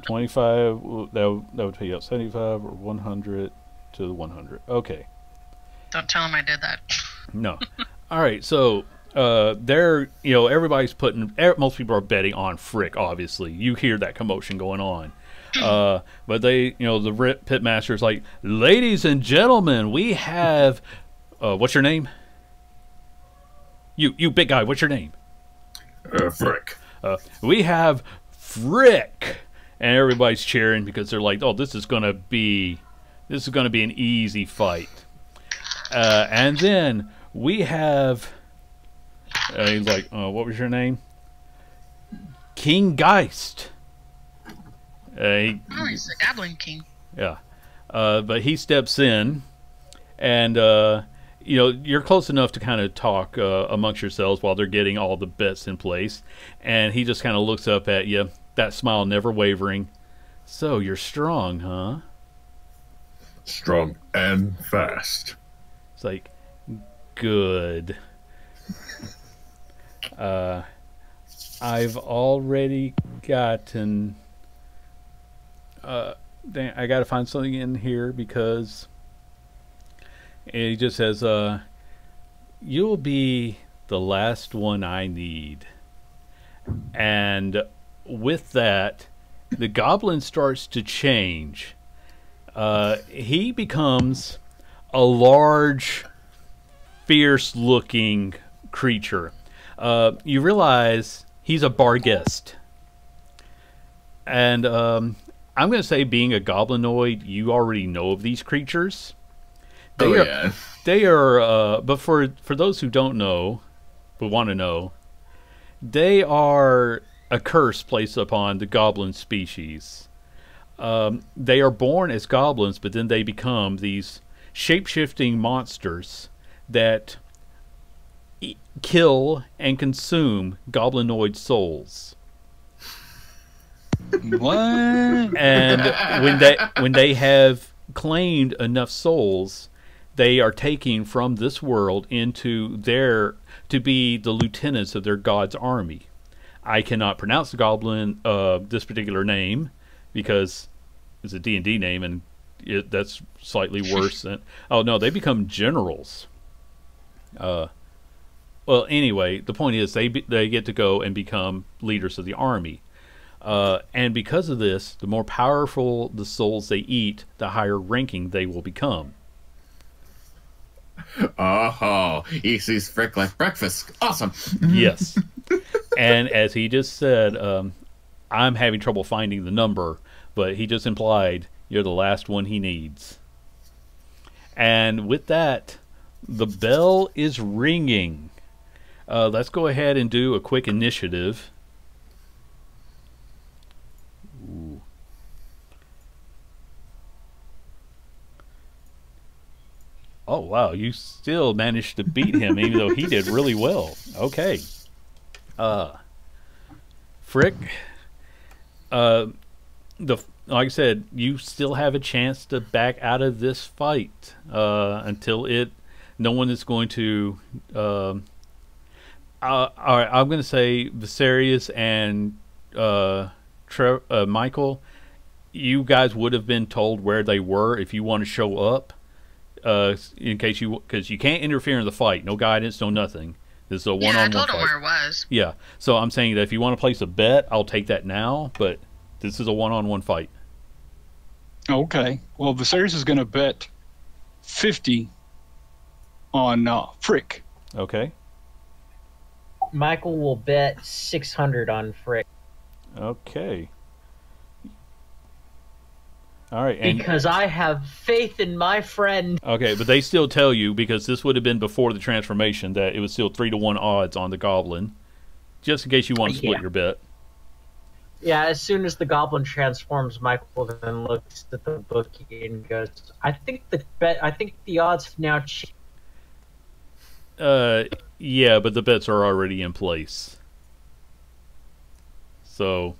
25. That would pay out 75 or 100 to the 100. Okay, Don't tell him I did that. no, all right. So everybody's most people are betting on Frick. Obviously, you hear that commotion going on. But they, the pitmaster's like, ladies and gentlemen, we have, what's your name? You big guy, what's your name? Frick. We have Frick, and everybody's cheering because they're like, oh, this is gonna be an easy fight. And then we have, he's like, what was your name? King Geist. He's the Goblin King. Yeah. But he steps in, and, you're close enough to kind of talk amongst yourselves while they're getting all the bets in place. And he just kind of looks up at you, that smile never wavering. So, you're strong, huh? Strong and fast. It's like, good. I've already gotten... dang, I gotta find something in here because he just says, you'll be the last one I need. And with that, the goblin starts to change. He becomes a large, fierce-looking creature. You realize he's a Barghest. And I'm going to say, being a goblinoid, you already know of these creatures. They are, but for those who don't know, but want to know, they are a curse placed upon the goblin species. They are born as goblins, but then they become these shape-shifting monsters that kill and consume goblinoid souls. What? And when they have claimed enough souls, they are taken from this world into to be the lieutenants of their god's army. I cannot pronounce the goblin this particular name because it's a D&D name, and that's slightly worse than. Oh no, they become generals. Well, anyway, the point is they get to go and become leaders of the army. And because of this, the more powerful the souls they eat, the higher ranking they will become. Oh, he sees Frick like breakfast. Awesome. Yes. And as he just said, I'm having trouble finding the number, but he just implied you're the last one he needs. And with that, the bell is ringing. Let's go ahead and do a quick initiative. Ooh. Oh wow, you still managed to beat him even though he did really well. Okay. Frick, like I said, you still have a chance to back out of this fight until no one is going to. All right, I'm going to say Viserius and Michael, you guys would have been told where they were if you want to show up. In case because you can't interfere in the fight, no guidance, no nothing. This is a one-on-one fight. Yeah, I told him where it was. Yeah, so I'm saying that if you want to place a bet, I'll take that now, but this is a one-on-one fight. Okay. Well, Viserys is going to bet 50 on Frick. Okay. Michael will bet 600 on Frick. Okay. All right. And Because I have faith in my friend. okay, but they still tell you, because this would have been before the transformation, that it was still 3-1 odds on the goblin, just in case you want to split your bet. Yeah, as soon as the goblin transforms, Michael then looks at the bookie and goes, I think the odds have now changed. Yeah, but the bets are already in place. So,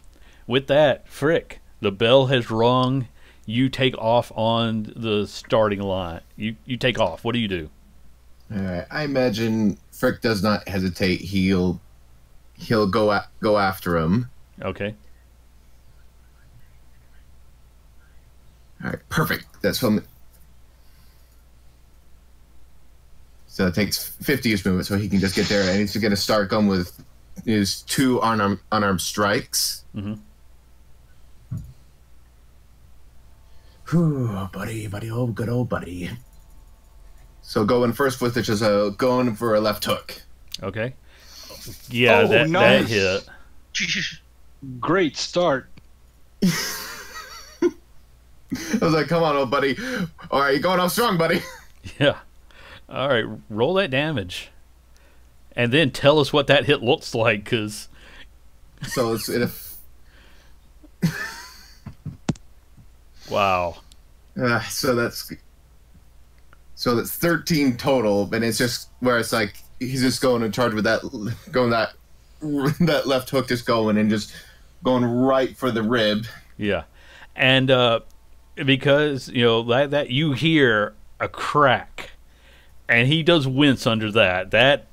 with that, Frick, the bell has rung. You take off on the starting line. You take off. What do you do? All right. I imagine Frick does not hesitate. He'll go after him. Okay. All right. Perfect. That's from. So it takes 50 movement, so he can just get there, and he's going to start going with his 2 unarmed strikes. Mm-hmm. Whew, buddy, oh, good old buddy. So going first with it is going for a left hook. Okay. Yeah, that hit. Great start. I was like, come on, old buddy. All right, you're going off strong, buddy. Yeah. All right, roll that damage. And then tell us what that hit looks like, because... So it's... Wow. So that's 13 total, and it's just where it's like he's just going in charge with that left hook, just going and just going right for the rib. Yeah, and because that you hear a crack, and he does wince under that. That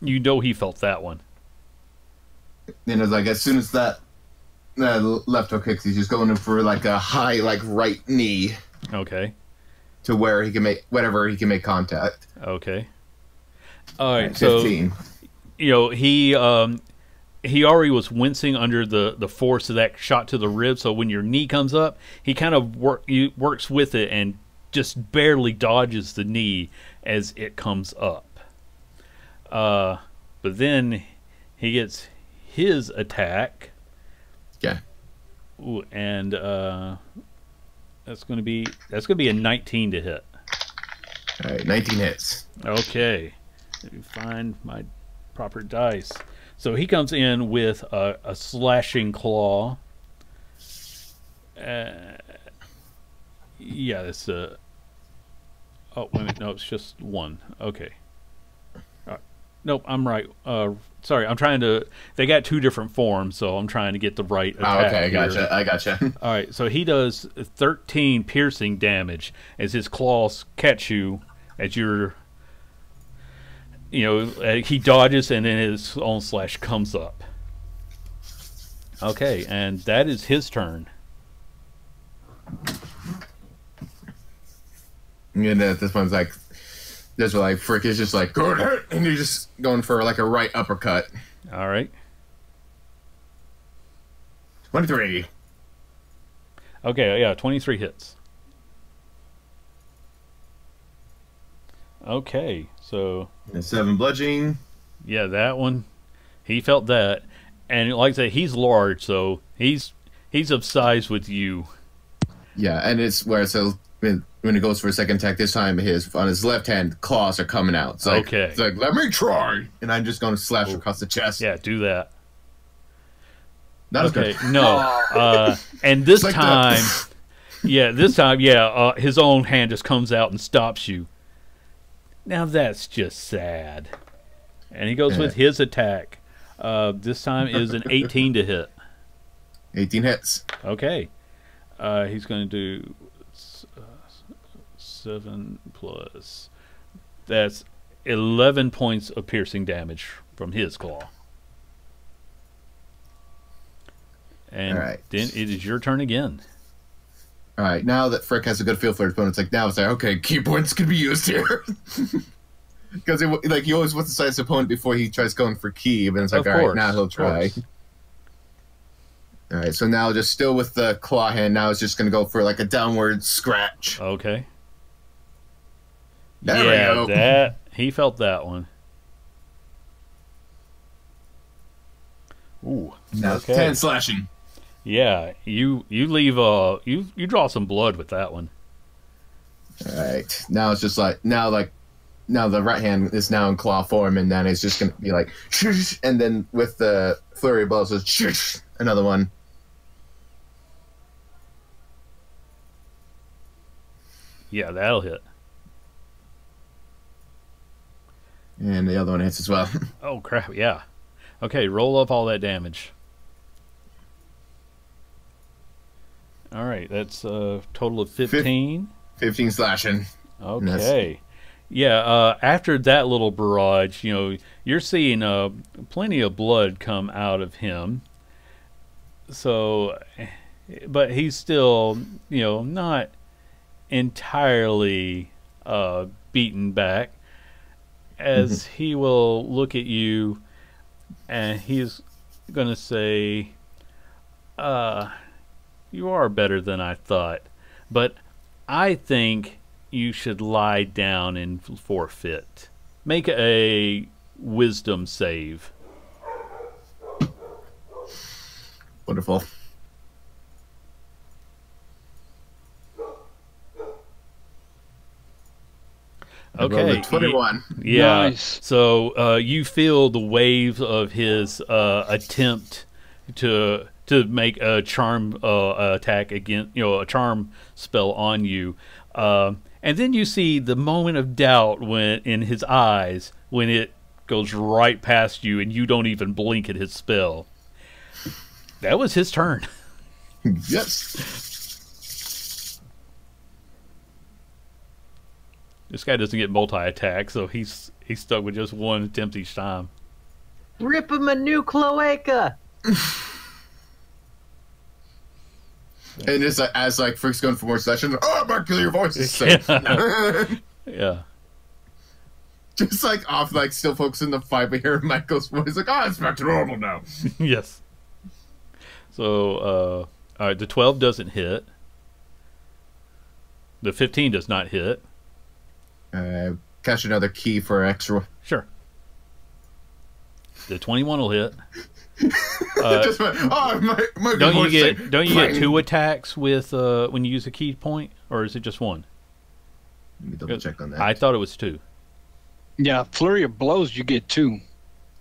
he felt that one. And it's like as soon as that left hook hits, he's just going in for like a high right knee. Okay. To where he can make contact. Okay. All right. 15. So, he already was wincing under the force of that shot to the rib. So when your knee comes up, he kind of works with it and just barely dodges the knee as it comes up. But then he gets his attack. Yeah. Ooh, and that's going to be a 19 to hit. All right, 19 hits. Okay. Let me find my proper dice. So he comes in with a slashing claw. Yeah, it's a... Oh, wait a minute. No, it's just one. Okay. Nope, I'm right. Sorry, I'm trying to... They got 2 different forms, so I'm trying to get the right attack. Okay, I gotcha. All right, so he does 13 piercing damage as his claws catch you as you're... he dodges, and then his own slash comes up. Okay, and that is his turn. And at this point, it's like Frick is just like, go ahead, and you're just going for like a right uppercut. All right. 23. Okay, yeah, 23 hits. Okay, so... And 7 bludgeoning. Yeah, that one. He felt that. And like I said, he's large, so he's of size with you. Yeah, and it's where when it goes for a second attack, this time on his left hand, claws are coming out. It's like, okay. It's like, let me try. And I'm just going to slash across the chest. Yeah, do that. Not okay, as good. No. And this like time, his own hand just comes out and stops you. Now that's just sad. And he goes with his attack. This time is an 18 to hit. 18 hits. Okay. He's going to do 7 plus... That's 11 points of piercing damage from his claw. And then it is your turn again. All right, now that Frick has a good feel for his opponent, it's like, okay, key points can be used here. Because he always wants to size his opponent before he tries going for key, but it's like, all right, now he'll try. All right, so now just still with the claw hand, now it's just going to go for like a downward scratch. Okay. There we go. He felt that one. Ooh. Now Okay. 10 slashing. Yeah, you leave you draw some blood with that one. All right. Now it's just now the right hand is now in claw form, and then it's just gonna be like, and then with the flurry of blows, it's another one. Yeah, that'll hit. And the other one hits as well. Oh crap, yeah. Okay, roll up all that damage. All right, that's a total of 15. 15 slashing. Okay. Yeah, after that little barrage, you're seeing plenty of blood come out of him. So, but he's still, not entirely beaten back, as he will look at you and he's going to say, you are better than I thought, but I think you should lie down and forfeit. Make a wisdom save. Wonderful. Okay. 21. Yeah. Nice. So you feel the waves of his attempt to make a charm attack against, a charm spell on you. And then you see the moment of doubt when in his eyes when it goes right past you and you don't even blink at his spell. That was his turn. Yes. This guy doesn't get multi-attack, so he's stuck with just one attempt each time. Rip him a new cloaca. And it's as Frick's going for more sessions. Oh, Mark, your voice is safe. Yeah. Just off, still focusing the fight, but hearing Michael's voice, it's back to normal now. Yes. So, all right, the 12 doesn't hit. The 15 does not hit. Catch another key for extra. Sure. The 21 will hit. Just went, my Don't you voice get safe. don't you get 2 attacks with when you use a key point, or is it just 1? Let me double check on that. I thought it was 2. Yeah, flurry of blows, you get 2.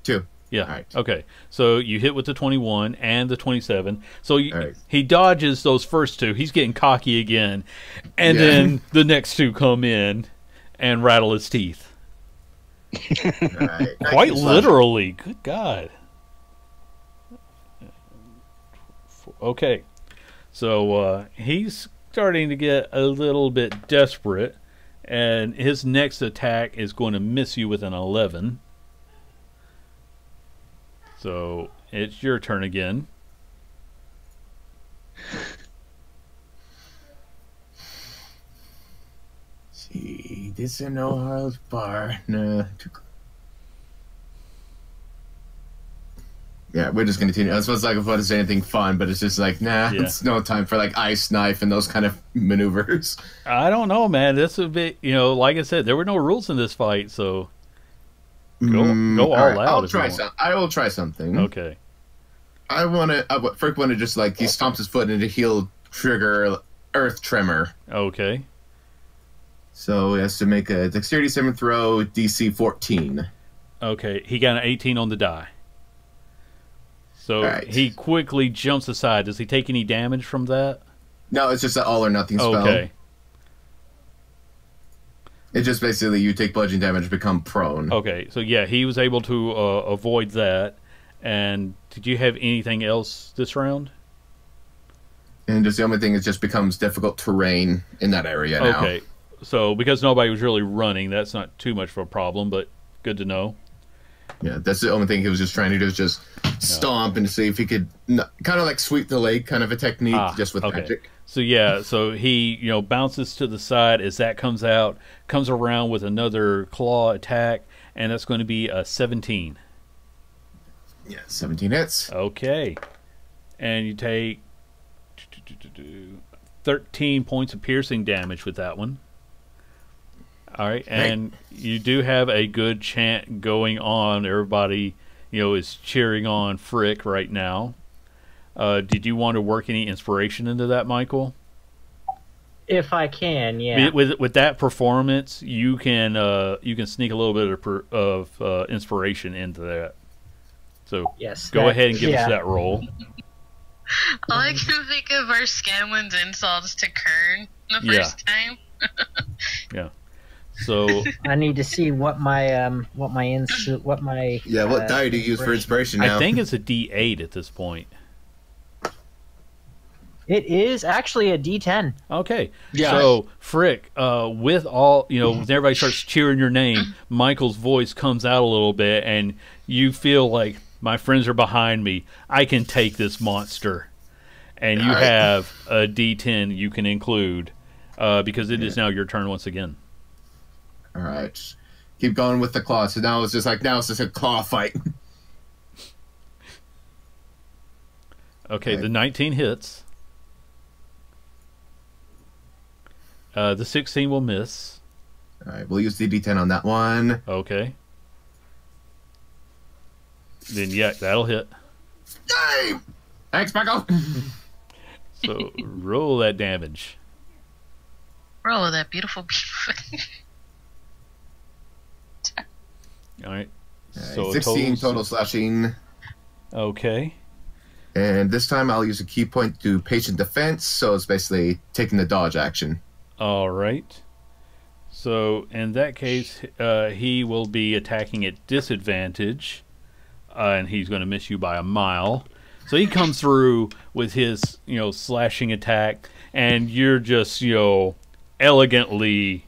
2. Yeah. All right. Okay. So you hit with the 21 and the 27. So right. he dodges those first 2. He's getting cocky again, and then the next 2 come in and rattle his teeth. All right. Quite literally. Good God. Okay. So he's starting to get a little bit desperate, and his next attack is going to miss you with an 11. So it's your turn again. See, this is no Harlow's bar. Nah. Yeah, we're just gonna continue. I was supposed to say anything fun, but it's just it's no time for ice knife and those kind of maneuvers. I don't know, man. This would be, like I said, there were no rules in this fight, so go all right, out. I'll try something. I will try something. Okay. I want to. Frick want to just he stomps his foot into heal trigger earth tremor. Okay. So he has to make a dexterity 7th throw, DC 14. Okay. He got an 18 on the die. So right. he quickly jumps aside. Does he take any damage from that? No, it's just an all or nothing spell. Okay. It's just basically you take bludgeoning damage, become prone. Okay. So yeah, he was able to avoid that. And did you have anything else this round? And just the only thing is just becomes difficult terrain in that area now. Okay. So because nobody was really running, that's not too much of a problem, but good to know. Yeah, that's the only thing he was just trying to do is just stomp and see if he could kind of sweep the leg kind of a technique just with magic. So yeah, so he bounces to the side as that comes out, comes around with another claw attack, and that's going to be a 17. Yeah, 17 hits. Okay. And you take 13 points of piercing damage with that one. All right, and you do have a good chant going on. Everybody, is cheering on Frick right now. Did you want to work any inspiration into that, Michael? If I can, yeah. With that performance, you can sneak a little bit of inspiration into that. So Yes. go ahead and give us that roll. All I can think of are Scanlan's insults to Kern the first time. Yeah. So I need to see what my what die do you use for inspiration now? I think it's a D8 at this point. It is actually a D10. Okay. Yeah. So Frick, with all when everybody starts cheering your name, Michael's voice comes out a little bit, and you feel like my friends are behind me. I can take this monster, and you have a D10 you can include because it is now your turn once again. All right, keep going with the claw. So now it's just a claw fight. Okay, the 19 hits. The 16 will miss. All right, we'll use the D10 on that one. Okay. Then that'll hit. Yay! Thanks, Michael. So roll that damage. Roll that beautiful beef. All right. So 16 total slashing. Okay. And this time I'll use a key point to patient defense, so it's basically taking the dodge action. All right. So in that case, he will be attacking at disadvantage, and he's going to miss you by a mile. So he comes through with his, slashing attack, and you're just, elegantly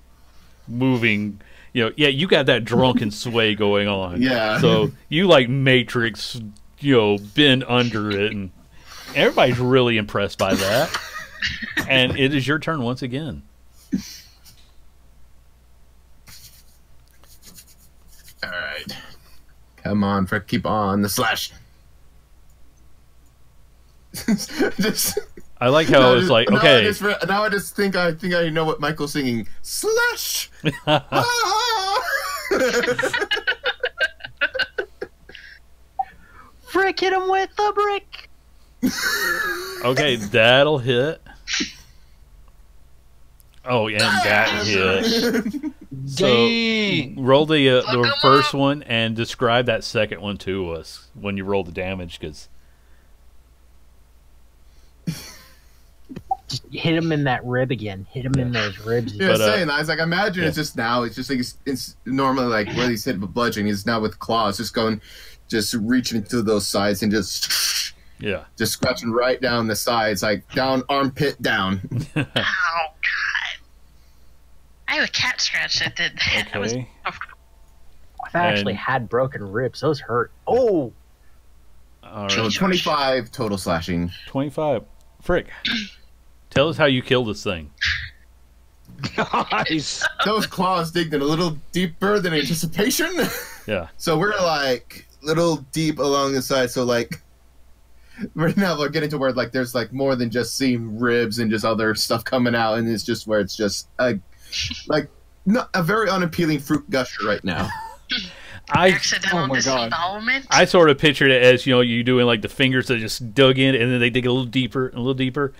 moving. You got that drunken sway going on. Yeah. So you like Matrix, bend under it, and everybody's really impressed by that. And it is your turn once again. All right. Come on, Frick, keep on the slash. I like how it was like, okay. Now I just think I know what Michael's singing. Slash! Frick, hit him with the brick! Okay, that'll hit. Oh, and that hit. So roll the first one and describe that second one to us when you roll the damage, because just hit him in that rib again. Hit him in those ribs. Yeah, saying that. I was like, imagine it's just now. It's just like it's normally like where he's hit with bludgeoning. He's now with claws, just reaching into those sides and just scratching right down the sides, like down armpit down. Oh God! I have a cat scratch that did that. Okay. I've actually had broken ribs. Those hurt. Oh. All So right. 25 total slashing. 25. Frick, tell us how you kill this thing. Nice. Those claws digged in a little deeper than anticipation. Yeah. So we're like little deep along the side. So like right now we're getting to where like there's like more than just seeing ribs and just other stuff coming out, and it's just where it's just like not a very unappealing fruit gusher right now. Accidental disembowelment. I sort of pictured it as you doing like the fingers that just dug in, and then they dig a little deeper and a little deeper.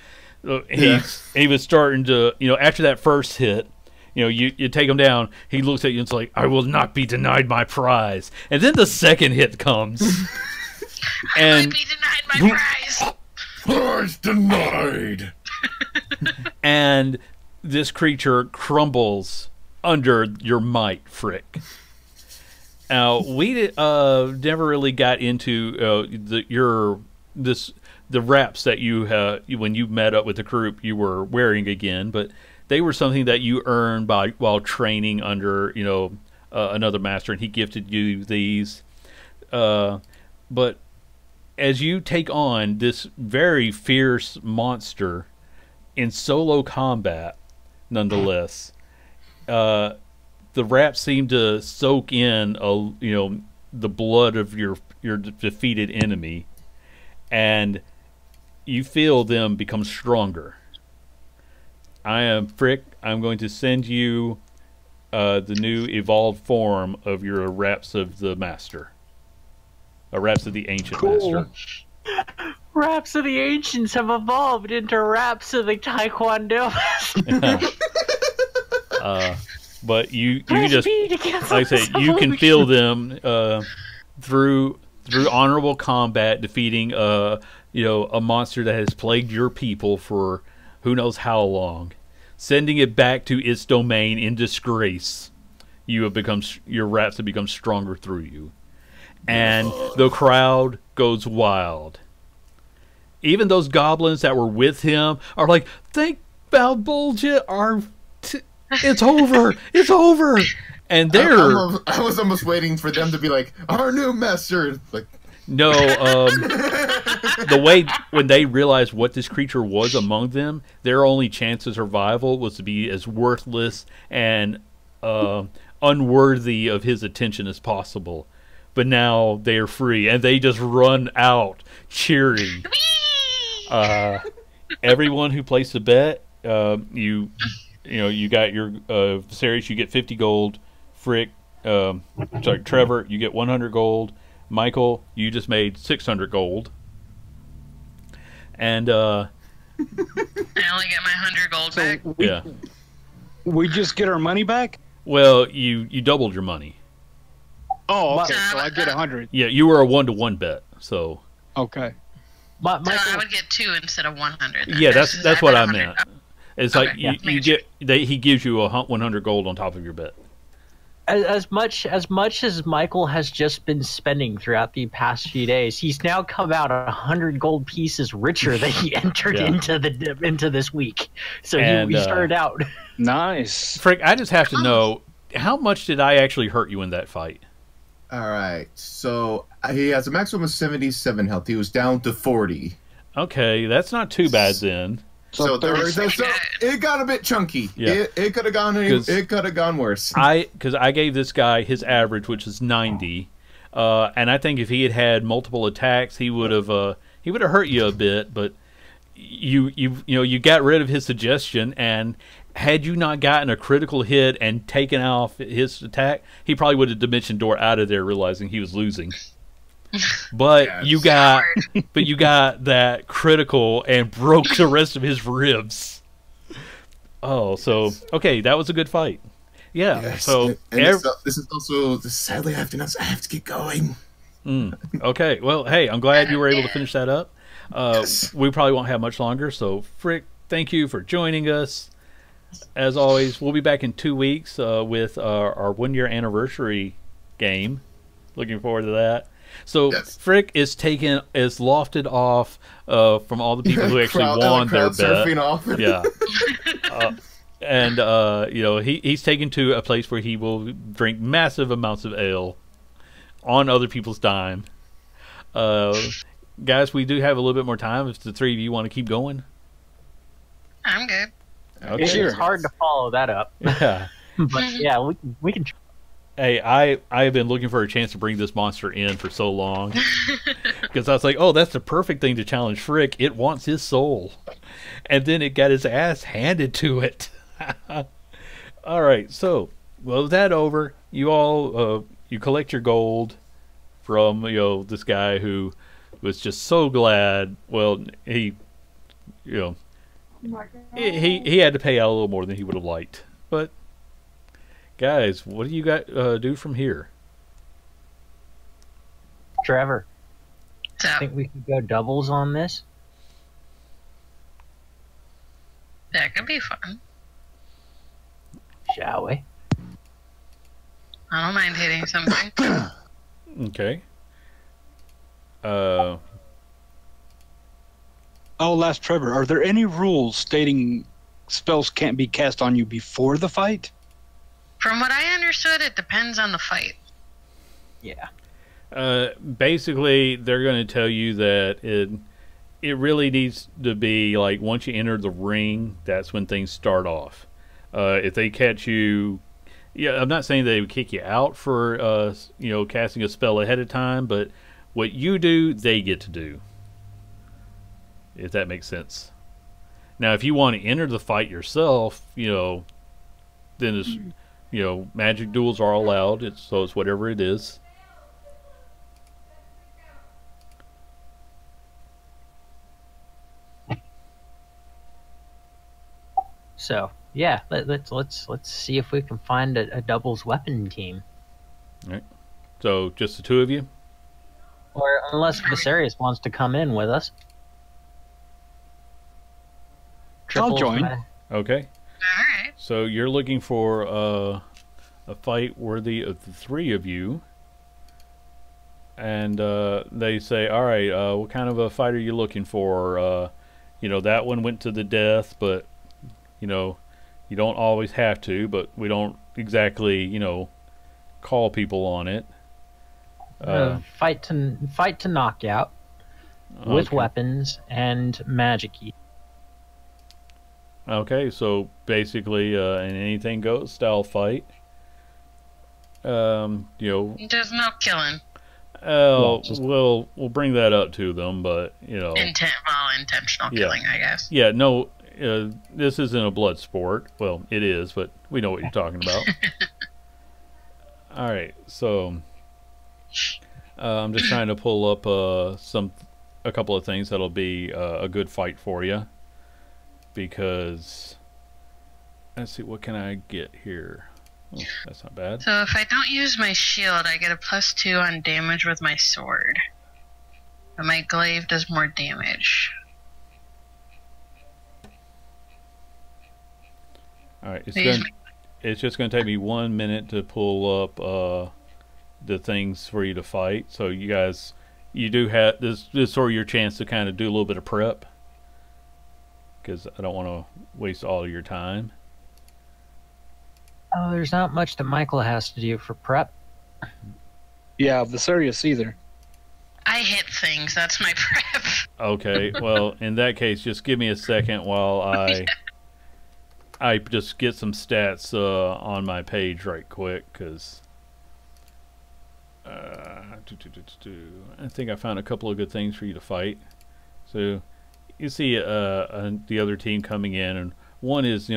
He was starting to after that first hit. You take him down. He looks at you and it's like, I will not be denied my prize. And then the second hit comes. I might be denied my prize. Prize denied. And this creature crumbles under your might, Frick. Now we never really got into the wraps that you when you met up with the group you were wearing again, but they were something that you earned while training under another master, and he gifted you these. But as you take on this very fierce monster in solo combat, nonetheless, the wraps seem to soak in the blood of your defeated enemy, and you feel them become stronger. I am Frick. I'm going to send you the new evolved form of your wraps of the master. Raps of the Ancient Cool. Raps of the Ancients have evolved into Raps of the Taekwondo. Master. But you can just, like I say, you can feel them through honorable combat, defeating a monster that has plagued your people for who knows how long, sending it back to its domain in disgrace. Your raps have become stronger through you, and the crowd goes wild. Even those goblins that were with him are like, "Think about bullshit. It's over. It's over." And they're. I was almost waiting for them to be like, "Our new master." Like, no. The way when they realized what this creature was among them, their only chance of survival was to be as worthless and unworthy of his attention as possible. But now they are free, and they just run out cheering. Everyone who placed a bet, you got your Viserys, you get 50 gold. Frick, Trevor, you get 100 gold. Michael, you just made 600 gold. And I only get my 100 gold back. yeah, We just get our money back? well, you doubled your money. Oh, okay. So I get 100. Yeah, you were a 1-to-1 bet, so Okay. So I would get 2 instead of 100. Then. yeah, that's what I 100. meant. It's Okay, like yeah. you get he gives you 100 gold on top of your bet. As much as Michael has just been spending throughout the past few days, he's now come out 100 gold pieces richer than he entered into this week. So he started out. Nice. Frick, I just have to know, how much did I actually hurt you in that fight? all right. So he has a maximum of 77 health. He was down to 40. Okay, that's not too bad then. So it got a bit chunky. Yeah. It could have gone. It could have gone worse. Because I gave this guy his average, which is 90, and I think if he had had multiple attacks, he would have hurt you a bit. But you got rid of his suggestion, and had you not gotten a critical hit and taken off his attack, he probably would have dimension door out of there, realizing he was losing. But you got that critical and broke the rest of his ribs. Oh, so okay, that was a good fight. Yeah. Yes. So this is also sadly I have to get going. okay. Well, hey, I'm glad you were able to finish that up. Yes. We probably won't have much longer. So, Frick, thank you for joining us. As always, we'll be back in 2 weeks with our 1-year anniversary game. Looking forward to that. So Yes. Frick is lofted off from all the people who actually won their bet. Surfing off. Yeah, and he's taken to a place where he will drink massive amounts of ale on other people's dime. Guys, we do have a little bit more time. If the three of you want to keep going, I'm good. okay. Sure. It's hard to follow that up. Yeah. But yeah, we can. Hey, I have been looking for a chance to bring this monster in for so long. Because I was like, oh, that's the perfect thing to challenge Frick. It wants his soul. And then it got his ass handed to it. All right, so, well, with that over, you all, you collect your gold from, this guy who was just so glad. Well, he had to pay out a little more than he would have liked. But... guys, what do you got do from here? Trevor, So, I think we could go doubles on this. that could be fun. Shall we? I don't mind hitting something. Okay. I'll ask Trevor, are there any rules stating spells can't be cast on you before the fight? From what I understood, it depends on the fight. Yeah. Basically, they're going to tell you that it really needs to be like once you enter the ring, that's when things start off. If they catch you, I'm not saying they would kick you out for casting a spell ahead of time, but what you do, they get to do. If that makes sense. Now, if you want to enter the fight yourself, then it's magic duels are allowed. So it's whatever it is. So yeah, let's see if we can find a doubles weapon team. All right. So just the two of you? Or unless Viserys wants to come in with us. I'll join. Okay. All right. So you're looking for a fight worthy of the three of you. And they say, all right, what kind of a fight are you looking for? That one went to the death, but, you don't always have to, but we don't exactly, call people on it. Fight to knockout with weapons and magic-y. Okay, so basically an anything goes style fight. There's no killing. We'll bring that up to them, but Intentional killing, I guess. Yeah, no, this isn't a blood sport. Well, it is, but we know what you're talking about. All right, so I'm just trying to pull up a couple of things that'll be a good fight for you, because let's see, what can I get here? Oh, that's not bad. So if I don't use my shield, I get a +2 on damage with my sword. But my glaive does more damage. Alright, it's just going to take me 1 minute to pull up the things for you to fight. So you guys, you do have, this is sort of your chance to kind of do a little bit of prep, because I don't want to waste all of your time. Oh, there's not much that Michael has to do for prep. Yeah, Viserys either. I hit things, that's my prep. Okay, well, in that case, just give me a second while I just get some stats on my page right quick, because I think I found a couple of good things for you to fight. So you see the other team coming in, and one is,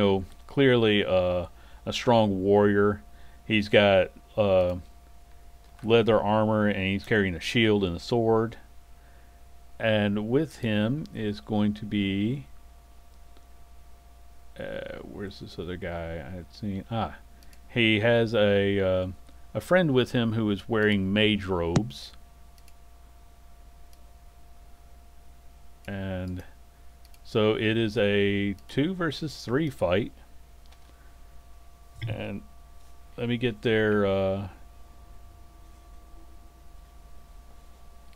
clearly a strong warrior. He's got leather armor, and he's carrying a shield and a sword. And with him is going to be where's this other guy I had seen? He has a friend with him who is wearing mage robes, and so it is a 2 versus 3 fight. And let me get their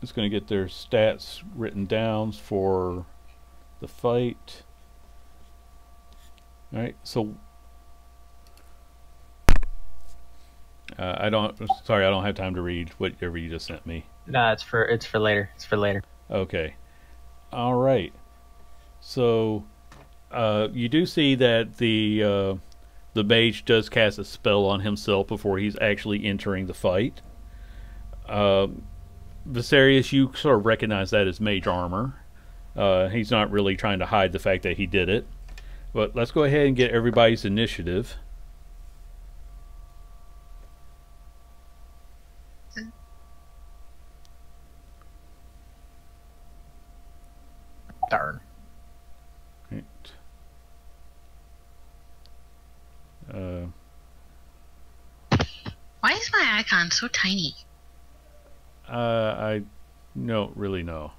just going to get their stats written down for the fight. All right, so I don't have time to read whatever you just sent me. No, it's for later. It's for later. Okay. All right. So you do see that the mage does cast a spell on himself before he's actually entering the fight. Viserys, you sort of recognize that as mage armor. He's not really trying to hide the fact that he did it. But let's go ahead and get everybody's initiative. Darn. Right. Why is my icon so tiny? I don't really know.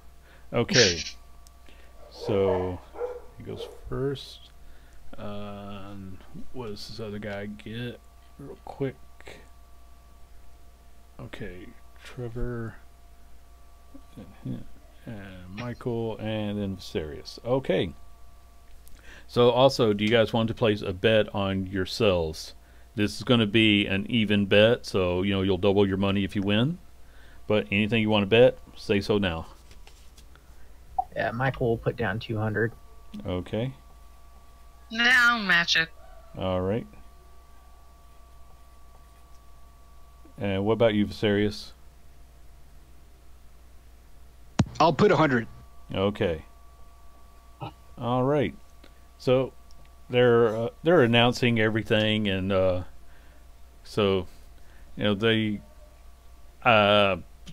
Okay. So he goes first. What does this other guy get? Real quick. Okay, Trevor, and Michael, and then Viserys. Okay. So also, do you guys want to place a bet on yourselves? This is going to be an even bet, so you'll double your money if you win. But anything you want to bet, say so now. Yeah, Michael will put down 200. Okay. No, I'll match it. All right. And what about you, Viserys? I'll put 100. Okay. All right. So they're announcing everything, and so they.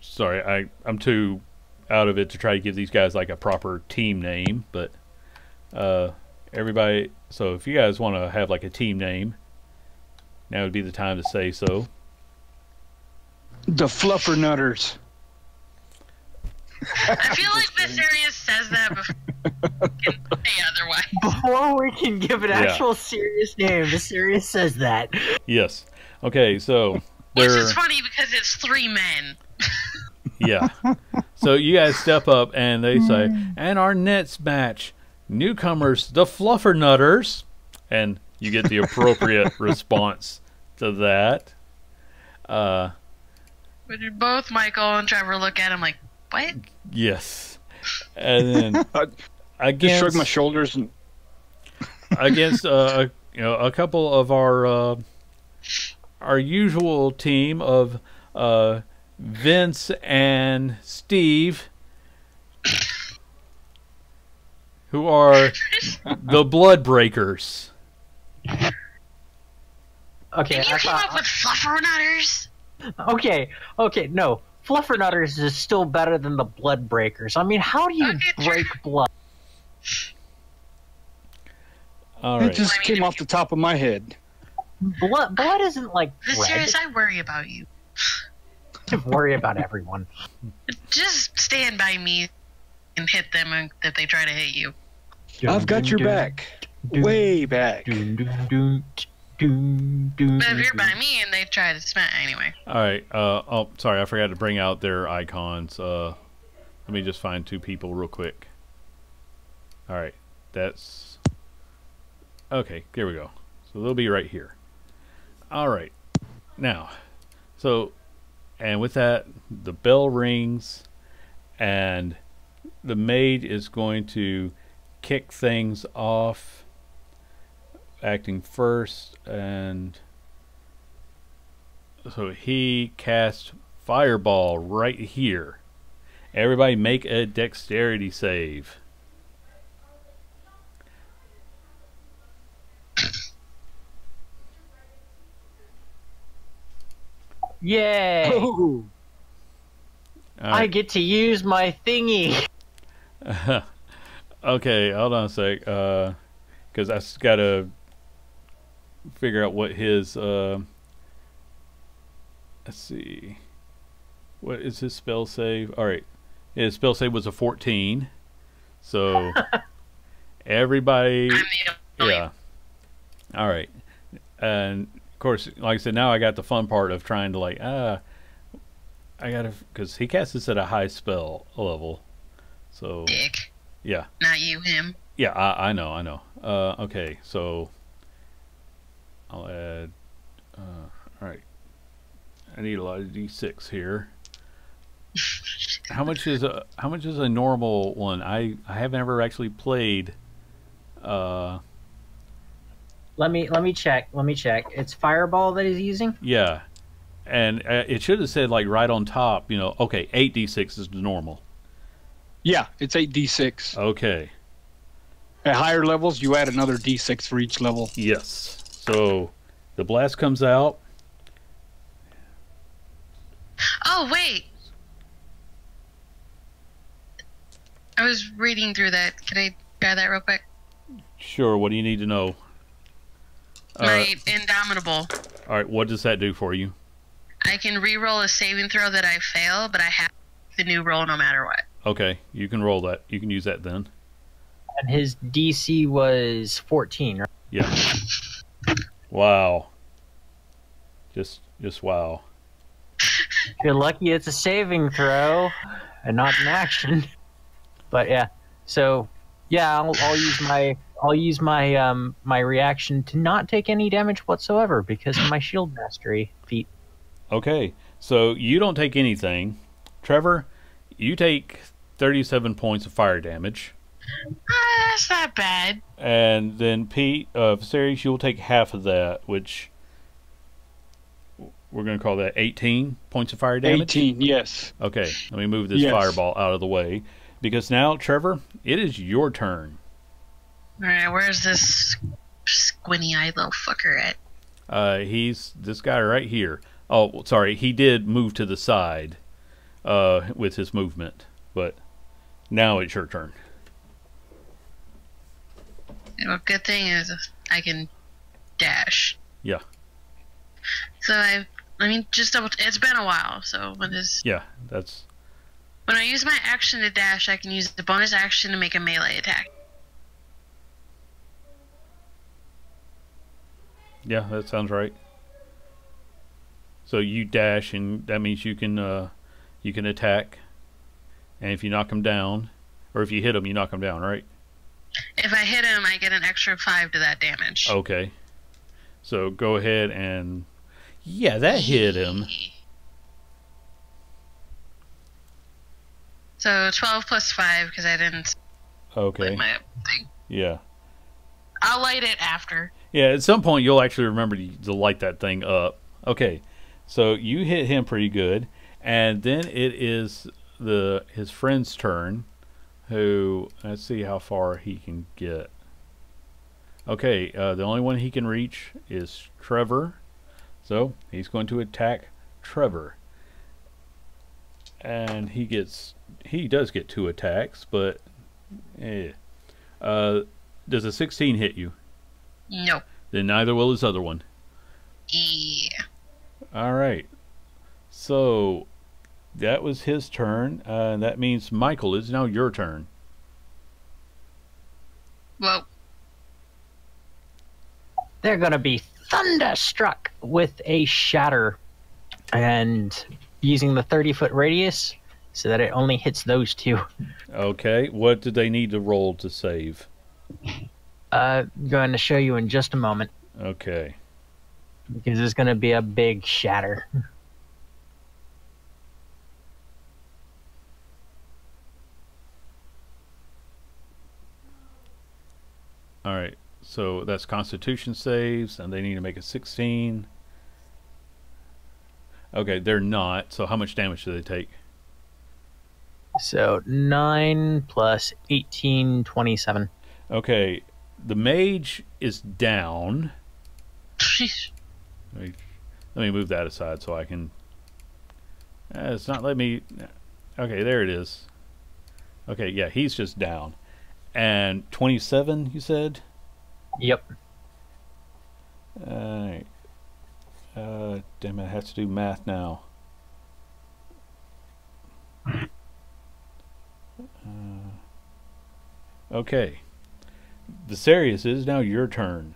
Sorry, I'm too out of it to try to give these guys like a proper team name, but everybody. So if you guys want to have like a team name, now would be the time to say so. The Fluffernutters. I feel like Viserius says that before we can say otherwise. Before we can give an actual serious name, Viserius says that. Yes. Okay, so Which is funny because it's 3 men. Yeah. So you guys step up and they say, and our next match, newcomers, the Fluffernutters. And you get the appropriate response to that. But both Michael and Trevor look at him like, what? Yes. And then I just shrug my shoulders and against a couple of our usual team of Vince and Steve, who are the Blood Breakers. Okay, Can you come up with Fluffernutters? Okay, no. Fluffernutters is still better than the Blood Breakers. I mean, how do you break blood? All it right. just came off the top of my head. Blood isn't like Serious, I worry about you. Worry about everyone. Just stand by me and hit them if they try to hit you. I've got your back. Way back. But if you're by me and they try to smack anyway. All right. Oh, sorry, I forgot to bring out their icons. Let me just find 2 people real quick. All right, that's okay. There we go. So they'll be right here. All right. Now, and with that, the bell rings, and the maid is going to kick things off, acting first, and so he casts Fireball right here. Everybody make a dexterity save. Yay! Oh. I get to use my thingy. Okay, hold on a sec. Because I just got to figure out what his... let's see. What is his spell save? Alright. His spell save was a 14. So, everybody... Yeah. Alright. And, of course, like I said, now I got the fun part of trying to, like, I gotta... Because he casts this at a high spell level. So... Dick. Yeah. Not you, him. Yeah, I know. Okay, so... I'll add... Alright. I need a lot of d6 here. How much is a normal one? I haven't ever actually played. Let me check. It's Fireball that he's using. Yeah, and it should have said like right on top. Okay, 8d6 is the normal. Yeah, it's 8d6. Okay. At higher levels, you add another d6 for each level. Yes. So the blast comes out. Oh, wait. I was reading through that. Can I grab that real quick? Sure. What do you need to know? My Indomitable. All right. What does that do for you? I can re-roll a saving throw that I fail, but I have the new roll no matter what. Okay. You can roll that. You can use that then. And his DC was 14, right? Yeah. Wow. Just wow. If you're lucky, it's a saving throw and not an action. But yeah, so yeah, I'll use my my reaction to not take any damage whatsoever because of my shield mastery feat. Okay, so you don't take anything. Trevor, you take 37 points of fire damage. That's not bad. And then Pete, Viserys, you'll take half of that, which we're going to call that 18 points of fire damage? 18, yes. Okay, let me move this fireball out of the way. Because now, Trevor, it is your turn. Alright, where's this squinty-eyed little fucker at? He's this guy right here. Oh, sorry, he did move to the side with his movement. But now it's your turn. Well, good thing is I can dash. Yeah. So just double. It's been a while, so Yeah, that's... when I use my action to dash, I can use the bonus action to make a melee attack. Yeah, that sounds right. So you dash, and that means you can attack, and if you knock him down, or if you hit him, you knock him down, right? If I hit him, I get an extra 5 to that damage. Okay. So go ahead and... Yeah, that hit him. So 12 plus 5, because I didn't Okay. light my thing. Yeah. I'll light it after. Yeah, at some point you'll actually remember to light that thing up. Okay. So you hit him pretty good, and then it is his friend's turn, who... Let's see how far he can get. Okay, the only one he can reach is Trevor. So he's going to attack Trevor. And he does get 2 attacks, but does a 16 hit you? Nope. Then neither will his other one. Yeah. Alright. So that was his turn. That means, Michael, it's now your turn. Well, They're going to be thunderstruck with a shatter, and using the 30-foot radius so that it only hits those 2. Okay, what did they need to roll to save? Going to show you in just a moment, Okay. because it's going to be a big shatter. Alright, so that's Constitution saves, and they need to make a 16. Okay, they're not, so how much damage do they take? So 9 plus 18, 27. Okay, the mage is down. Let me move that aside so I can... it's not letting me... Okay, there it is. Okay, yeah, he's just down. And 27, you said? Yep. Alright. Damn it, I have to do math now. Okay. Viserius, it is now your turn.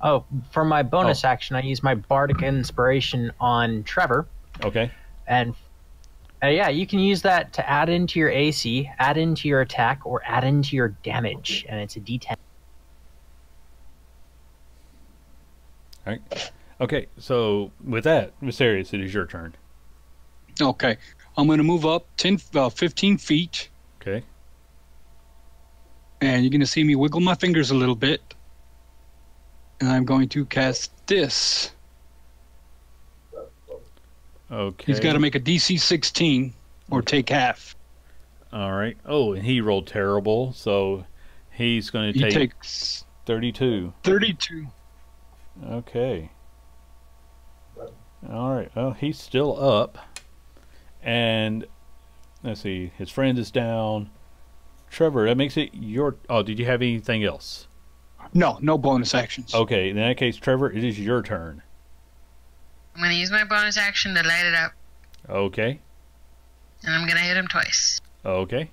Oh, for my bonus action, I use my Bardic Inspiration on Trevor. Okay. And yeah, you can use that to add into your AC, add into your attack, or add into your damage. And it's a D10. Alright. Okay, so with that, Viserius, it is your turn. Okay. I'm going to move up 15 feet, Okay. and you're going to see me wiggle my fingers a little bit. And I'm going to cast this. Okay. He's got to make a DC 16 or take half. Alright. Oh, and he rolled terrible, so he's going to He take takes 32. 32. Okay. Alright, well, he's still up. And, let's see, his friend is down. Trevor, that makes it your... Oh, did you have anything else? No bonus actions. Okay, in that case, Trevor, it is your turn. I'm going to use my bonus action to light it up, Okay. and I'm going to hit him twice. Okay.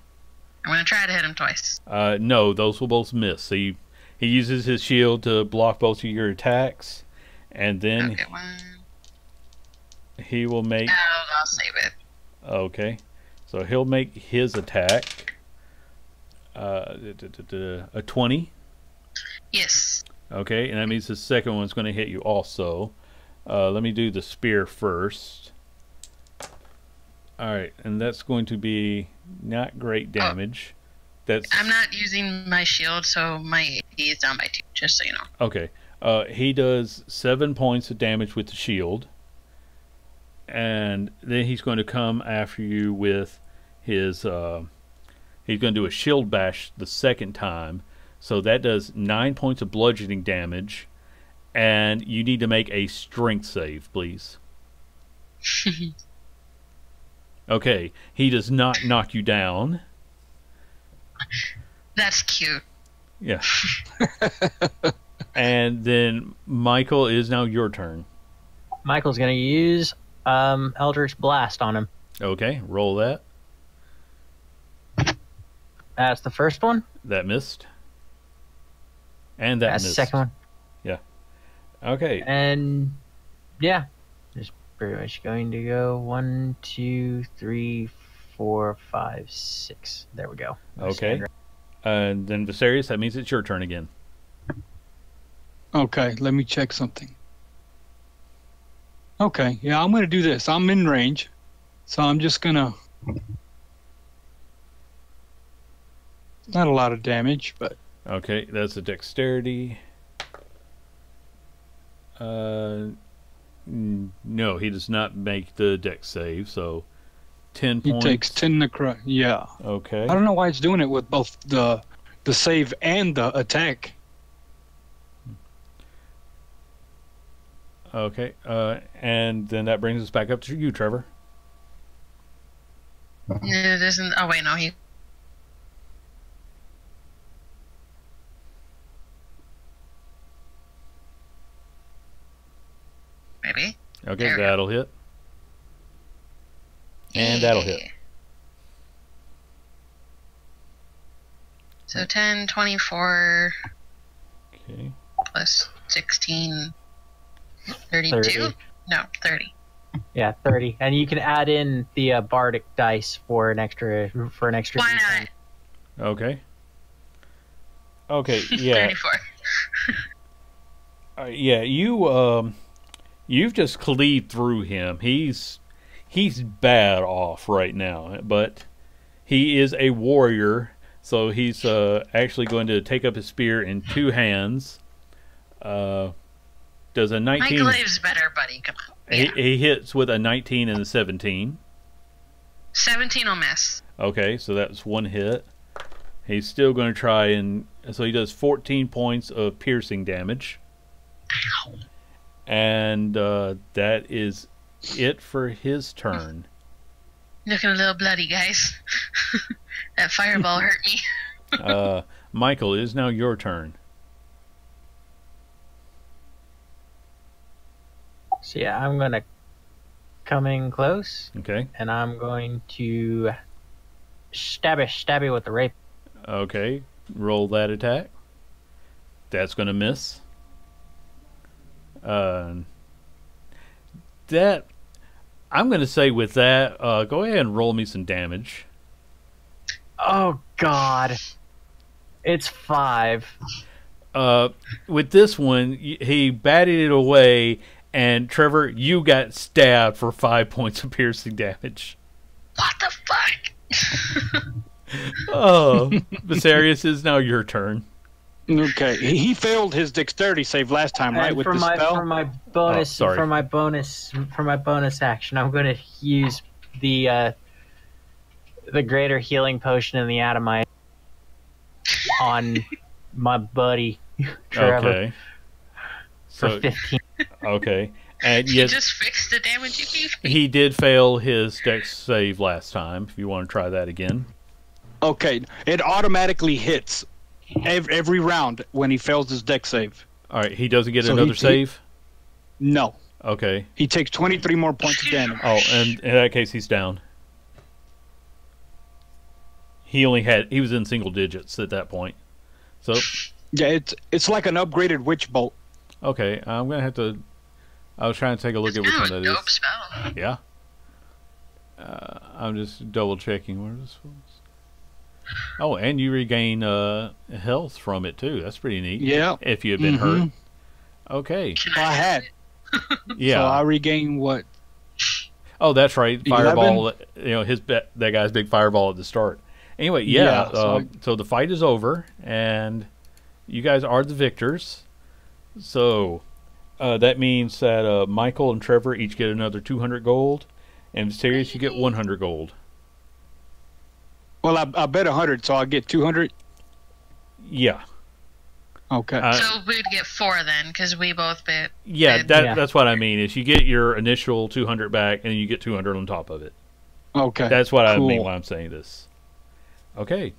I'm going to try to hit him twice. No, those will both miss. So he uses his shield to block both of your attacks, and then Okay, one. he will make... I'll save it. Okay. So he'll make his attack. A 20. Yes. Okay, and that means the second one's going to hit you also. Let me do the spear first. Alright, and that's going to be not great damage. That's I'm not using my shield, so my AP is down by 2, just so you know. okay. He does 7 points of damage with the shield. And then he's going to come after you with his... he's going to do a shield bash the second time. So that does 9 points of bludgeoning damage. And you need to make a strength save, please. Okay, he does not knock you down. That's cute. Yeah. And then Michael, is now your turn. Michael's gonna use Eldritch Blast on him. Okay, roll that. That's the first one. That missed. And that That's missed. the second one. Yeah. Okay. And yeah, just pretty much going to go 1, 2, 3, 4, 5, 6. There we go. Okay. And then Viserys, that means it's your turn again. Okay, let me check something. Okay, yeah, I'm going to do this. I'm in range, so I'm just going to... Not a lot of damage, but... Okay, that's a dexterity. No, he does not make the dex save, so 10 He points. takes 10 necro... Yeah. Okay. I don't know why it's doing it with both the save and the attack. Okay, and then that brings us back up to you, Trevor. It isn't. Oh wait, no. He. Maybe. Okay, There we go. that'll hit. And that'll hit. So 10, 24 Okay. plus 16, 32? 30. No, 30. Yeah, 30. And you can add in the bardic dice for an extra Why D10. not? Okay. Okay, yeah. 34. Yeah, you've just cleaved through him. He's bad off right now, but he is a warrior, so he's actually going to take up his spear in two hands. Does a 19? My glaive's better, buddy. Come on. Yeah. He hits with a 19 and a 17. 17 will miss. Okay, so that's one hit. He's still going to try and... So he does 14 points of piercing damage. Ow. And that is it for his turn. Looking a little bloody, guys. That fireball hurt me. Michael, it is now your turn. So yeah, I'm going to come in close, Okay. and I'm going to stabby with the rape. Okay. Roll that attack. That's going to miss. That... I'm going to say with that, go ahead and roll me some damage. Oh, God. It's 5. With this one, he batted it away, and Trevor, you got stabbed for 5 points of piercing damage. What the fuck? Oh, Viserys, is now your turn. Okay, he failed his dexterity save last time, right? And With for the my spell. for my bonus Oh, sorry. for my bonus action, I'm going to use the greater healing potion and the atomite on my buddy Trevor Okay. for So 15. okay, and You yes, just fixed the damage you gave me. he did fail his dex save last time. If you want to try that again. Okay, it automatically hits every round when he fails his dex save. All right, he doesn't get So another he- save. No, Okay. he takes 23 more points of damage. Oh, and in that case, he's down. He was in single digits at that point. So, Yeah, it's like an upgraded witch bolt. okay, I'm gonna have to. I was trying to take a look at which Ooh, one that dope is. spell. Yeah. I'm just double checking where this was. Oh, and you regain health from it too. That's pretty neat. Yeah, If you had been hurt. Mhm. Okay. I had. Yeah. So I regain what? Oh, that's right. 11? Fireball. You know, that guy's big fireball at the start. Anyway, yeah. Yeah, So the fight is over, and you guys are the victors. So that means that Michael and Trevor each get another 200 gold, and Viserys, you get 100 gold. Well, I bet 100, so I get 200. Yeah. Okay. So we'd get 4 then, because we both bit. Yeah, Yeah. that's what I mean. Is you get your initial 200 back, and you get 200 on top of it. Okay. That's what I mean cool. when I'm saying this. Okay.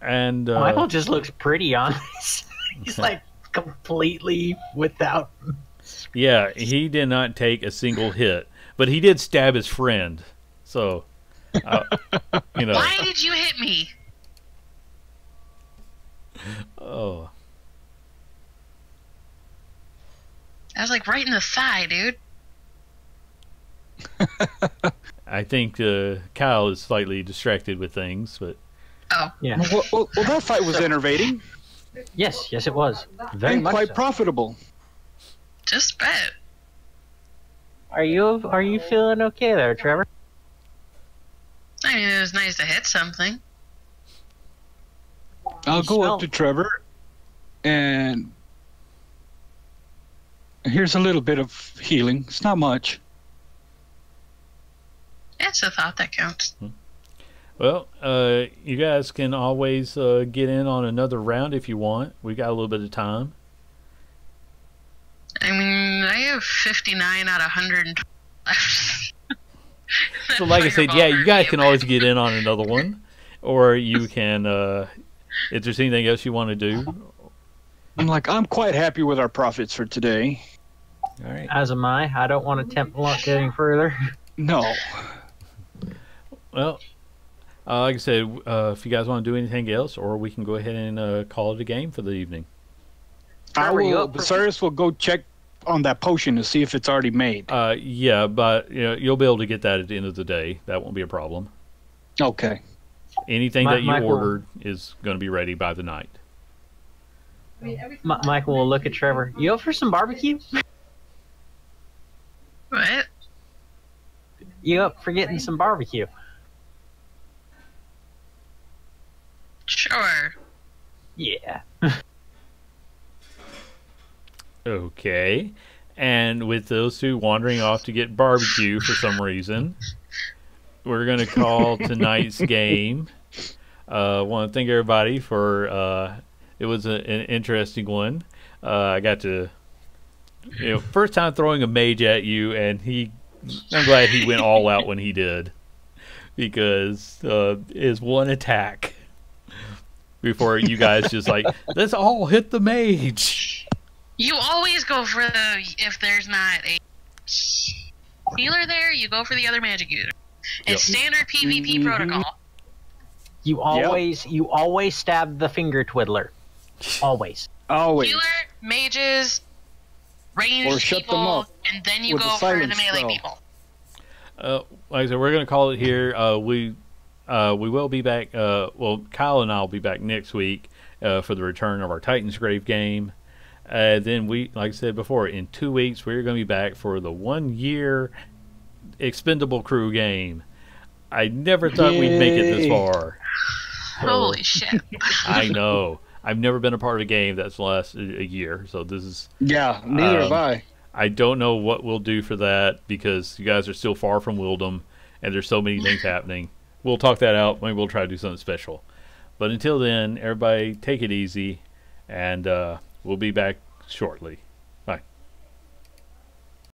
And Michael just looks pretty on this. He's like completely without. yeah, he did not take a single hit, but he did stab his friend. So, you know. Why did you hit me? Oh. I was like right in the thigh, dude. I think Kyle is slightly distracted with things, but Oh, Yeah. Well, that fight was enervating Yes, it was very and much quite so. profitable. just bet. Are you feeling okay there, Trevor? I mean, it was nice to hit something. I'll go smell- up to Trevor, and here's a little bit of healing. It's not much. It's a thought that counts. well, you guys can always get in on another round if you want. We got a little bit of time. I mean, I have 59 out of 100 left. So, like I said, yeah, you guys can always get in on another one, or you can. If there's anything else you want to do, I'm quite happy with our profits for today. all right. As am I. I don't want to tempt luck getting further. No. Well, like I said, if you guys want to do anything else, or we can go ahead and call it a game for the evening. Trevor, you up for- Cyrus will go check on that potion to see if it's already made. Yeah, but you'll be able to get that at the end of the day. That won't be a problem. Okay. Anything that you Michael- ordered is going to be ready by the night. Michael will look at Trevor. You up for some barbecue? What? You up for getting some barbecue? Sure. Yeah. Okay. And with those two wandering off to get barbecue for some reason, we're going to call tonight's game. Want to thank everybody for it was an interesting one. I got to, first time throwing a mage at you, and I'm glad he went all out when he did, because his one attack before you guys just like, let's all hit the mage. You always go for if there's not a healer there, you go for the other magic user. It's standard PvP protocol. You always stab the finger twiddler. Always. Always. Healer, mages, ranged Or shut them people, up and then you with go the for the silence melee spell. people. Like I said, we're going to call it here. We will be back. Kyle and I will be back next week for the return of our Titan's Grave game. Then like I said before, in 2 weeks we're going to be back for the 1 year Expendable crew game. I never thought we'd make it this far. Holy shit. I know. I've never been a part of a game that's lasted a year, so this is. Yeah, neither have I. I don't know what we'll do for that because you guys are still far from Wildom, and there's so many things happening. We'll talk that out. Maybe we'll try to do something special. But until then, everybody take it easy, and we'll be back shortly.